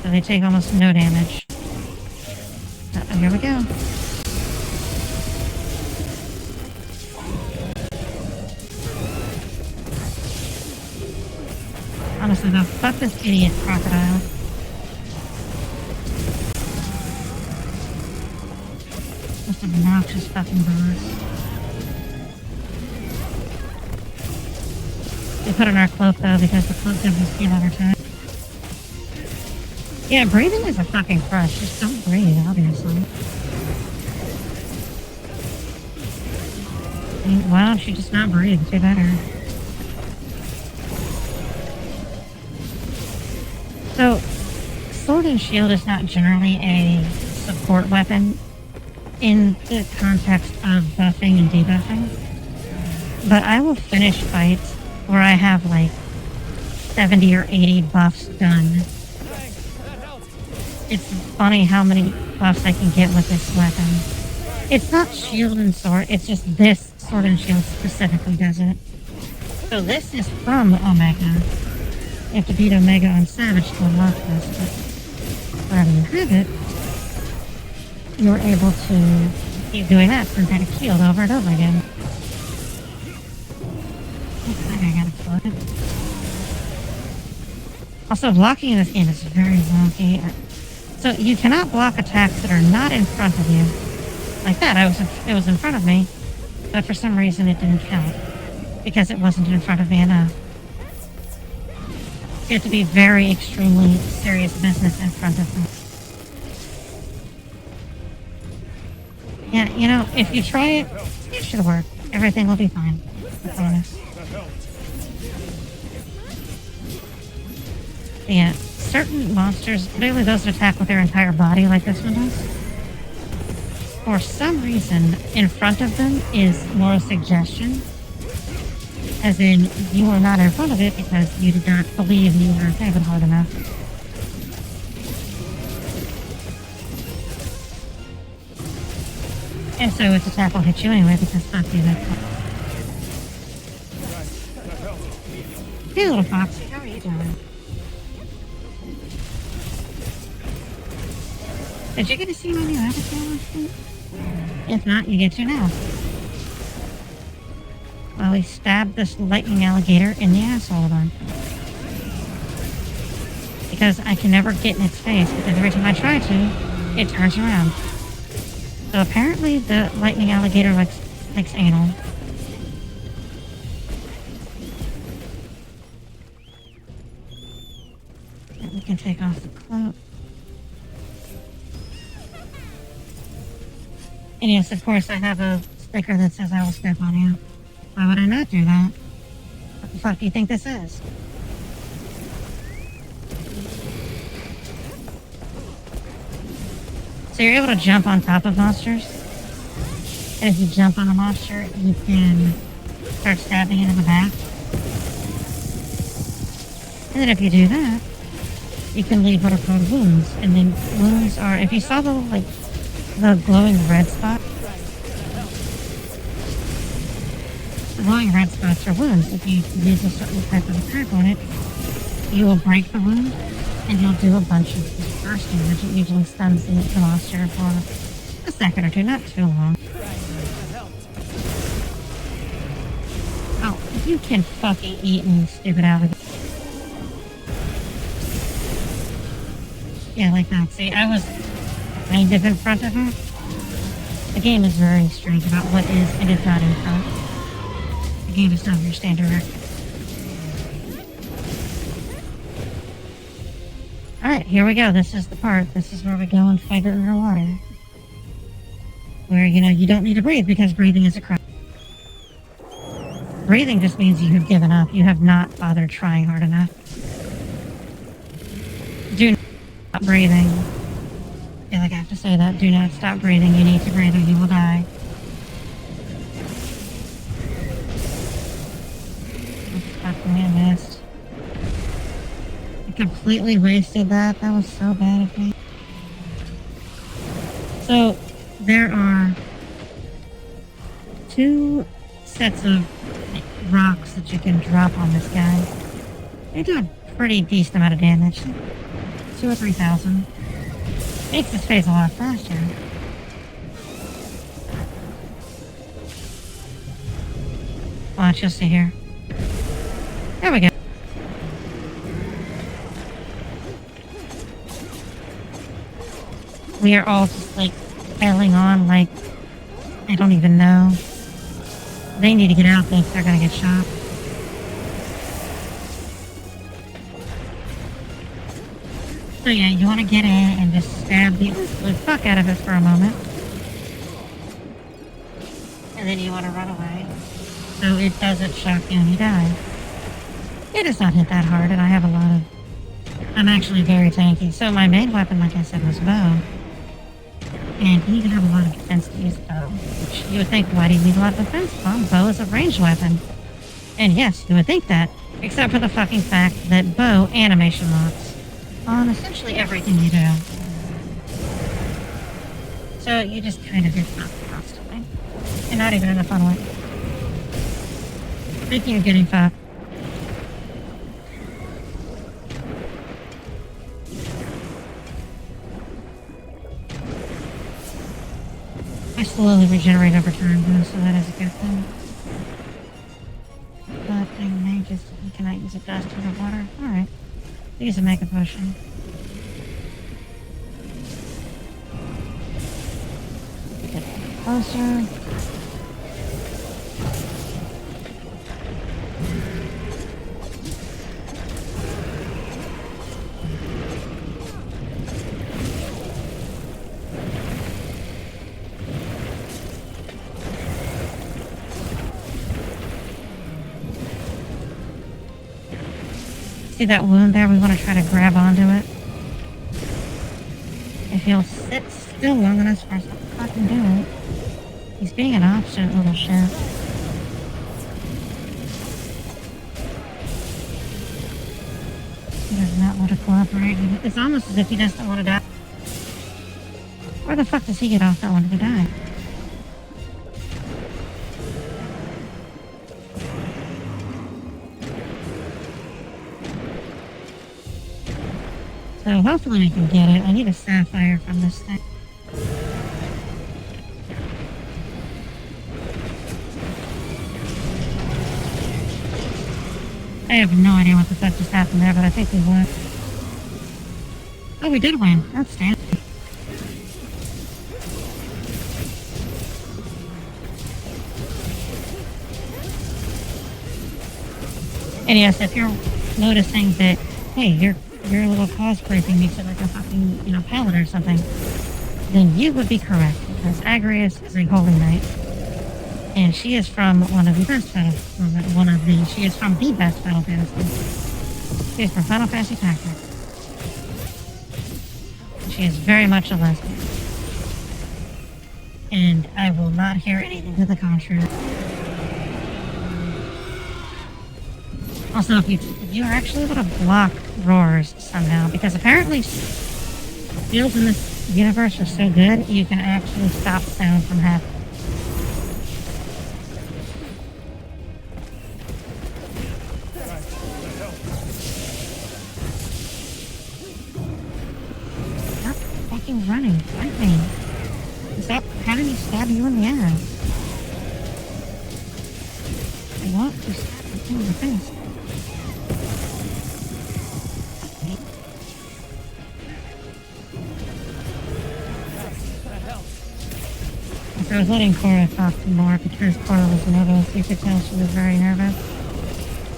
so they take almost no damage. Oh, here we go. Honestly though, fuck this idiot crocodile. Just obnoxious fucking boss. We put on our cloak though because the cloak gives us heal every time. Yeah, breathing is a fucking crush. Just don't breathe, obviously. I mean, why don't you just not breathe? Do better. So, Sword and Shield is not generally a support weapon in the context of buffing and debuffing. But I will finish fights where I have like 70 or 80 buffs done. It's funny how many buffs I can get with this weapon. It's not shield and sword, it's just this sword and shield specifically does it. So this is from Omega. You have to beat Omega on Savage to unlock this, but whenever you have it, you're able to keep doing that synthetic shield over and over again. Looks like I got exploded. Also, blocking in this game is very wonky. So you cannot block attacks that are not in front of you. Like that, it was in front of me, but for some reason it didn't count. Because it wasn't in front of me enough. You have to be very extremely serious business in front of them. Yeah, you know, if you try it, it should work. Everything will be fine. I promise. Yeah, certain monsters, particularly those that attack with their entire body like this one does, for some reason, in front of them is more a suggestion. As in, you are not in front of it because you did not believe you were attacking hard enough. And so its attack will hit you anyway because fuck you, that's fine. Hey little fox, how are you doing? Did you get to see my new avatar last night? If not, you get to now. Well, we stabbed this lightning alligator in the asshole again. Because I can never get in its face, because every time I try to, it turns around. So apparently the lightning alligator likes Likes anal. And we can take off the cloak. And yes, of course, I have a sticker that says I will step on you. Why would I not do that? What the fuck do you think this is? So you're able to jump on top of monsters. And if you jump on a monster, you can start stabbing it in the back. And then if you do that, you can leave what are called wounds. And then wounds are, if you saw the, like, the glowing red spot, the glowing red spots are wounds. If you use a certain type of attack on it, you will break the wound, and you'll do a bunch of burst damage. It usually stuns the monster for a second or two, not too long. Oh, you can fucking eat me, stupid alligator. Yeah, like that. See, I was kind of in front of her. The game is very strange about what is and is not in front. The game does not understand direction. Alright, here we go. This is the part. This is where we go and fight it underwater. Where, you know, you don't need to breathe because breathing is a crime. Breathing just means you have given up. You have not bothered trying hard enough. Do not stop breathing. I feel like I have to say that. Do not stop breathing. You need to breathe or you will die. Fucking I missed. I completely wasted that. That was so bad of me. So, there are 2 sets of rocks that you can drop on this guy. They do a pretty decent amount of damage. 2,000 or 3,000. Makes this phase a lot faster. Watch, you'll see here. There we go. We are all just like piling on like I don't even know. They need to get out if they're gonna get shot. So yeah, you want to get in and just stab the absolute fuck out of it for a moment. And then you want to run away. So it doesn't shock you and you die. It does not hit that hard, and I have a lot of... I'm actually very tanky. So my main weapon, like I said, was bow. And you need to have a lot of defense to use bow. Which you would think, why do you need a lot of defense? Well, bow is a ranged weapon. And yes, you would think that. Except for the fucking fact that bow animation locks on essentially everything you do. So you just kind of get fucked constantly. And not even in a fun way. Speaking of getting fucked. I slowly regenerate over time though, so that is a good thing. But I may just... Can I use a dust under water? Alright. Use a mega potion. Get closer. See that wound there? We want to try to grab onto it. If he'll sit still long enough for us to fucking do it. He's being an obstinate little shit. He does not want to cooperate. It's almost as if he doesn't want to die. Where the fuck does he get off not wanting to die? So hopefully we can get it. I need a sapphire from this thing. I have no idea what the fuck just happened there, but I think we won. Oh, we did win. Outstanding. And yes, if you're noticing that, hey, your little cosplay thing makes it like a fucking, palette or something, then you would be correct, because Agrias is a holy knight. And she is from one of the best she is from the best Final Fantasy. She is from Final Fantasy Tactics. She is very much a lesbian. And I will not hear anything to the contrary. Also, if you are actually able to block roars somehow, because apparently fields in this universe are so good, you can actually stop sound from happening. Stop fucking running. Fight me. Stop having me stab you in the ass. I want to stab you in the face. I was letting Cora talk more because Cora was nervous. You could tell she was very nervous.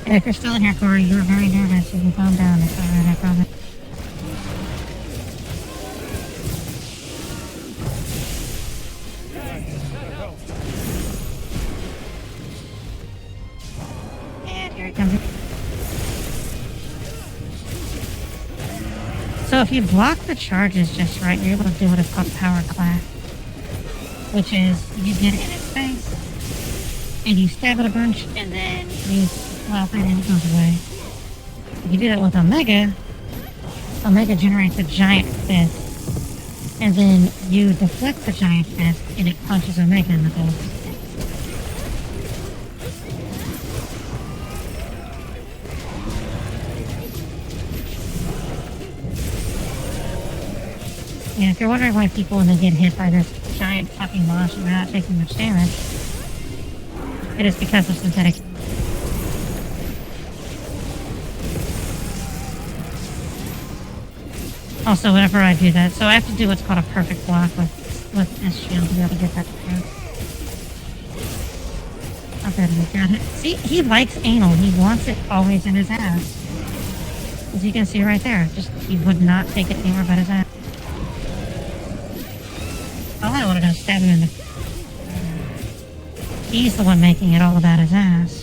And if you're still in here, Cora, you're very nervous. You can calm down. It's alright, I promise. And here he comes. So if you block the charges just right, you're able to do what is called power clap. Which is, you get in its face, and you stab it a bunch, and then you slap it and it goes away. If you do that with Omega generates a giant fist, and then you deflect the giant fist, and it punches Omega in the face. And if you're wondering why people, when they get hit by this giant fucking launch and they're not taking much damage, it is because of synthetic. Also, whenever I do that, so I have to do what's called a perfect block with this shield to be able to get that to go. Okay, we got it. See, he likes anal. He wants it always in his ass. As you can see right there, just he would not take it anywhere but his ass. All I want to do is stab him in the... He's the one making it all about his ass.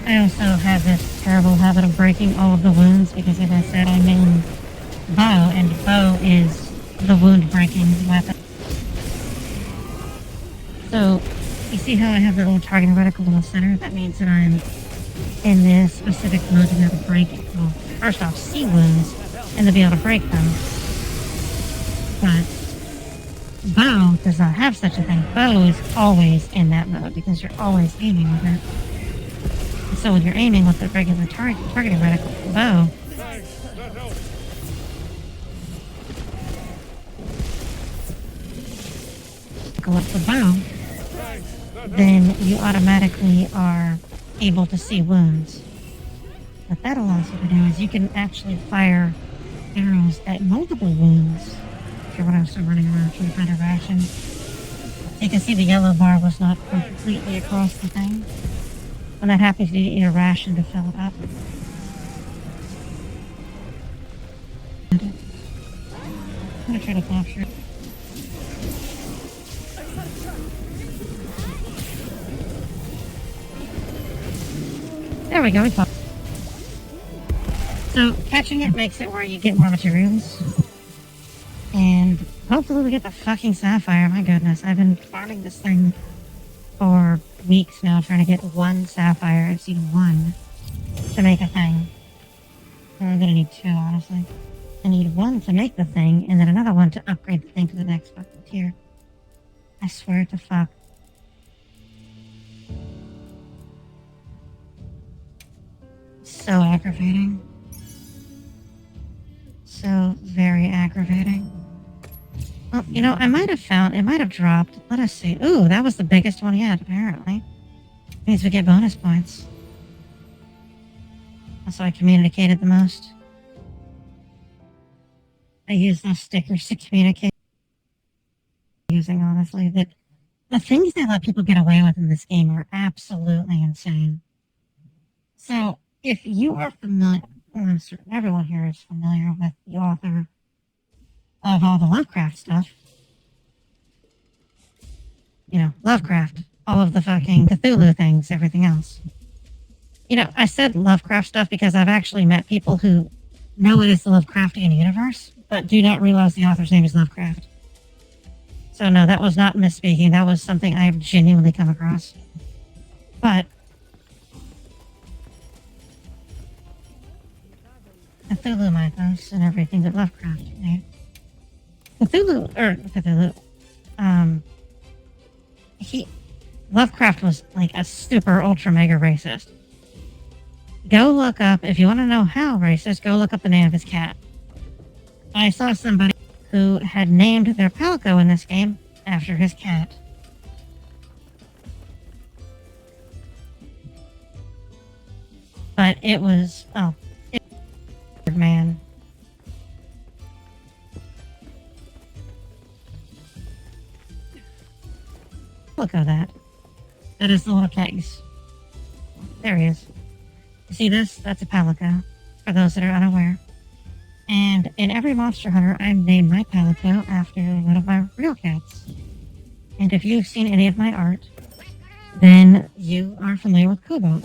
I also have this terrible habit of breaking all of the wounds because, as I said, I main bow, and bow is the wound breaking weapon. So, you see how I have the little targeting reticle in the center? That means that I'm in this specific mode to be able to break, well, first off, see wounds, and to be able to break them. But bow does not have such a thing. Bow is always in that mode because you're always aiming with it. So when you're aiming with the regular targeting reticle bow, go up the bow, then you automatically are able to see wounds. What that allows you to do is you can actually fire arrows at multiple wounds. If you're also running around trying to find a ration. You can see the yellow bar was not completely across the thing. When that happens, you need a ration to fill it up. I'm gonna try to capture it. There we go, we caught it. So, catching it makes it where you get more materials. And hopefully we get the fucking sapphire, my goodness. I've been farming this thing for weeks now, trying to get one sapphire. I've seen one to make a thing. I'm gonna need two, honestly. I need one to make the thing, and then another one to upgrade the thing to the next fucking tier. I swear to fuck. So aggravating. So very aggravating. Well, you know, I might have found, it might have dropped. Let us see. Ooh, that was the biggest one yet, apparently. Means we get bonus points. That's how I communicated the most. I use those stickers to communicate. Using, honestly, that the things they let people get away with in this game are absolutely insane. So, if you are familiar, well, I'm certain everyone here is familiar with the author of all the Lovecraft stuff. You know, Lovecraft, all of the fucking Cthulhu things, everything else. You know, I said Lovecraft stuff because I've actually met people who know it is the Lovecraftian universe, but do not realize the author's name is Lovecraft. So no, that was not misspeaking. That was something I've genuinely come across. But Cthulhu mythos and everything that Lovecraft made. Lovecraft was like a super ultra mega racist. Go look up, if you want to know how racist, go look up the name of his cat. I saw somebody who had named their palico in this game after his cat. But it was, man. Look at that. That is the little case. There he is. You see this? That's a palico, for those that are unaware. And in every Monster Hunter, I named my palico after one of my real cats. And if you've seen any of my art, then you are familiar with Cobalt.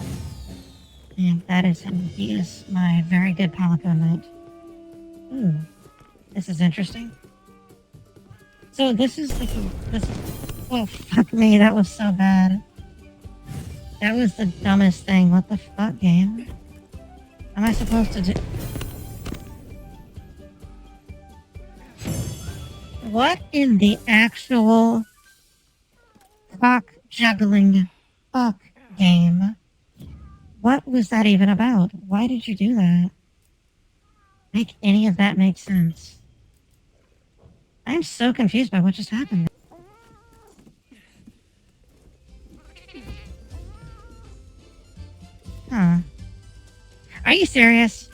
And that is him. He is my very good palico knight. Ooh, this is interesting. So this is like this. Oh fuck me, that was so bad. That was the dumbest thing. What the fuck, game? Am I supposed to do? What in the actual cock juggling fuck game? What was that even about? Why did you do that? Make any of that make sense? I'm so confused by what just happened. Huh. Are you serious?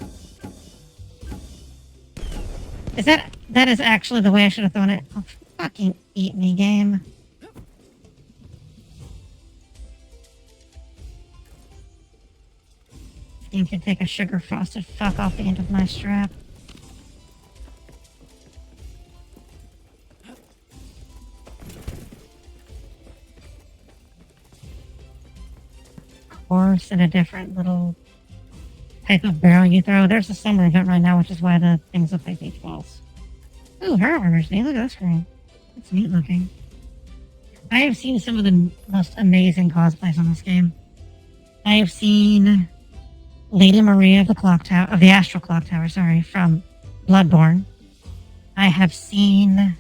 Is that is actually the way I should have thrown it? Oh, fucking eat me, game. You could take a sugar frosted fuck off the end of my strap. Horse and a different little type of barrel you throw. There's a summer event right now, which is why the things look like beach balls. Ooh, her armor's neat. Look at this screen. It's neat looking. I have seen some of the most amazing cosplays on this game. I have seen Lady Maria of the Clock Tower, of the Astral Clock Tower, sorry, from Bloodborne. I have seen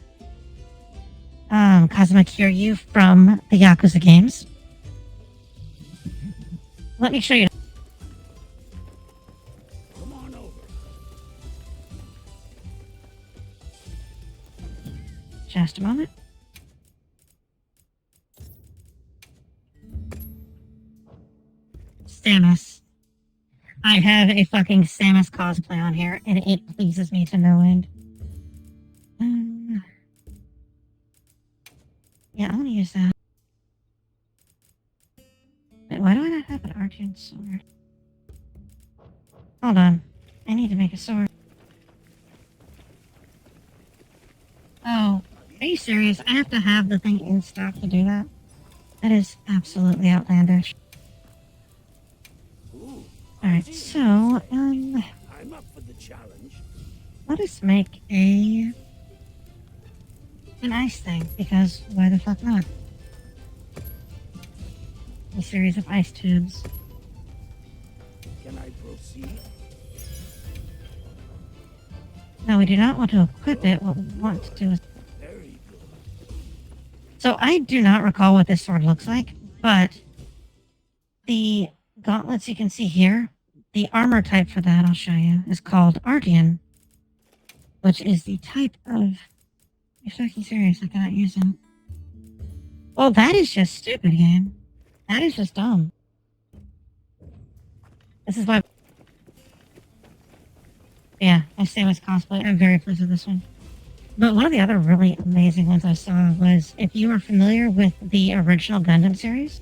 Kazuma Kiryu from the Yakuza games. Let me show you. Come on over. Just a moment. Samus. I have a fucking Samus cosplay on here, and it pleases me to no end. Yeah, I'm gonna use that. Wait, why do I not have an Arjun sword? Hold on. I need to make a sword. Oh, are you serious? I have to have the thing in stock to do that? That is absolutely outlandish. Alright, so, I'm up for the challenge. let us make an ice thing, because why the fuck not? A series of ice tubes. Can I proceed? No, we do not want to equip it. What we want to do is... Very good. So I do not recall what this sword looks like, but the gauntlets you can see here, the armor type for that, I'll show you, is called Ardian, which is the type of You're fucking serious. I cannot use them. Well, that is just stupid, game. That is just dumb. This is why... Yeah, I stay with cosplay. I'm very pleased with this one. But one of the other really amazing ones I saw was, if you are familiar with the original Gundam series...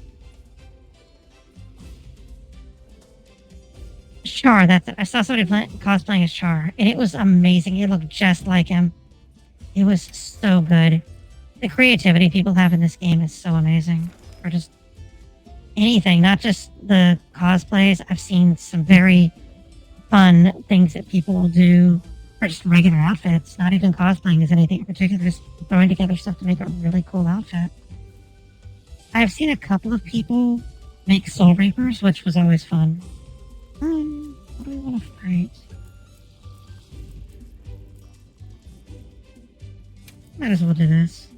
Char, that's it. I saw somebody cosplaying as Char, and it was amazing. It looked just like him. It was so good. The creativity people have in this game is so amazing. Or just anything, not just the cosplays. I've seen some very fun things that people will do, or just regular outfits. Not even cosplaying as anything in particular, just throwing together stuff to make a really cool outfit. I've seen a couple of people make Soul Reapers, which was always fun. What do we want to fight? Might as well do this.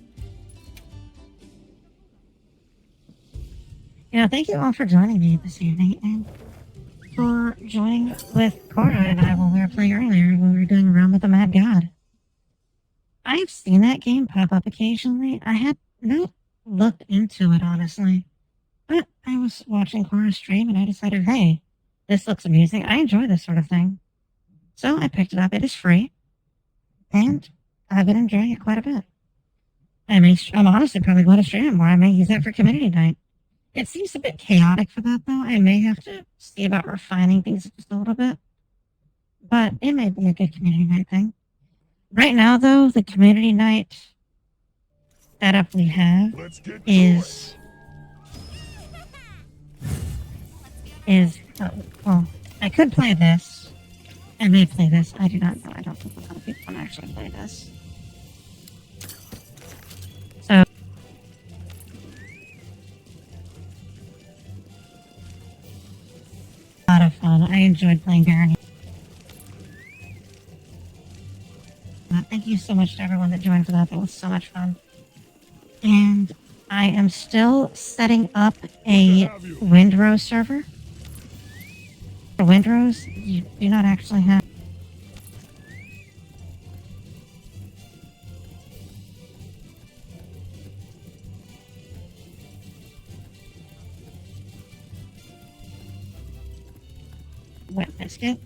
Thank you all for joining me this evening, and for joining with Cora and I when we were playing earlier, when we were doing Realm of the Mad God. I've seen that game pop up occasionally. I had not looked into it, honestly. But I was watching Cora's stream, and I decided, hey, this looks amusing. I enjoy this sort of thing. So I picked it up. It is free. And I've been enjoying it quite a bit. I'm honestly probably going to stream it more. I may use that for community night. It seems a bit chaotic for that, though. I may have to see about refining things just a little bit. But it may be a good community night thing. Right now, though, the community night setup we have is well, I could play this. I may play this. I do not know. I don't think a lot of people can actually play this. So, a lot of fun. I enjoyed playing Baron. Thank you so much to everyone that joined for that. That was so much fun. And I am still setting up a Windrose server. For Windrose, you do not actually have... Wet biscuit.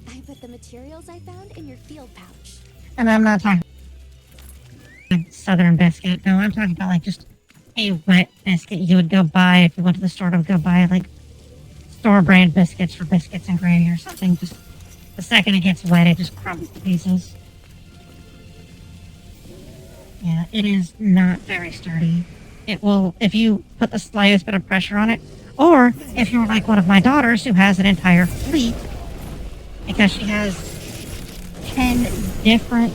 I put the materials I found in your field pouch. And I'm not talking Southern biscuit. No, I'm talking about like just a wet biscuit you would go buy if you went to the store to go buy like store brand biscuits for biscuits and gravy or something. Just the second it gets wet, it just crumbles to pieces. Yeah, it is not very sturdy. It will, if you put the slightest bit of pressure on it, or if you're like one of my daughters who has an entire fleet, because she has 10 different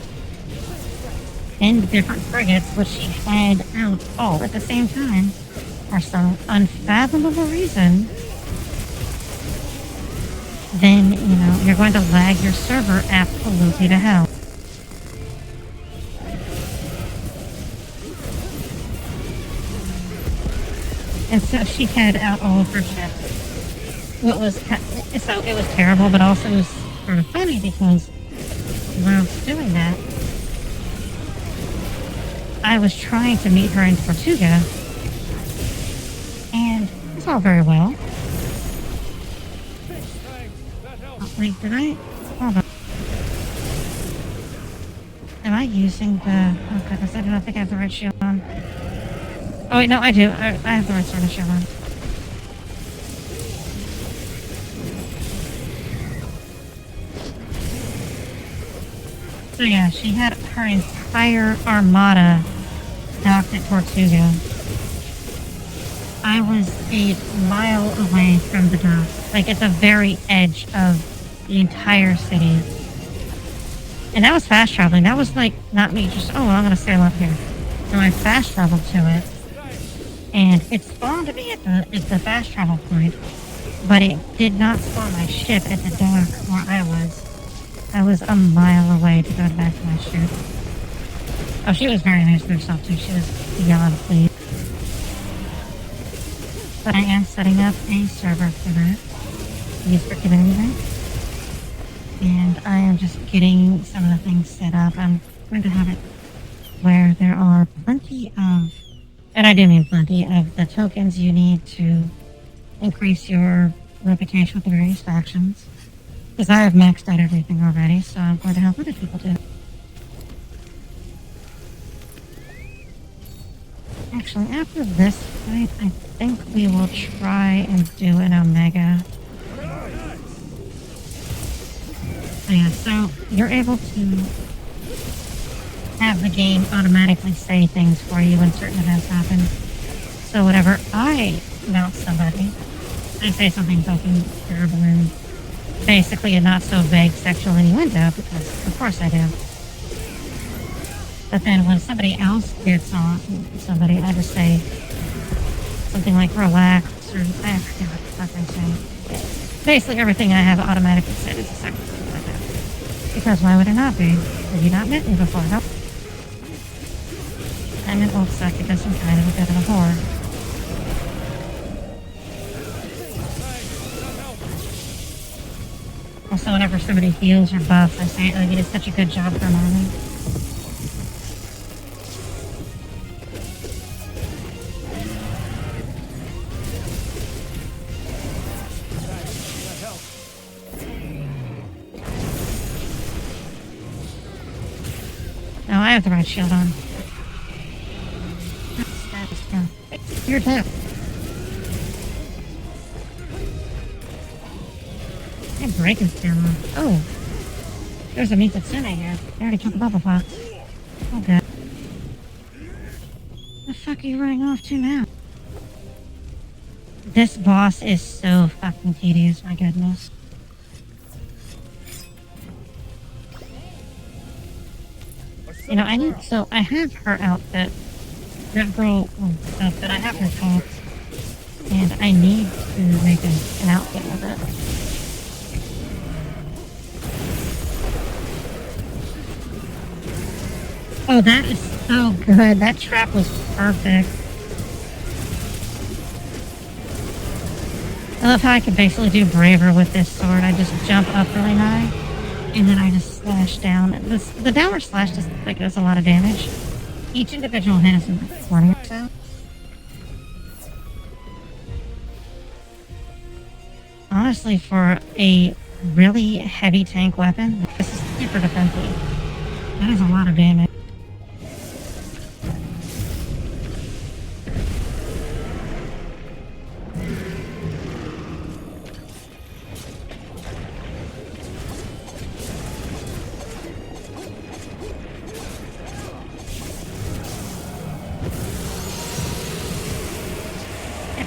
frigates, which she had out all at the same time, for some unfathomable reason, then, you're going to lag your server absolutely to hell. And so she had out all of her ships. So it was terrible, but also it was sort of funny because whilst doing that, I was trying to meet her in Tortuga, and it's all very well. Oh, wait, did I? Hold on. Am I using the... Oh goodness, I do not think I have the right shield on. Oh wait, no, I do. I have the right sort of shield on. So yeah, she had her entire armada docked at Tortuga. I was a mile away from the dock, like at the very edge of the entire city. And that was fast traveling. That was like not me just, oh, well, I'm gonna sail up here. No, I fast traveled to it, and it spawned me at the fast travel point, but it did not spawn my ship at the dock where I was. I was a mile away to go back to my ship. Oh, she was very nice to herself too. She was beyond pleased. But I am setting up a server for that. Use for community night. and I am just getting some of the things set up. I'm going to have it where there are plenty of, and I do mean plenty, of the tokens you need to increase your reputation with the various factions. Because I have maxed out everything already, so I'm going to help other people do. Actually, after this fight, I think we will try and do an Omega. So yeah, so you're able to have the game automatically say things for you when certain events happen. So whenever I mount somebody, I say something fucking terrible and basically a not so vague sexual innuendo, because of course I do. But then when somebody else gets on somebody, I just say something like relax, or I forget what the fuck I say. Basically everything I have automatically set is a sexual innuendo. Because why would it not be? Have you not met me before? Nope. I'm an old suck because I'm kind of a bit of a whore. Also, whenever somebody heals or buffs, I say, oh, you did such a good job for a moment. No, I have the right shield on. You're dead. I break his camera. Oh. There's a Mitsune here. I already took the bubble box. Okay. The fuck are you running off to now? This boss is so fucking tedious, my goodness. You know, I have her outfit. That girl, but I have her top. And I need to make an outfit with it. Oh, that is so good. That trap was perfect. I love how I can basically do braver with this sword. I just jump up really high, and then I just slash down. The downward slash just does a lot of damage. Each individual hit is 20 or so. Honestly, for a really heavy tank weapon, this is super defensive. That is a lot of damage.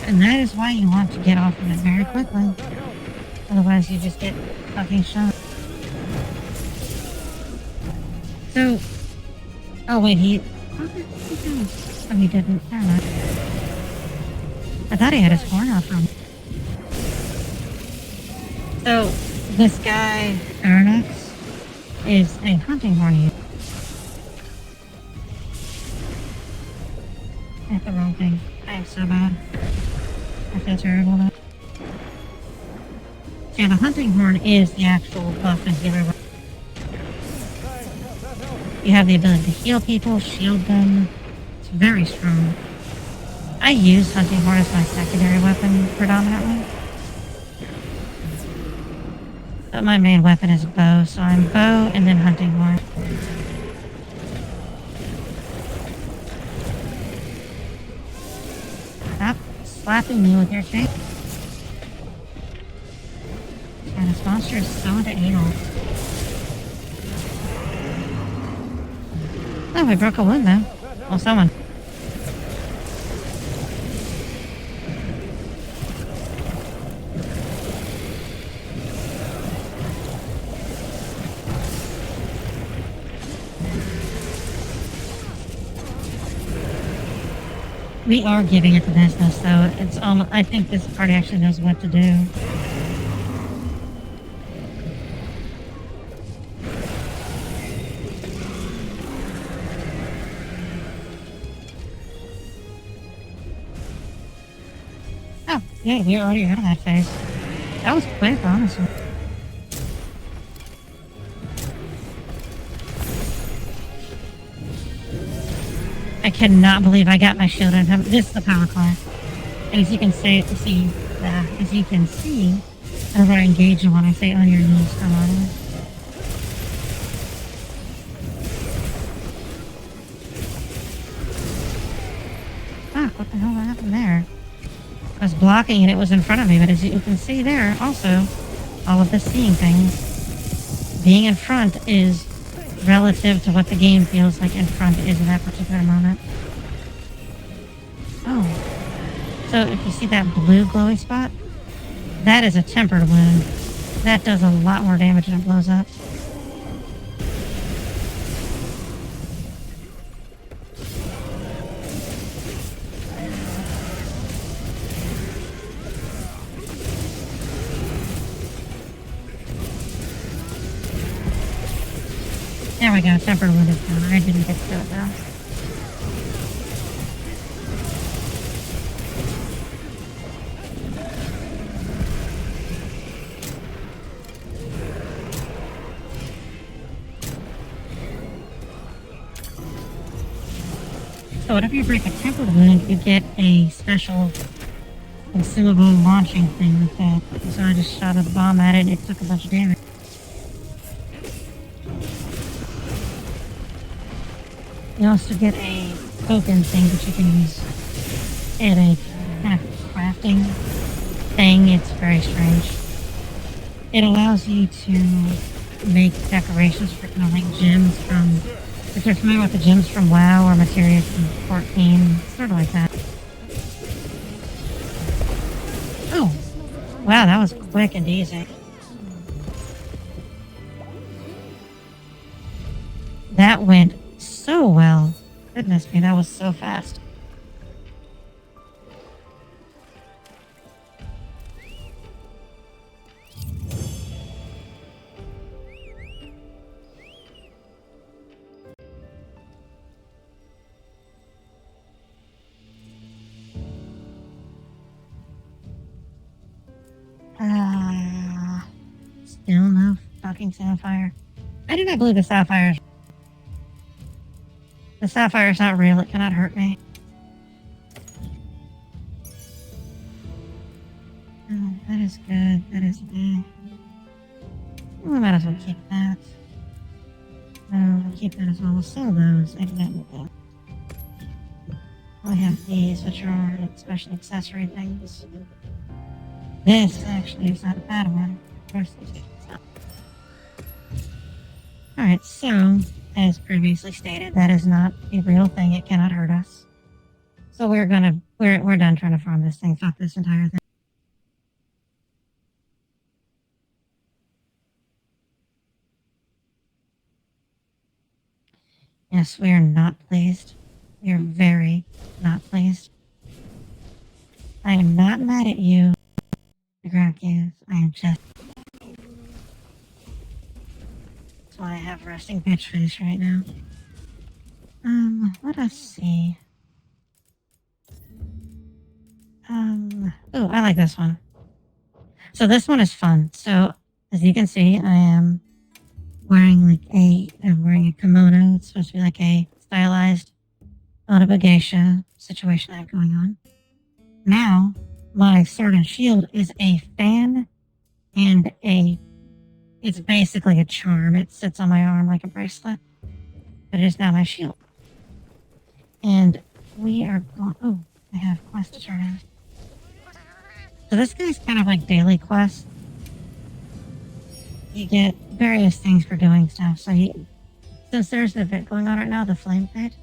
And that is why you want to get off of it very quickly. Otherwise you just get fucking shot. So... Oh wait, he... Oh, he didn't. Never mind. I thought he had his horn out from. So, this guy, Arnex, is a hunting horn user. I hit the wrong thing. I am so bad. I feel terrible though. So yeah, the hunting horn is the actual buff and healer weapon. You have the ability to heal people, shield them. It's very strong. I use hunting horn as my secondary weapon predominantly. But my main weapon is bow, so I'm bow and then hunting horn. Stop slapping me with your face. And this monster is so into anal. Oh, we broke a wound though. Well, someone. We are giving it the business, so it's almost, I think this party actually knows what to do. Oh, yeah, we're already out of that phase. That was quick, honestly. I cannot believe I got my shield on him. This is the power core. And as you can see, whenever I engage when I say on your knees, come on. Fuck, what the hell happened there? I was blocking and it was in front of me, but as you can see there, also, all of the seeing things. Being in front is relative to what the game feels like in front is in that particular moment. Oh. So if you see that blue glowy spot, that is a tempered wound. That does a lot more damage when it blows up. There we go, tempered wound is down. I didn't get to do it though. So whenever you break a tempered wound, you get a special consumable launching thing with that. So I just shot a bomb at it and it took a bunch of damage. You also get a token thing that you can use in a kind of crafting thing. It's very strange. It allows you to make decorations for kind of like gems from, if you're familiar with the gems from WoW or materia from 14, sort of like that. Oh, wow, that was quick and easy. That went so well. Goodness me, that was so fast. Still no fucking sapphire. I do not believe the sapphire. The sapphire is not real. It cannot hurt me. Oh, that is good. That is good. We might as well keep that. We'll keep that as well. We'll sell those. I do not need that. We have these, which are especially accessory things. This actually is not a bad one. Alright, so, as previously stated, that is not a real thing. It cannot hurt us. So we're done trying to farm this thing. Fuck this entire thing. Yes, we are not pleased. We are very not pleased. I am not mad at you, Gracchus. I am just... That's why I have resting bitch face right now. Let us see. Oh, I like this one. So this one is fun. So, as you can see, I am wearing I'm wearing a kimono. It's supposed to be like a stylized Otoba geisha situation I have going on. Now, my sword and shield is a fan and it's basically a charm. It sits on my arm like a bracelet. But it is now my shield. And we are going... Oh, I have quest to turn in. So this guy's kind of like daily quest. You get various things for doing stuff. So since there's an event going on right now, the Flame Pit,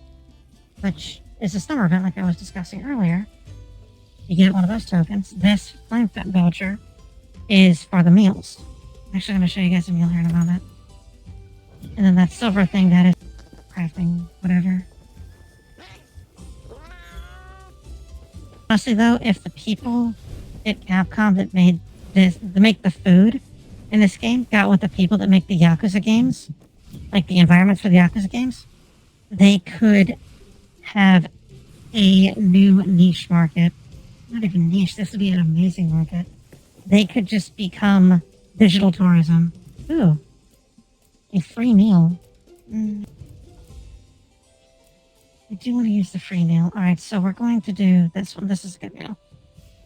which is a summer event like I was discussing earlier, you get one of those tokens. This Flame Pit voucher is for the meals. I'm actually going to show you guys a meal here in a moment. And then that silver thing, that is crafting, whatever. Honestly though, if the people at Capcom that made the food in this game got with the people that make the Yakuza games, like the environments for the Yakuza games, they could have a new niche market. Not even niche, this would be an amazing market. They could just become digital tourism. Ooh. A free meal. I do want to use the free nail. Alright, so we're going to do this one. This is a good nail.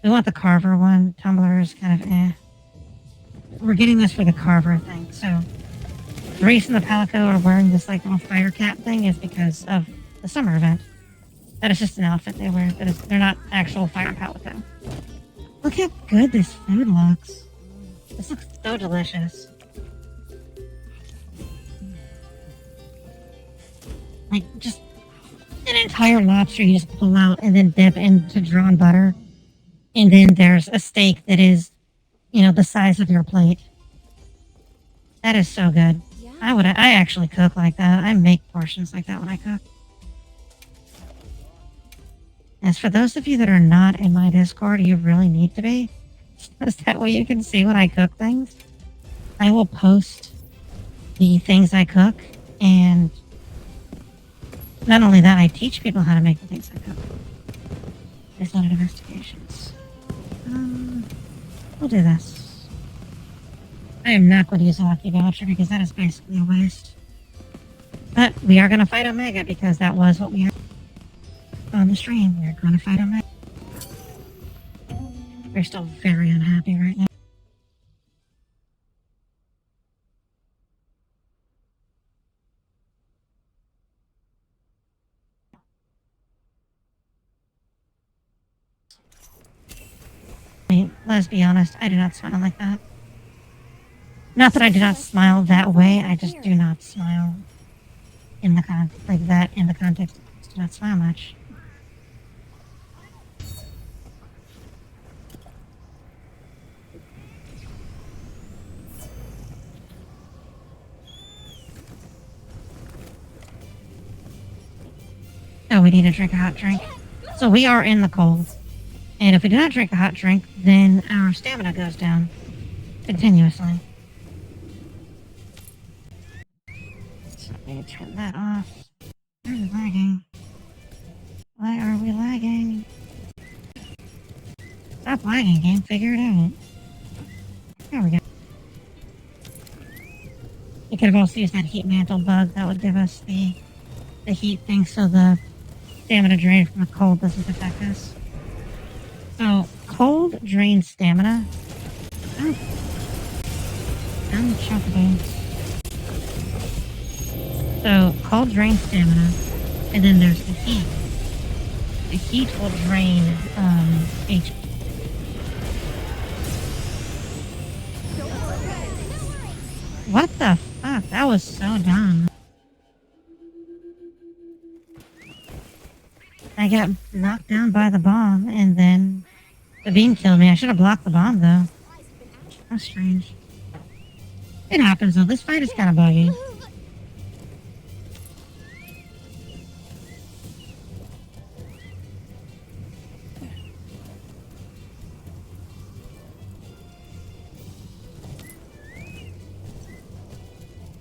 We want the carver one. Tumbler is kind of eh. We're getting this for the carver thing, so the reason the Palico are wearing this like little fire cap thing is because of the summer event. That is just an outfit they wear. They're not actual fire Palico. Look how good this food looks. This looks so delicious. Like, just an entire lobster you just pull out and then dip into drawn butter. And then there's a steak that is, you know, the size of your plate. That is so good. Yeah. I actually cook like that. I make portions like that when I cook. As for those of you that are not in my Discord, you really need to be. Because that way you can see when I cook things. I will post the things I cook, and not only that, I teach people how to make the things I cook. There's a lot of investigations. We'll do this. I am not going to use a lucky voucher because that is basically a waste. But we are going to fight Omega because that was what we had on the stream. We're going to fight Omega. We're still very unhappy right now. I mean, let's be honest, I do not smile like that. Not that I do not smile that way, I just do not smile in the like that in the context. I just do not smile much. Oh, we need to drink a hot drink. So we are in the cold. And if we do not drink a hot drink, then our stamina goes down continuously. So let me turn that off. We're lagging. Why are we lagging? Stop lagging, game. Figure it out. There we go. You could have also used that heat mantle bug. That would give us the heat thing so the stamina drain from the cold doesn't affect us. So, cold drains stamina. Oh. I'm chocolate. So, cold drains stamina, and then there's the heat. The heat will drain HP. What the fuck? That was so dumb. I got knocked down by the bomb, and then the beam killed me. I should have blocked the bomb, though. How strange. It happens, though. This fight is kind of buggy.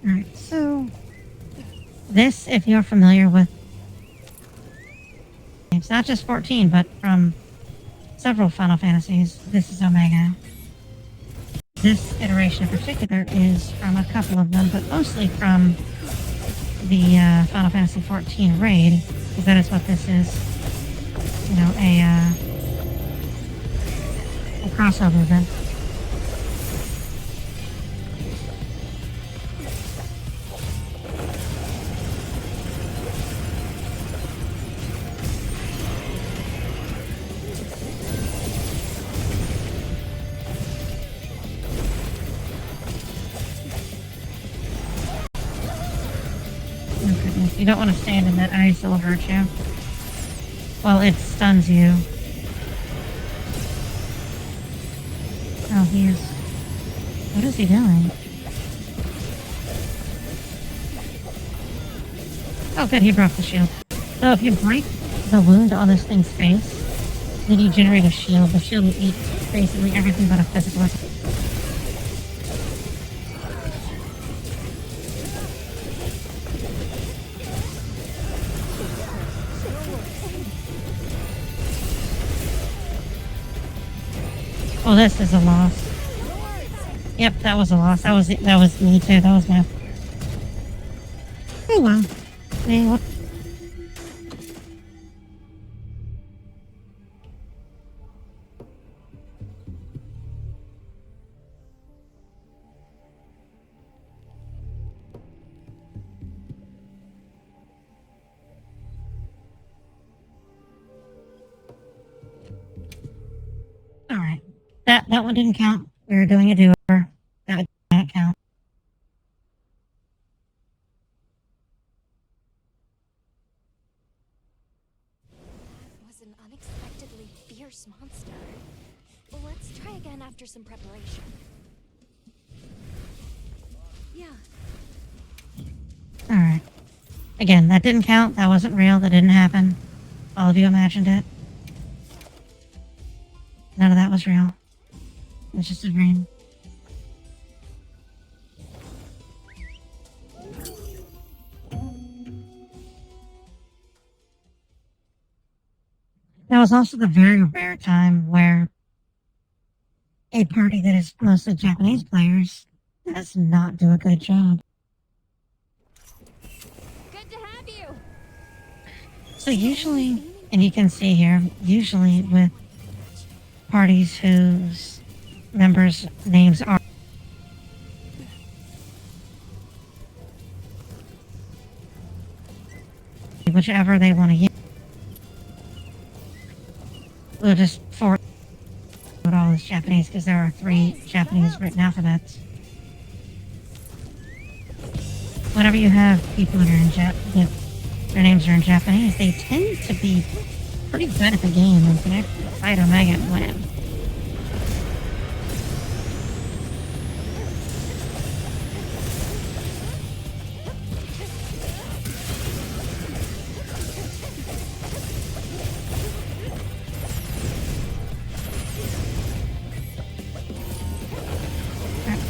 Alright, so this, if you're familiar with, it's not just 14, but from several Final Fantasies, this is Omega. This iteration in particular is from a couple of them, but mostly from the Final Fantasy 14 raid, because that is what this is. You know, a crossover event. You don't want to stand in that ice, it'll hurt you. Well, it stuns you. Oh, he is... What is he doing? Oh, good, he broke the shield. So if you break the wound on this thing's face, then you generate a shield. The shield will eat basically everything but a physical attack. Oh, this is a loss. Yep, that was a loss. That was me too. That was my... Oh well. I mean, what? That one didn't count. We were doing a do-over. That did not count. That was an unexpectedly fierce monster. Let's try again after some preparation. Yeah. Alright. Again, that didn't count. That wasn't real. That didn't happen. All of you imagined it. None of that was real. It was just a dream. That was also the very rare time where a party that is mostly Japanese players does not do a good job. Good to have you. So usually, and you can see here, usually with parties whose members' names are whichever they want to use, we'll just forward it all as Japanese because there are 3 Japanese written alphabets. Whenever you have people that are in their names are in Japanese, they tend to be pretty good at the game and can actually fight Omega and win.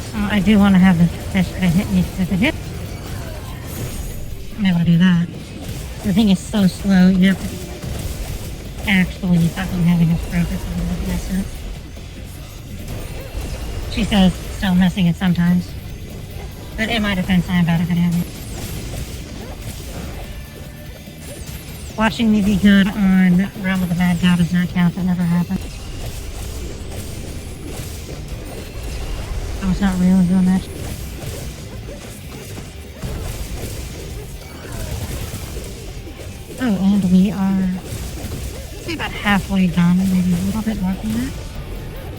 So I do want to have the fish that hit me because if it hits, I'm able to do that. The thing is so slow, you have to actually fucking having a stroke or something to mess it. She says still missing it sometimes. But in my defense, I'm better than him. Watching me be good on Realm of the Mad God does not count. That never happened. I was not really doing that. Oh, and we are say about halfway done, maybe a little bit more than that,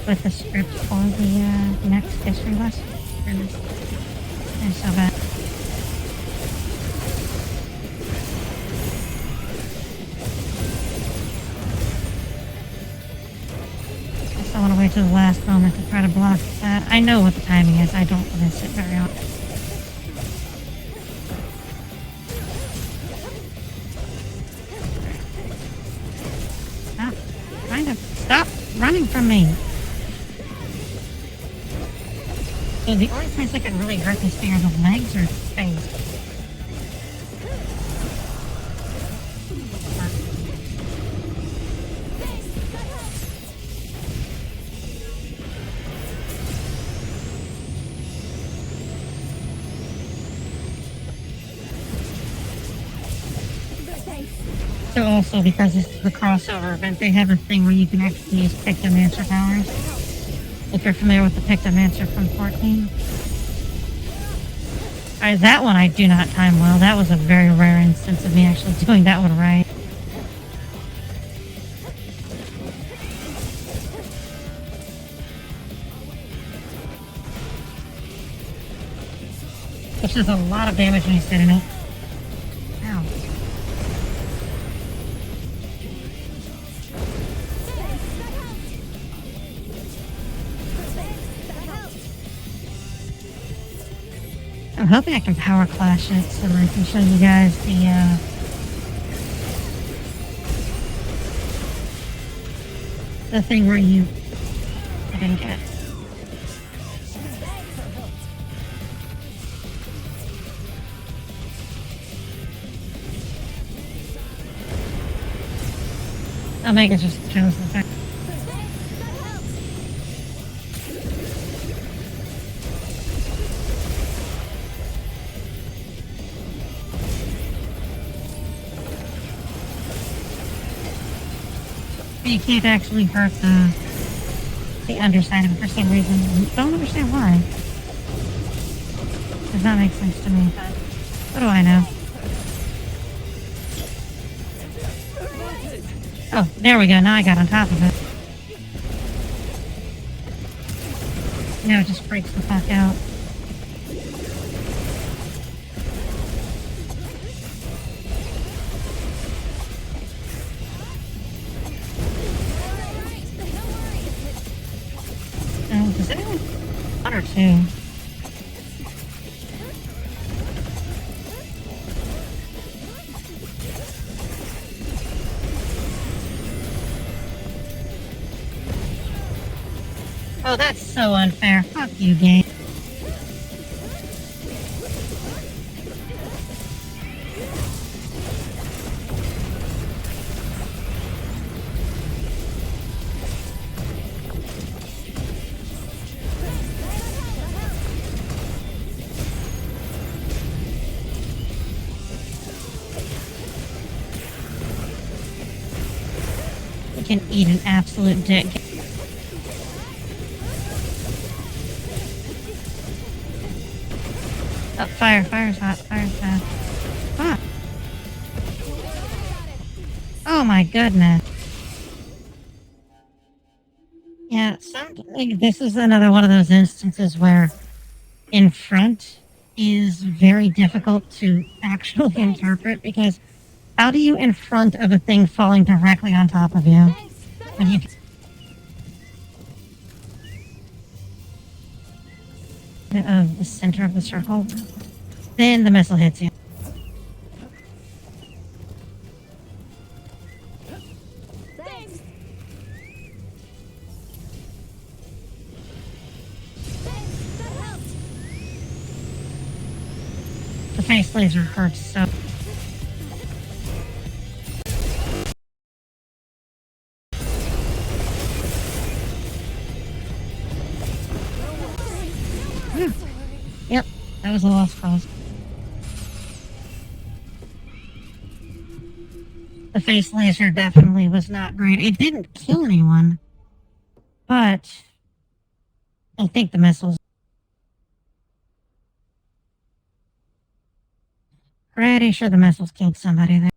with the script for the next history lesson. And so bad. I still want to wait till the last moment to try to block that. I know what the timing is. I don't miss it very often. Stop running from me. So the only place that can really hurt this thing are the legs or face. So also, because this is the crossover event, they have a thing where you can actually use Pictomancer powers. If you're familiar with the Pictomancer from 14. Alright, that one I do not time well. That was a very rare instance of me actually doing that one right. Which does a lot of damage when you sit in it. Ow. I'm hoping I can power clash it so I can show you guys the thing where I didn't get. Omega just chose the fact. You can't actually hurt the underside of it for some reason. Don't understand why. Does not make sense to me, but what do I know? Oh, there we go. Now I got on top of it. Yeah, it just freaks the fuck out. Does anyone... One or two? Oh, that's so unfair. Fuck you, game. You can eat an absolute dick. Oh, fire's hot, fire's hot. Fuck. Oh my goodness. Yeah, this is another one of those instances where in front is very difficult to actually interpret, because how do you in front of a thing falling directly on top of you? When you of the center of the circle, then the missile hits you. Thanks. That helped. The face laser hurts so. Yep, that was a lost cause. The face laser definitely was not great. It didn't kill anyone, but I think the missiles. Pretty sure the missiles killed somebody there.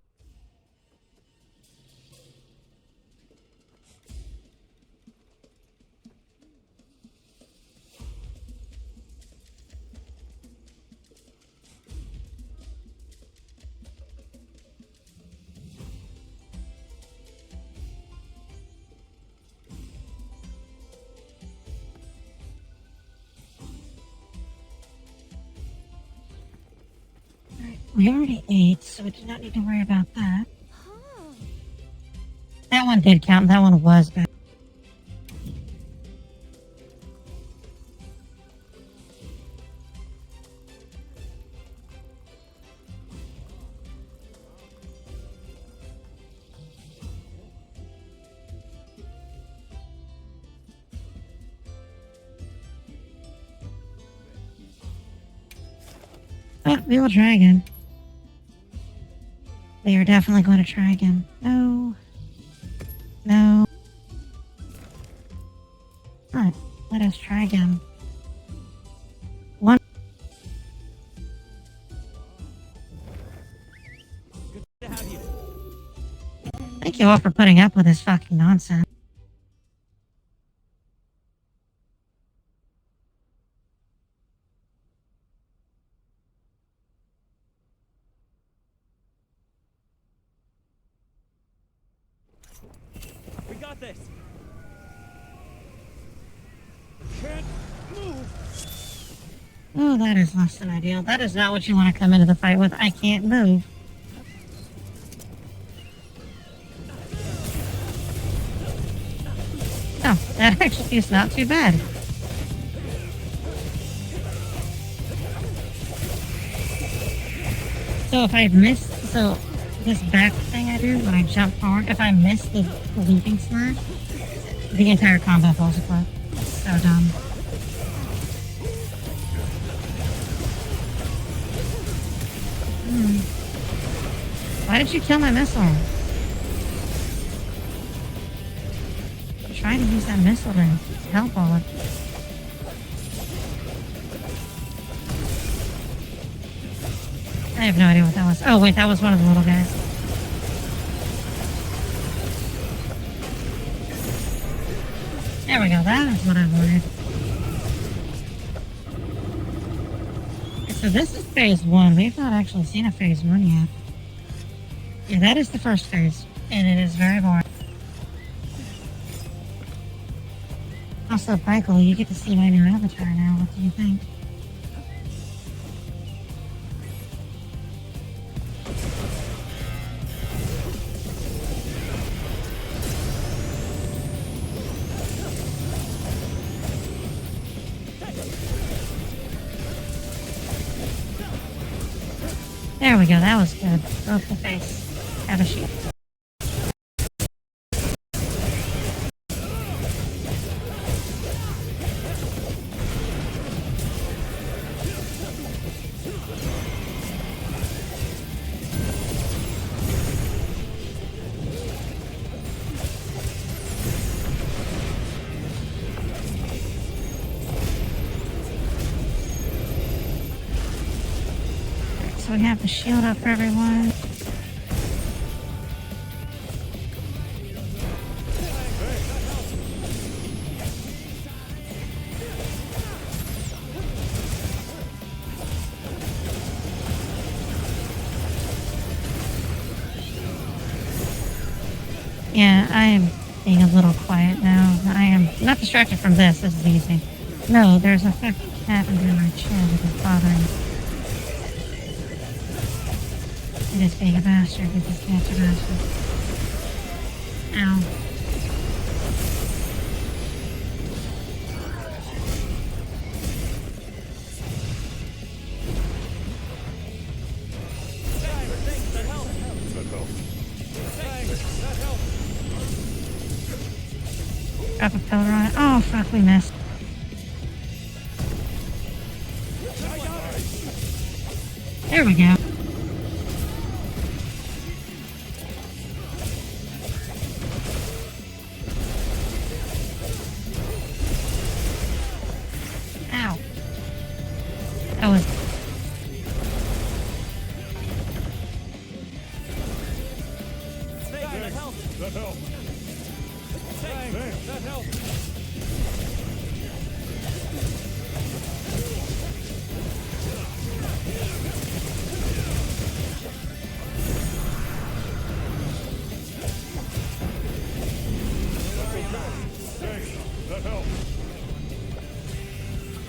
We already ate, so we do not need to worry about that. Huh. That one did count. That one was bad. But we will try again. We are definitely going to try again. No. No. Alright, let us try again. One. Thank you all for putting up with this fucking nonsense. We got this. Can't move. Oh, that is less than ideal. That is not what you want to come into the fight with. I can't move. Oh, that actually is not too bad. So if I missed, this back thing I do when I jump forward, if I miss the leaping slash, the entire combo falls apart. So dumb. Why did you kill my missile? I'm trying to use that missile to help all of you. I have no idea what that was. Oh wait, that was one of the little guys. There we go, that is what I wanted. So this is phase 1. We've not actually seen a phase 1 yet. Yeah, that is the first phase, and it is very boring. Also, Michael, you get to see my new avatar now. What do you think? There we go, that was good. Broke the face. Have a shield. So we have the shield up for everyone. Yeah, I am being a little quiet now. I am not distracted from this. This is easy. No, there's a fucking cat under my chair that is bothering me. It is being a bastard because cats are bastards. Ow. Drop a pillar on it. Oh, fuck, we missed. There we go. Ow. That was... That helped. That helped. Thanks. That helped.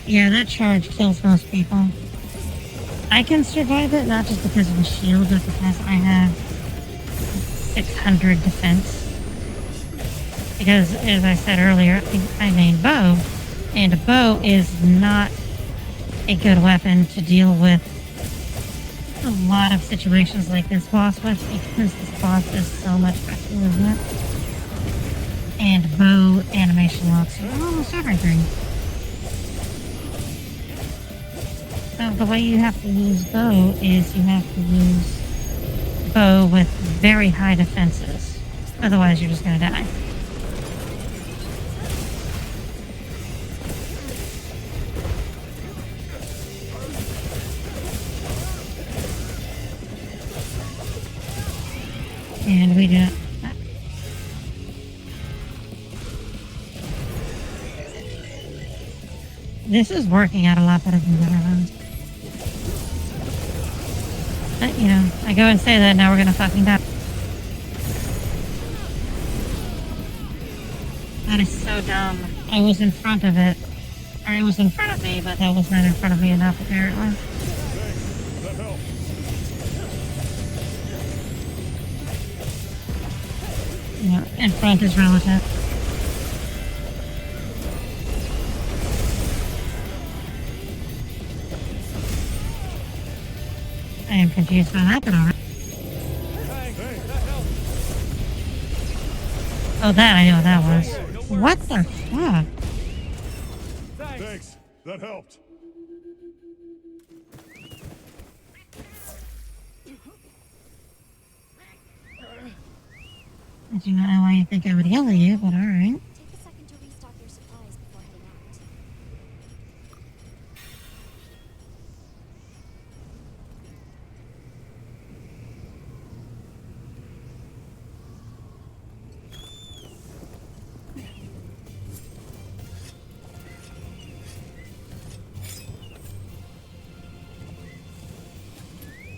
Yeah, that charge kills most people. I can survive it, not just because of the shield, but because I have 600 defense. Because, as I said earlier, I main bow, and a bow is not a good weapon to deal with a lot of situations like this boss with, because this boss is so much faster, isn't it? And bow animation locks are almost everything. So the way you have to use bow is you have to use bow with very high defenses. Otherwise you're just gonna die. And we do. This is working out a lot better than the other ones. But, you know, I go and say that, now we're gonna fucking die. That is so dumb. I was in front of it. Or it was in front of me, but that was not in front of me enough, apparently. You know, in front is relative. I am confused by that, but alright. Oh, that I know what that was. What the fuck? Thanks. That helped. I do not know why you think I would yell at you, but alright. Take a second to restock your supplies before heading out.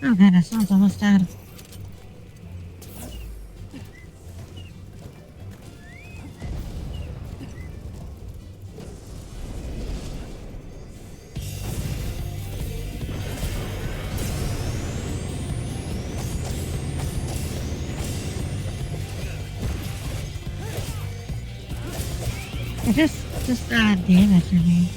Oh goodness, one's almost dead. It just damage to me.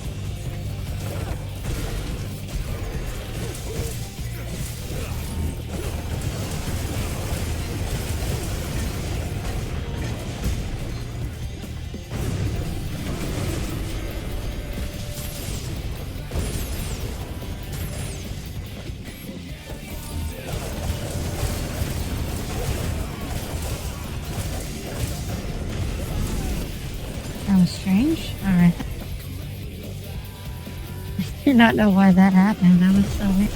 That was strange. Alright. I do not know why that happened. That was so weird.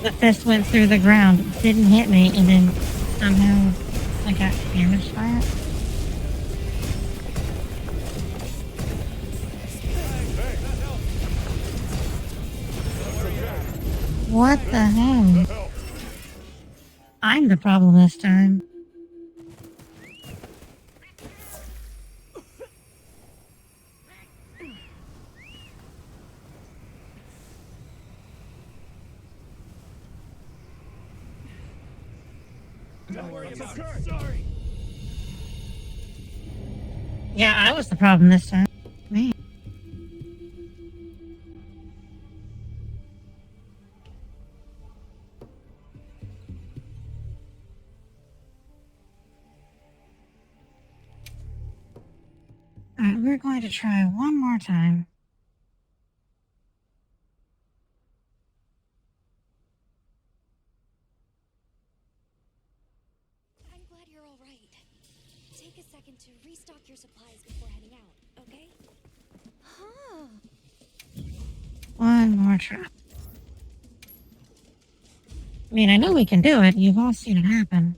The fist went through the ground, didn't hit me, and then somehow I got damaged by it. What the hell? I'm the problem this time. Don't worry about it. Sorry. Yeah, I was the problem this time. Me. Alright, we're going to try one more time. I'm glad you're all right. Take a second to restock your supplies before heading out, okay? Huh. One more try. I mean, I know we can do it. You've all seen it happen.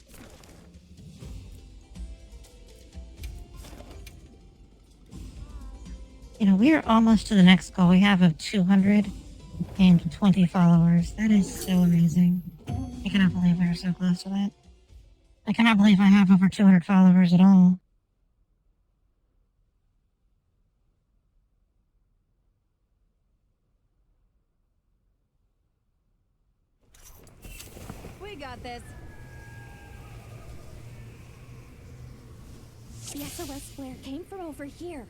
You know, we're almost to the next goal. We have of 220 followers. That is so amazing. I cannot believe we are so close to that. I cannot believe I have over 200 followers at all. We got this. The SOS flare came from over here.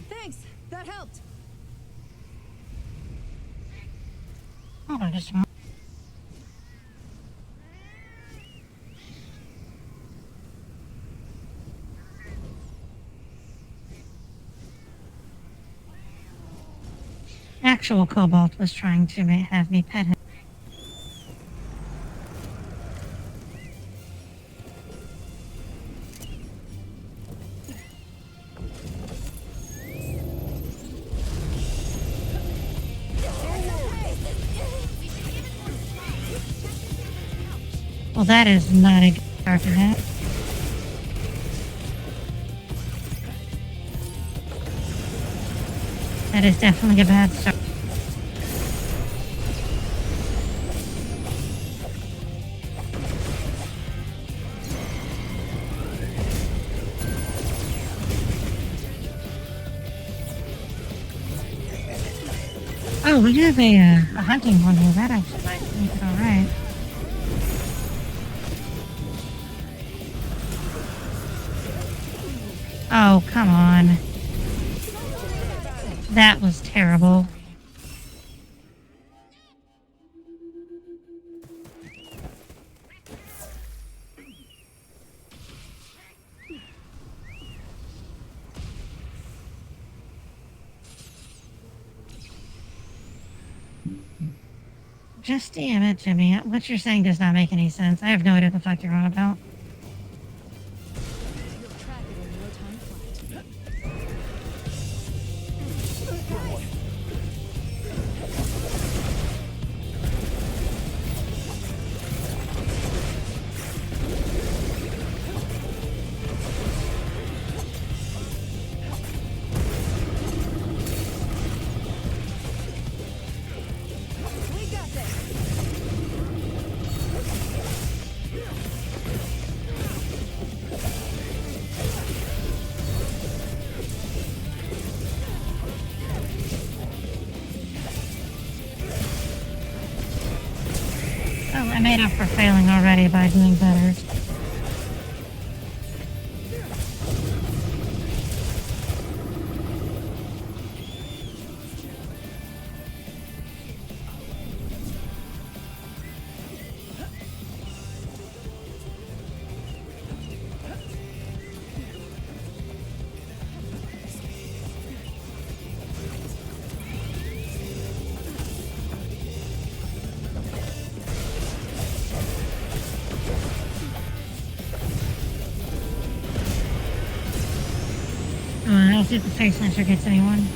Thanks. That helped. Hold on just a moment. Actual Cobalt was trying to have me pet him. Well, that is not a good start to that. That is definitely a bad start. Oh, we have a hunting one here. That actually might make it alright. Oh, come on. That was terrible. Just damn it, Jimmy. What you're saying does not make any sense. I have no idea what the fuck you're on about. You'll track it in no time flat. We got this. made up for failing already by doing better. I'll see if the face slasher gets anyone.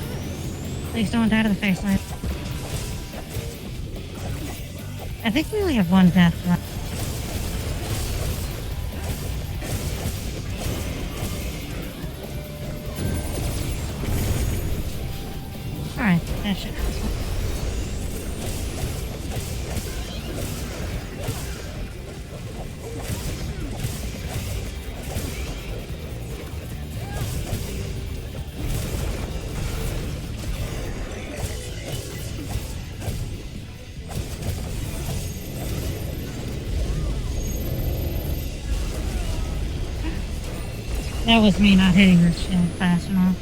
Please don't die to the face slasher. I think we only have one death left. Alright, that should help. That was me not hitting this shit fast enough.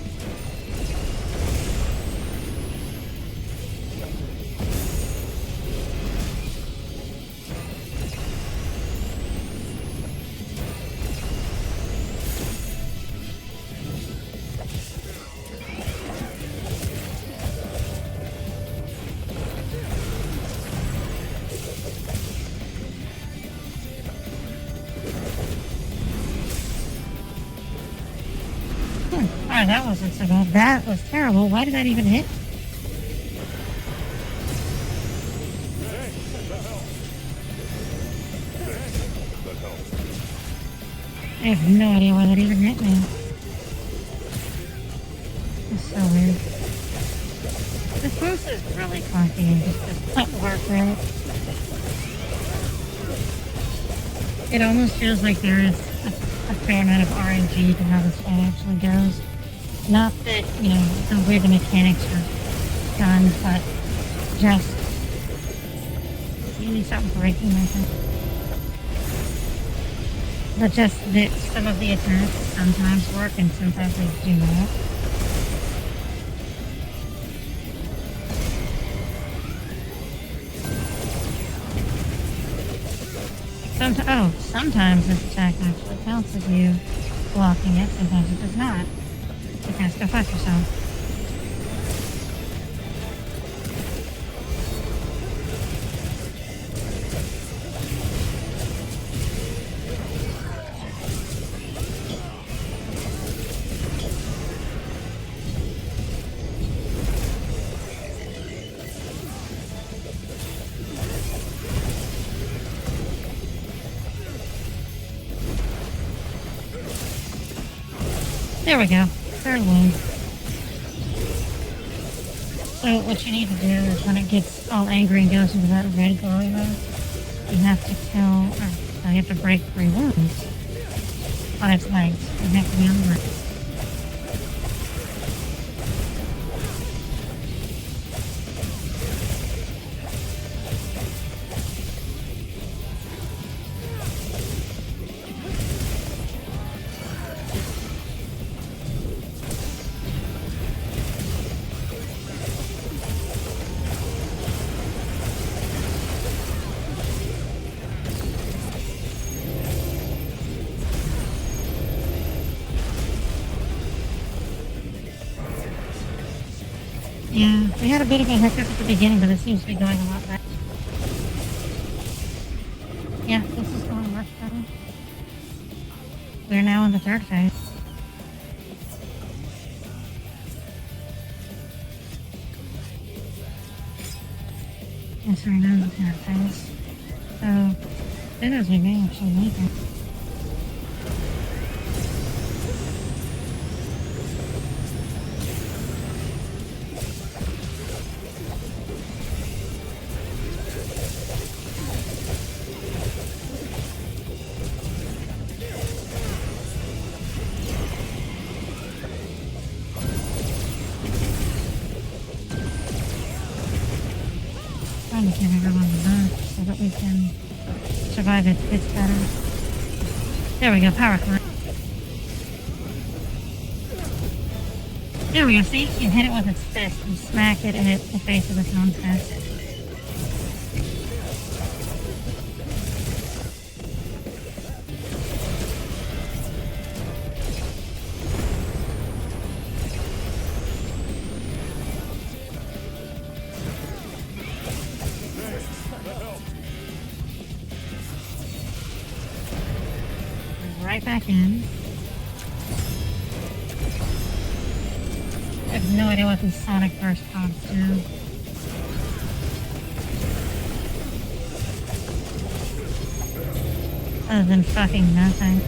Alright, that wasn't so bad. That was terrible. Why did that even hit? I have no idea why that even hit me. It's so weird. This boost is really clunky and just doesn't work right. It almost feels like there is a fair amount of RNG to how this fight actually goes. Not that, you know, the way the mechanics are done, but just really something breaking, I think. But just that some of the attacks sometimes work and sometimes they do not. Sometimes this attack actually counts as you blocking it, sometimes it does not. You can't go fuck yourself. There we go. Third wound. So what you need to do is when it gets all angry and goes into that red glowy mode, you have to kill, or you have to break 3 wounds on its legs. You have to be on the right. Yeah, we had a bit of a hiccup at the beginning, but it seems to be going a lot better. Yeah, this is going much better. We're now in the 3rd phase. Yes, we're now in the 3rd phase. So, it is we may actually make it. Trying to get everyone back so that we can survive it, it's better. There we go, power climb. There we go, see? You hit it with its fist, you smack it and it faces its own fist. Right back in. I have no idea what these Sonic Burst pods do. Other than fucking nothing.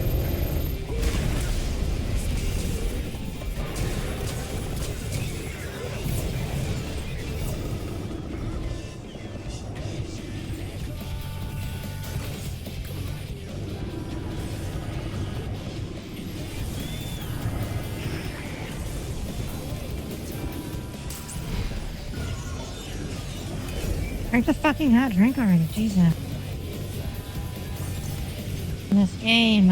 Drink the fucking hot drink already, Jesus. This game.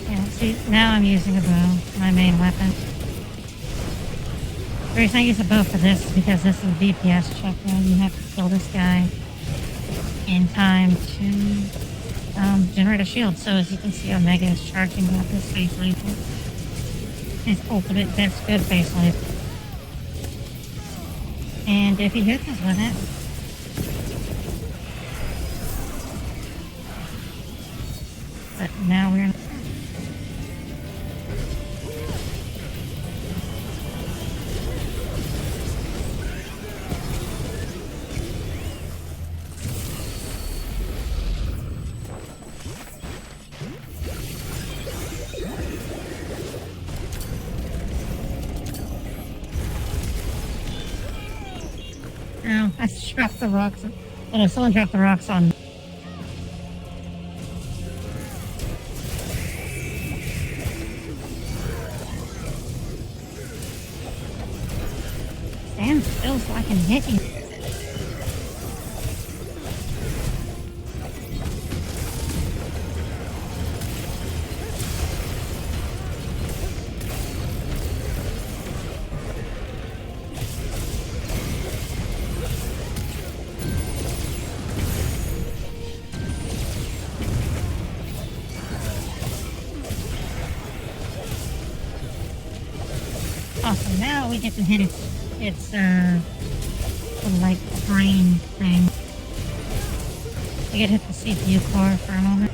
Yeah, see, now I'm using a bow, my main weapon. The reason I use a bow for this is because this is a DPS check now. You have to kill this guy in time to generate a shield. So as you can see, Omega is charging up his face lethal. His ultimate best good face lethal. And if he hits us with it, but now we're oh, I dropped the rocks. Oh no, someone dropped the rocks on. Stand still so I can hit you. Awesome, now we get to hit its like brain thing. We get to hit the CPU core for a moment.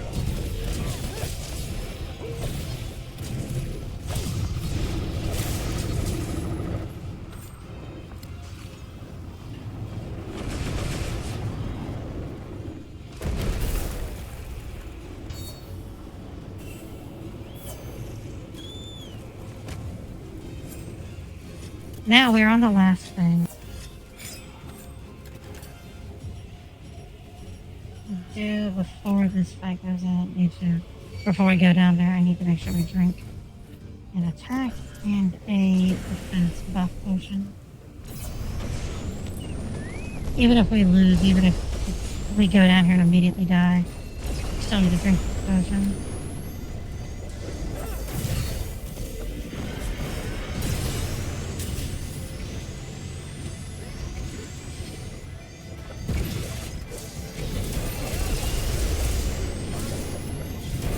Now we're on the last thing. Do before this fight goes on, before we go down there, I need to make sure we drink an attack and a defense buff potion. Even if we lose, even if we go down here and immediately die, we still need to drink the potion.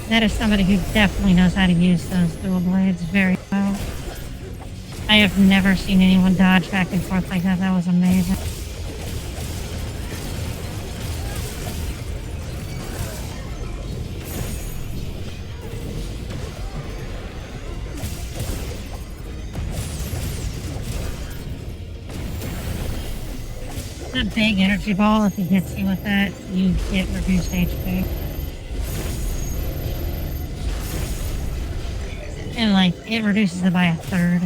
That is somebody who definitely knows how to use those dual blades very well. I have never seen anyone dodge back and forth like that. That was amazing. The big energy ball, if he hits you with that, you get reduced HP. And like, it reduces it by a third.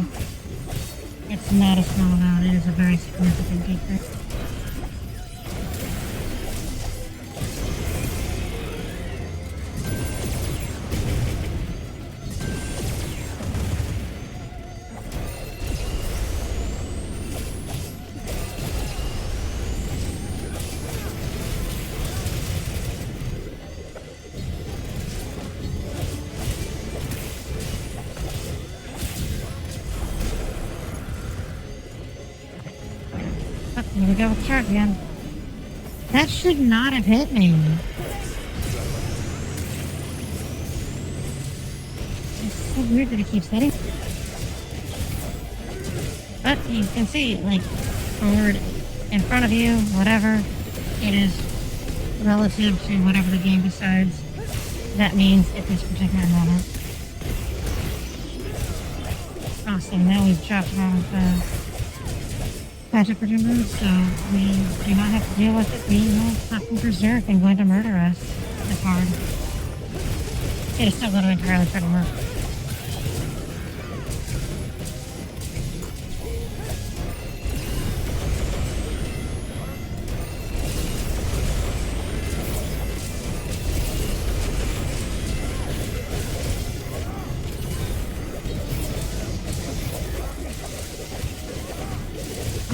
It's not a small amount, it is a very significant decrease. Here we go with the shark again. That should not have hit me. It's so weird that it keeps hitting. But you can see, like, forward, in front of you, whatever, it is relative to whatever the game decides that means at this particular moment. Awesome, now we've chopped off Patrick Redeemer, so we do not have to deal with it being all fucking berserk and going to murder us as hard. It is still going to entirely try to murder.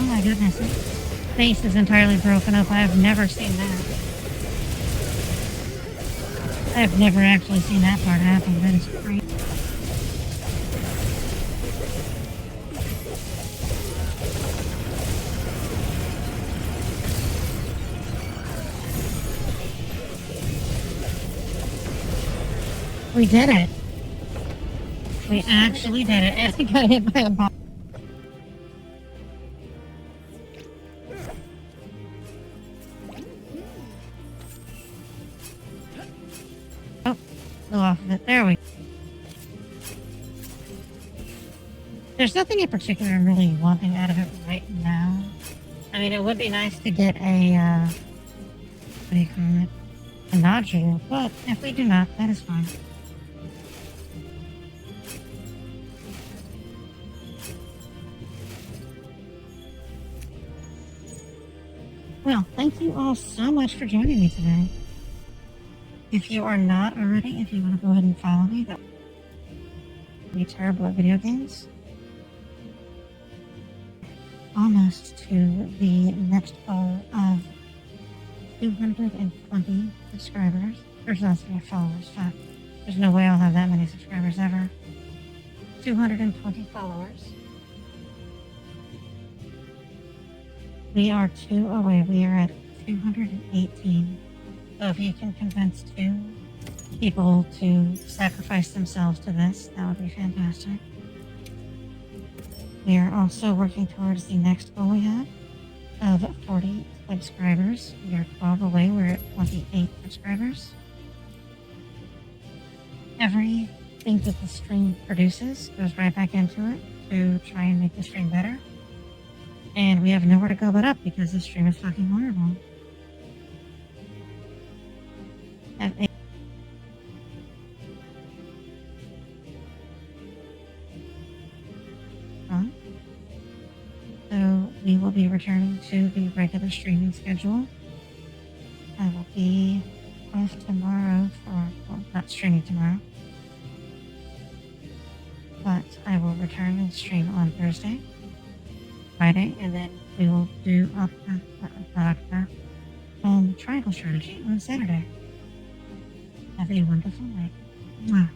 Oh my goodness, his face is entirely broken up. I have never seen that. I have never actually seen that part happen. That is great. We did it. We actually did it. And I got hit by a bomb. Oh, flew off of it. There we go. There's nothing in particular I'm really wanting out of it right now. I mean, it would be nice to get a, what do you call it? A nodule, but if we do not, that is fine. Well, thank you all so much for joining me today. If you are not already, if you want to go ahead and follow me, that would be terrible at video games. Almost to the next goal of 220 subscribers. There's not so many followers, but there's no way I'll have that many subscribers ever. 220 followers. We are 2 away. We are at 218. So if you can convince 2 people to sacrifice themselves to this, that would be fantastic. We are also working towards the next goal we have of 40 subscribers. We are 12 away. We're at 28 subscribers. Everything that the stream produces goes right back into it to try and make the stream better. And we have nowhere to go but up because this stream is fucking horrible. So we will be returning to the regular streaming schedule. I will be off tomorrow for, well, not streaming tomorrow, but I will return and stream on Thursday, Friday, and then we will do Octopath and Triangle Strategy on Saturday. Have a wonderful night. Mwah.